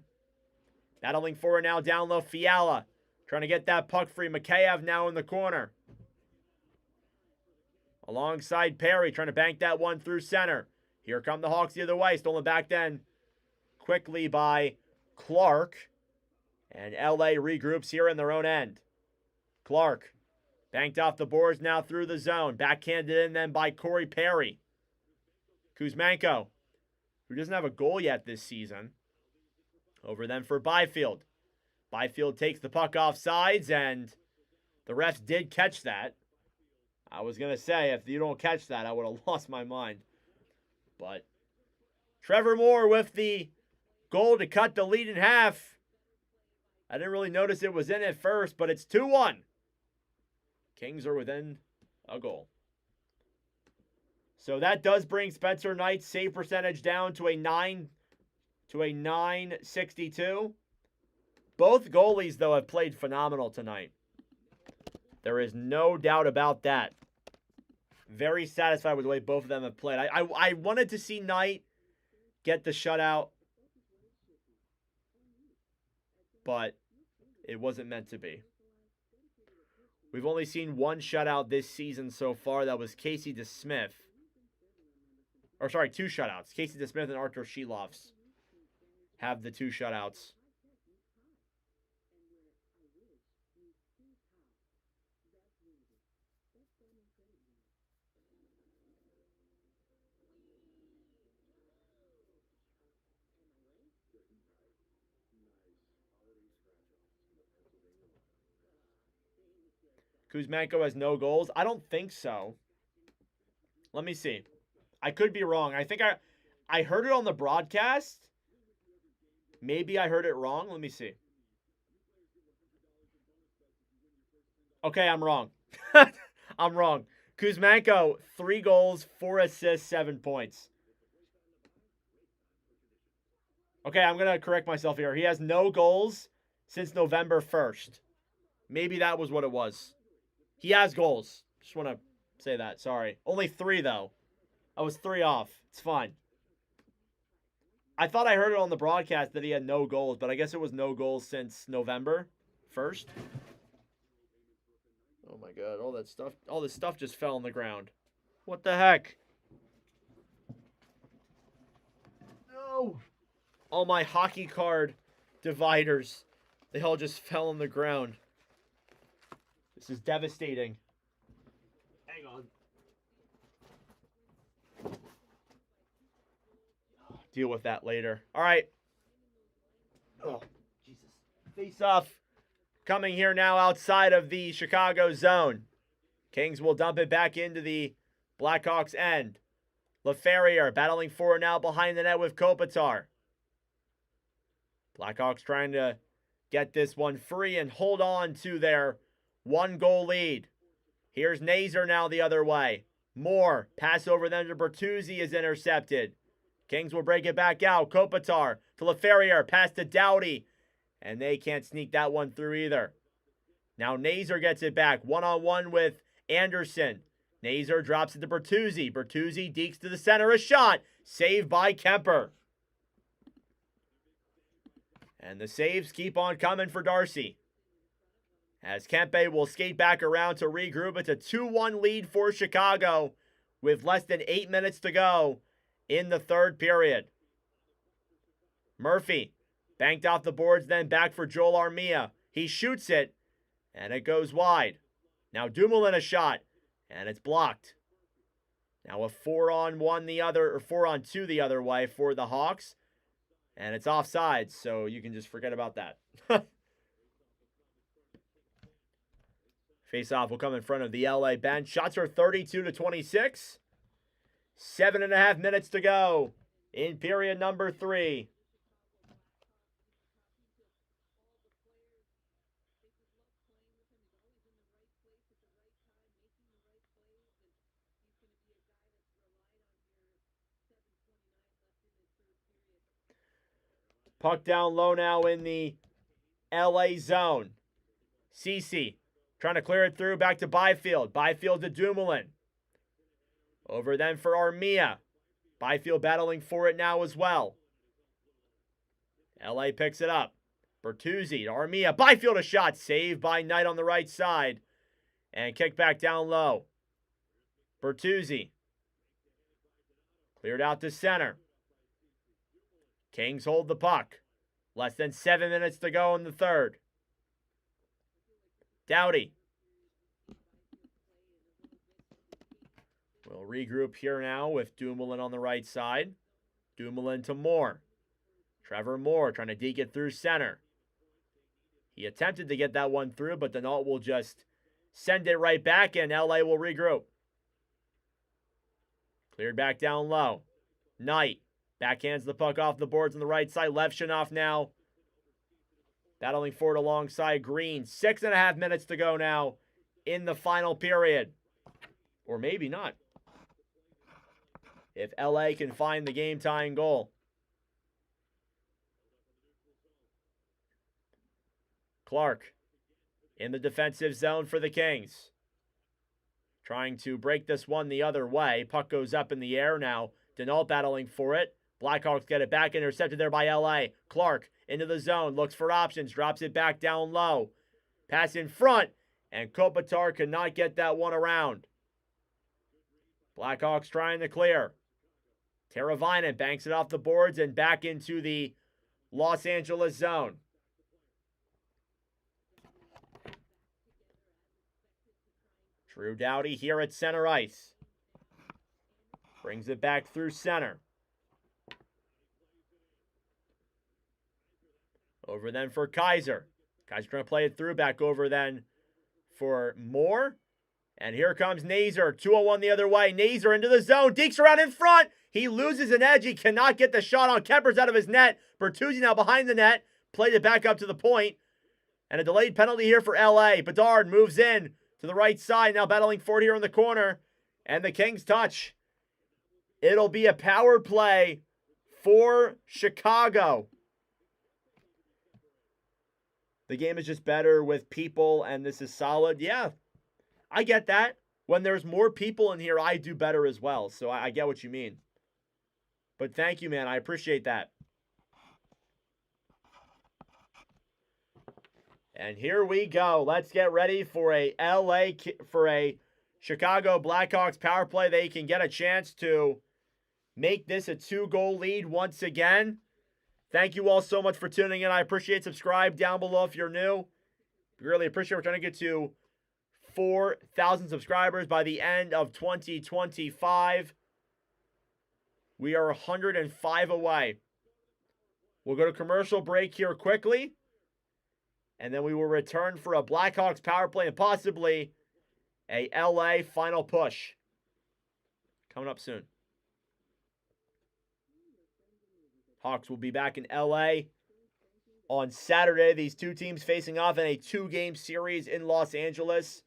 Battling for it now down low, Fiala. Trying to get that puck free. Mikheyev now in the corner. Alongside Perry, trying to bank that one through center. Here come the Hawks the other way. Stolen back then quickly by Clark. And LA regroups here in their own end. Clark banked off the boards now through the zone. Backhanded in then by Corey Perry. Kuzmenko, who doesn't have a goal yet this season. Over then for Byfield. Byfield takes the puck off sides, and the refs did catch that. I was going to say, if you don't catch that, I would have lost my mind. But Trevor Moore with the goal to cut the lead in half. I didn't really notice it was in at first, but it's 2-1. Kings are within a goal. So that does bring Spencer Knight's save percentage down to a 962. Both goalies, though, have played phenomenal tonight. There is no doubt about that. Very satisfied with the way both of them have played. I wanted to see Knight get the shutout, but it wasn't meant to be. We've only seen one shutout this season so far. That was Casey DeSmith. Or sorry, 2 shutouts. Casey DeSmith and Artur Shilovs have the 2 shutouts. Kuzmenko has no goals? I don't think so. Let me see. I could be wrong. I think I heard it on the broadcast. Maybe I heard it wrong. Let me see. Okay, I'm wrong. I'm wrong. Kuzmenko, 3 goals, 4 assists, 7 points. Okay, I'm going to correct myself here. He has no goals since November 1st. Maybe that was what it was. He has goals. Just want to say that. Sorry. Only 3, though. I was 3 off. It's fine. I thought I heard it on the broadcast that he had no goals, but I guess it was no goals since November 1st. Oh my god, all this stuff just fell on the ground. What the heck? No! All my hockey card dividers, they all just fell on the ground. This is devastating. Hang on. Deal with that later. All right. Oh, Jesus. Face off. Coming here now outside of the Chicago zone. Kings will dump it back into the Blackhawks end. LaFerriere battling forward now behind the net with Kopitar. Blackhawks trying to get this one free and hold on to their 1-goal lead. Here's Nazer now the other way. Moore, pass over then to Bertuzzi is intercepted. Kings will break it back out. Kopitar to LaFerriere, pass to Doughty. And they can't sneak that one through either. Now Nazer gets it back. 1-on-1 with Anderson. Nazer drops it to Bertuzzi. Bertuzzi dekes to the center. A shot. Saved by Kemper. And the saves keep on coming for Darcy. As Kempe will skate back around to regroup. It's a 2-1 lead for Chicago with less than 8 minutes to go in the third period. Murphy banked off the boards, then back for Joel Armia. He shoots it, and it goes wide. Now Dumoulin a shot, and it's blocked. Now a 4-on-1 the other, or 4-on-2 the other way for the Hawks. And it's offside, so you can just forget about that. Faceoff will come in front of the LA bench. Shots are 32-26. 7.5 minutes to go in period number 3. Puck down low now in the LA zone. Cece trying to clear it through, back to Byfield. Byfield to Dumoulin. Over then for Armia. Byfield battling for it now as well. LA picks it up. Bertuzzi to Armia. Byfield a shot. Saved by Knight on the right side. And kick back down low. Bertuzzi. Cleared out to center. Kings hold the puck. Less than 7 minutes to go in the third. Doughty. We'll regroup here now with Dumoulin on the right side. Dumoulin to Moore. Trevor Moore trying to deke it through center. He attempted to get that one through, but Denault will just send it right back, and LA will regroup. Cleared back down low. Knight backhands the puck off the boards on the right side. Levshunov now battling for it alongside Green. 6.5 minutes to go now in the final period. Or maybe not. If LA can find the game-tying goal. Clark in the defensive zone for the Kings. Trying to break this one the other way. Puck goes up in the air now. Denault battling for it. Blackhawks get it back, intercepted there by LA. Clark into the zone, looks for options, drops it back down low. Pass in front, and Kopitar cannot get that one around. Blackhawks trying to clear. Teravainen banks it off the boards and back into the Los Angeles zone. Drew Doughty here at center ice. Brings it back through center. Over then for Kaiser. Kaiser trying to play it through. Back over then for Moore. And here comes Nazer. 2-on-1 the other way. Nazer into the zone. Dekes around in front. He loses an edge. He cannot get the shot on. Kemper's out of his net. Bertuzzi now behind the net. Played it back up to the point. And a delayed penalty here for LA. Bedard moves in to the right side. Now battling for it here in the corner. And the Kings touch. It'll be a power play for Chicago. The game is just better with people, and this is solid. Yeah, I get that. When there's more people in here, I do better as well. So I get what you mean. But thank you, man. I appreciate that. And here we go. Let's get ready for a Chicago Blackhawks power play. They can get a chance to make this a 2-goal lead once again. Thank you all so much for tuning in. I appreciate it. Subscribe down below if you're new. We really appreciate it. We're trying to get to 4,000 subscribers by the end of 2025. We are 105 away. We'll go to commercial break here quickly. And then we will return for a Blackhawks power play and possibly a LA final push. Coming up soon. Hawks will be back in LA on Saturday. These two teams facing off in a 2-game series in Los Angeles.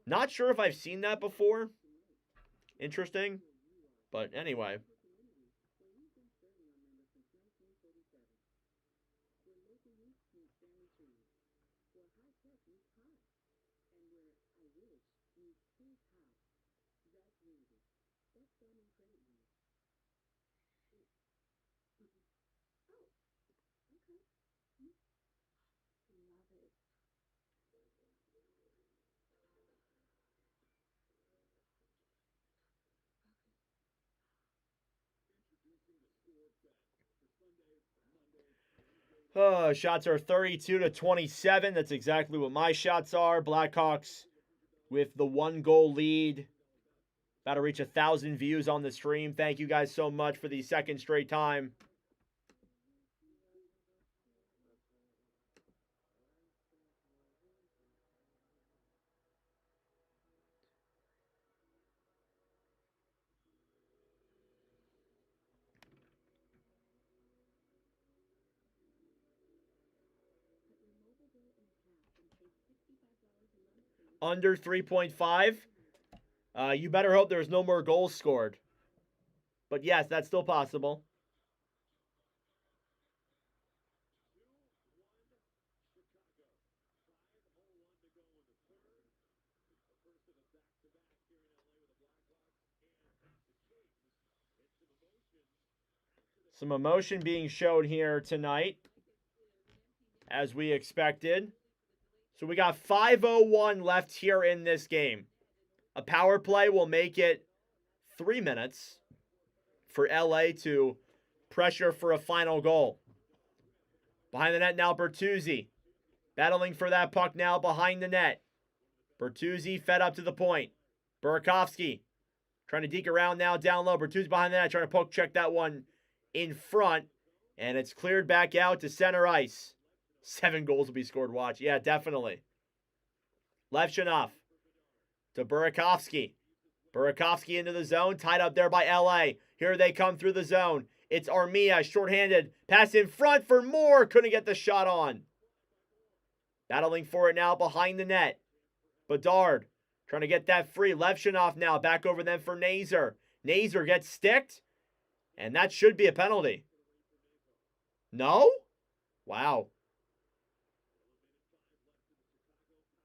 Not sure if I've seen that before. Interesting. But anyway. Shots are 32-27. That's exactly what my shots are. Blackhawks with the 1-goal lead About to reach 1,000 views on the stream. Thank you guys so much for the second straight time. Under 3.5. You better hope there's no more goals scored. But yes, that's still possible. Some emotion being showed here tonight, as we expected. So we got 5:01 left here in this game. A power play will make it 3 minutes for LA to pressure for a final goal. Behind the net now, Bertuzzi. Battling for that puck now behind the net. Bertuzzi fed up to the point. Burakovsky trying to deke around now down low. Bertuzzi behind the net trying to poke check that one in front. And it's cleared back out to center ice. 7 goals will be scored, watch. Yeah, definitely. Levchinov to Burakovsky. Burakovsky into the zone, tied up there by LA. Here they come through the zone. It's Armia, shorthanded. Pass in front for Moore. Couldn't get the shot on. Battling for it now behind the net. Bedard trying to get that free. Levchinov now back over them for Nazer. Nazer gets sticked. And that should be a penalty. No? Wow.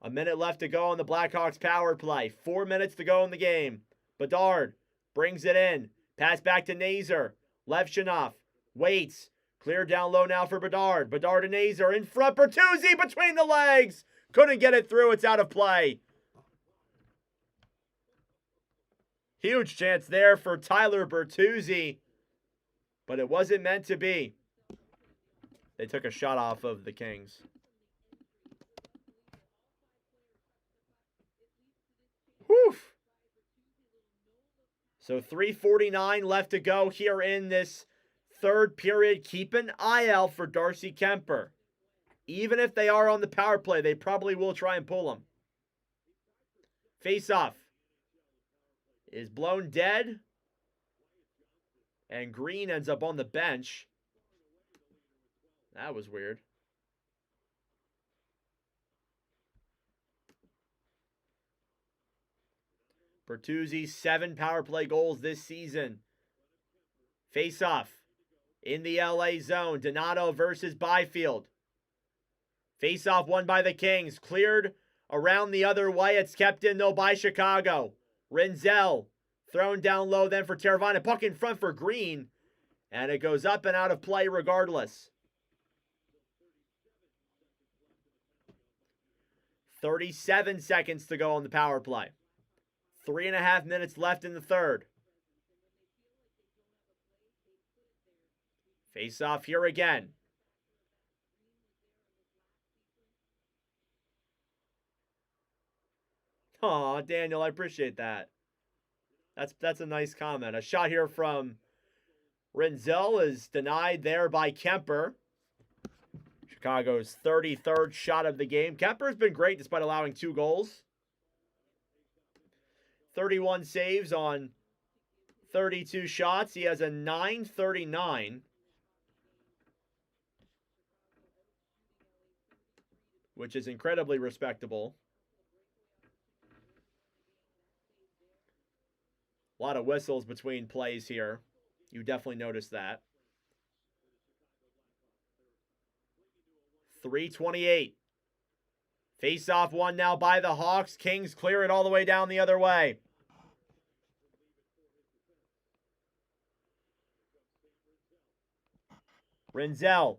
A minute left to go on the Blackhawks power play. 4 minutes to go in the game. Bedard brings it in. Pass back to Nazer. Levchinov waits. Clear down low now for Bedard. Bedard and Nazer in front. Bertuzzi between the legs. Couldn't get it through. It's out of play. Huge chance there for Tyler Bertuzzi. But it wasn't meant to be. They took a shot off of the Kings. Whew. So 3:49 left to go here in this third period. Keep an eye out for Darcy Kemper. Even if they are on the power play, they probably will try and pull him. Faceoff is blown dead. And Green ends up on the bench. That was weird. Bertuzzi, 7 power play goals this season. Face-off in the LA zone. Donato versus Byfield. Face-off won by the Kings. Cleared around the other way. It's kept in, though, by Chicago. Rinzel thrown down low then for Teravainen. Puck in front for Green. And it goes up and out of play regardless. 37 seconds to go on the power play. 3.5 minutes left in the third. Face off here again. Aw, Daniel, I appreciate that. That's a nice comment. A shot here from Rinzel is denied there by Kemper. Chicago's 33rd shot of the game. Kemper's been great despite allowing 2 goals. 31 saves on 32 shots. He has a .939, which is incredibly respectable. A lot of whistles between plays here. You definitely noticed that. 3:28. Face-off won now by the Hawks. Kings clear it all the way down the other way. Rinzel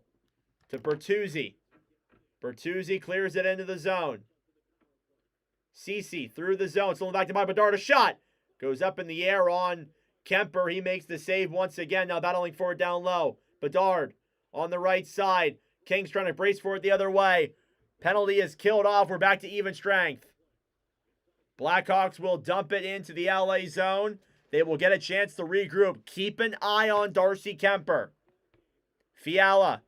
to Bertuzzi. Bertuzzi clears it into the zone. Ceci through the zone. Still back to my Bedard. A shot. Goes up in the air on Kemper. He makes the save once again. Now battling for it down low. Bedard on the right side. Kings trying to brace for it the other way. Penalty is killed off. We're back to even strength. Blackhawks will dump it into the LA zone. They will get a chance to regroup. Keep an eye on Darcy Kemper. Fiala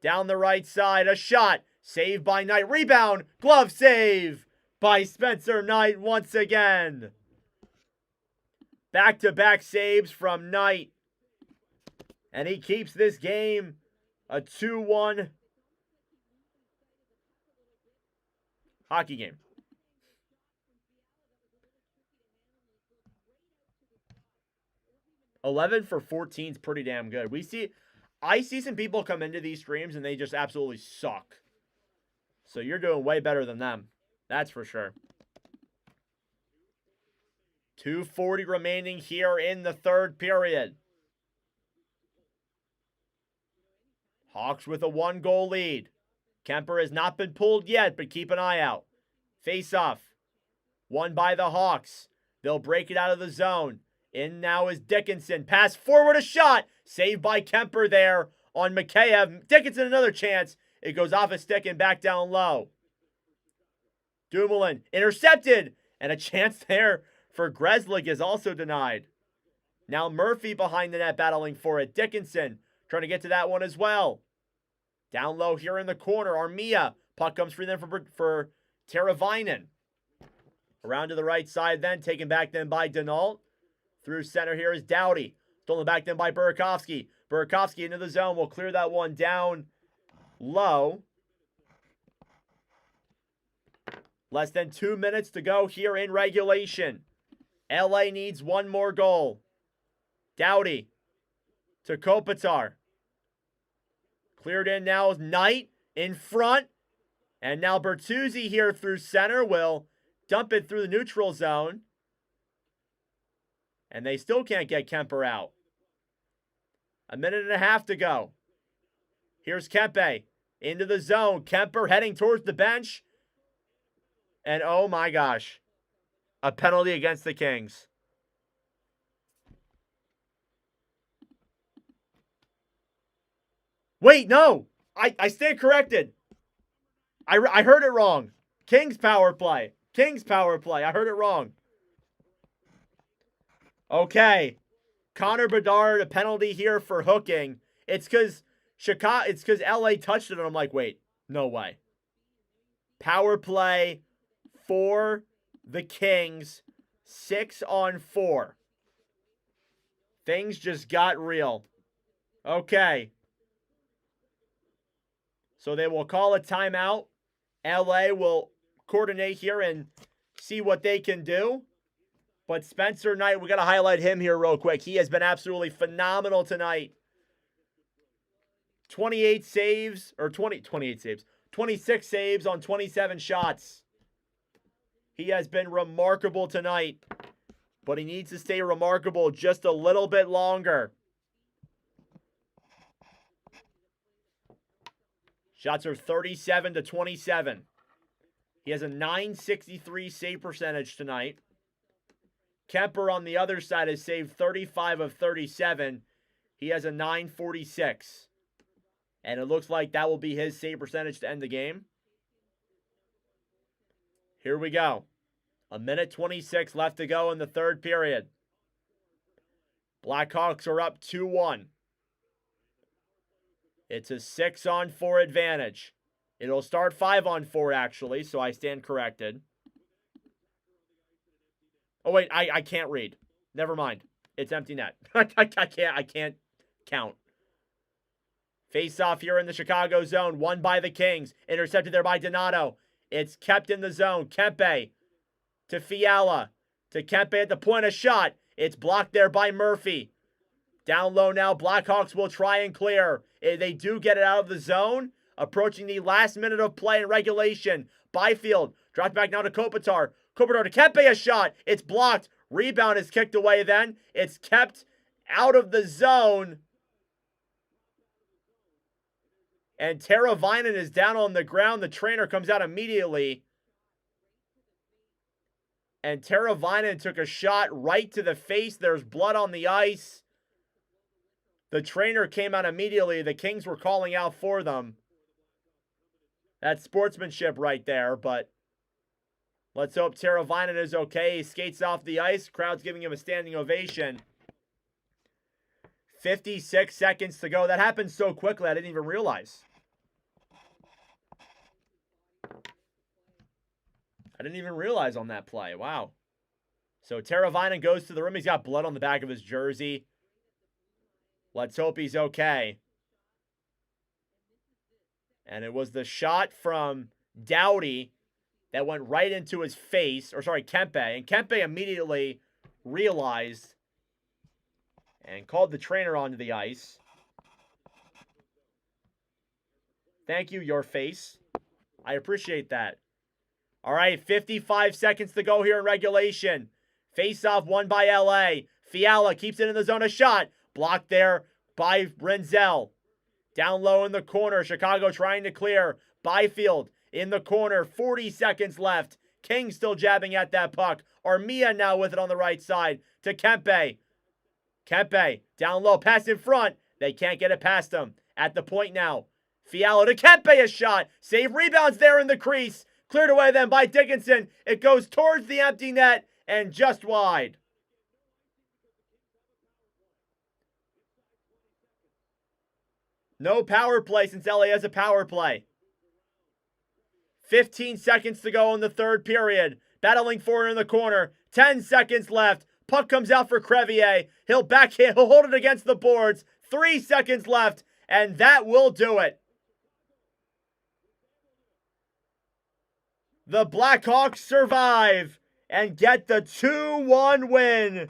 down the right side. A shot. Saved by Knight. Rebound. Glove save by Spencer Knight once again. Back-to-back saves from Knight. And he keeps this game a 2-1 hockey game. $11 for 14 is pretty damn good. I see some people come into these streams and they just absolutely suck. So you're doing way better than them. That's for sure. 2:40 remaining here in the third period. Hawks with a 1-goal lead. Kemper has not been pulled yet, but keep an eye out. Face-off. Won by the Hawks. They'll break it out of the zone. In now is Dickinson. Pass forward, a shot. Saved by Kemper there on Mikheyev. Dickinson another chance. It goes off his stick and back down low. Dumoulin intercepted. And a chance there for Grzelcyk is also denied. Now Murphy behind the net battling for it. Dickinson trying to get to that one as well. Down low here in the corner. Armia. Puck comes free then for Teravainen. Around to the right side then. Taken back then by Denault. Through center here is Doughty. Stolen back then by Burakovsky. Burakovsky into the zone. Will clear that one down low. Less than 2 minutes to go here in regulation. LA needs one more goal. Doughty to Kopitar. Cleared in now is Knight in front. And now Bertuzzi here through center will dump it through the neutral zone. And they still can't get Kemper out. 1.5 minutes to go. Here's Kempe into the zone. Kemper heading towards the bench. And oh my gosh, a penalty against the Kings. Wait, no, I stand corrected. I heard it wrong. Kings power play. Kings power play. I heard it wrong. Okay. Connor Bedard, a penalty here for hooking. It's because LA touched it, and I'm like, wait, no way. Power play for the Kings. 6-on-4. Things just got real. Okay. So they will call a timeout. LA will coordinate here and see what they can do. But Spencer Knight, we got to highlight him here real quick. He has been absolutely phenomenal tonight. 28 saves, or 28 saves. 26 saves on 27 shots. He has been remarkable tonight. But he needs to stay remarkable just a little bit longer. Shots are 37-27. He has a .963 save percentage tonight. Kemper on the other side has saved 35 of 37. He has a .946. And it looks like that will be his save percentage to end the game. Here we go. 1:26 left to go in the third period. Blackhawks are up 2-1. It's a 6-on-4 advantage. It'll start 5-on-4 actually, so I stand corrected. Oh wait, I can't read. Never mind. It's empty net. I can't count. Face off here in the Chicago zone. Won by the Kings. Intercepted there by Donato. It's kept in the zone. Kempe to Fiala. To Kempe at the point of shot. It's blocked there by Murphy. Down low now. Blackhawks will try and clear. They do get it out of the zone. Approaching the last minute of play in regulation. Byfield dropped back now to Kopitar. Kopitar to Kempe, a shot. It's blocked. Rebound is kicked away then. It's kept out of the zone. And Teravainen is down on the ground. The trainer comes out immediately. And Teravainen took a shot right to the face. There's blood on the ice. The trainer came out immediately. The Kings were calling out for them. That's sportsmanship right there, but Let's hope Teravainen is okay. He skates off the ice. Crowd's giving him a standing ovation. 56 seconds to go. That happened so quickly, I didn't even realize. I didn't even realize on that play. Wow. So Teravainen goes to the rim. He's got blood on the back of his jersey. Let's hope he's okay. And it was the shot from Doughty that went right into his face. Or sorry, Kempe. And Kempe immediately realized and called the trainer onto the ice. Thank you, your face. I appreciate that. All right, 55 seconds to go here in regulation. Face-off won by LA. Fiala keeps it in the zone. A shot. Blocked there by Renzel. Down low in the corner. Chicago trying to clear. Byfield in the corner. 40 seconds left. King still jabbing at that puck. Armia now with it on the right side to Kempe. Kempe down low. Pass in front. They can't get it past him. At the point now. Fiala to Kempe. A shot. Save rebounds there in the crease. Cleared away then by Dickinson. It goes towards the empty net and just wide. No power play since LA has a power play. 15 seconds to go in the third period. Battling for it in the corner. 10 seconds left. Puck comes out for Crevier. He'll backhand. He'll hold it against the boards. 3 seconds left. And that will do it. The Blackhawks survive and get the 2-1 win.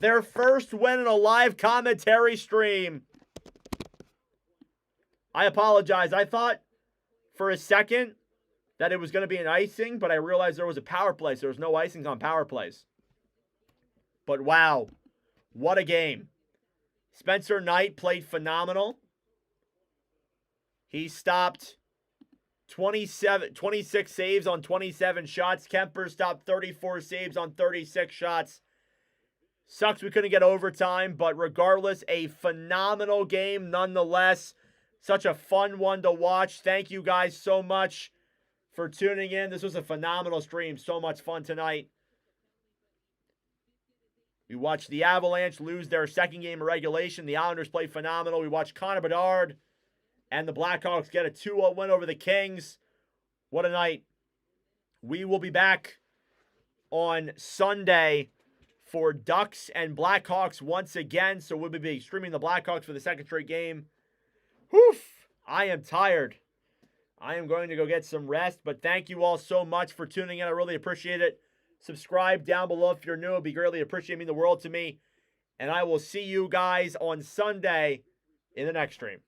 Their first win in a live commentary stream. I apologize. I thought for a second that it was going to be an icing, but I realized there was a power play, so there was no icings on power plays. But wow, what a game. Spencer Knight played phenomenal. He stopped 26 saves on 27 shots. Kemper stopped 34 saves on 36 shots. Sucks we couldn't get overtime, but regardless, a phenomenal game nonetheless. Such a fun one to watch. Thank you guys so much for tuning in. This was a phenomenal stream. So much fun tonight. We watched the Avalanche lose their second game of regulation. The Islanders played phenomenal. We watched Connor Bedard and the Blackhawks get a 2-0 win over the Kings. What a night. We will be back on Sunday for Ducks and Blackhawks once again. So we'll be streaming the Blackhawks for the second straight game. Whew, I am tired. I am going to go get some rest, but thank you all so much for tuning in. I really appreciate it. Subscribe down below if you're new. It would be greatly appreciated. It means the world to me. And I will see you guys on Sunday in the next stream.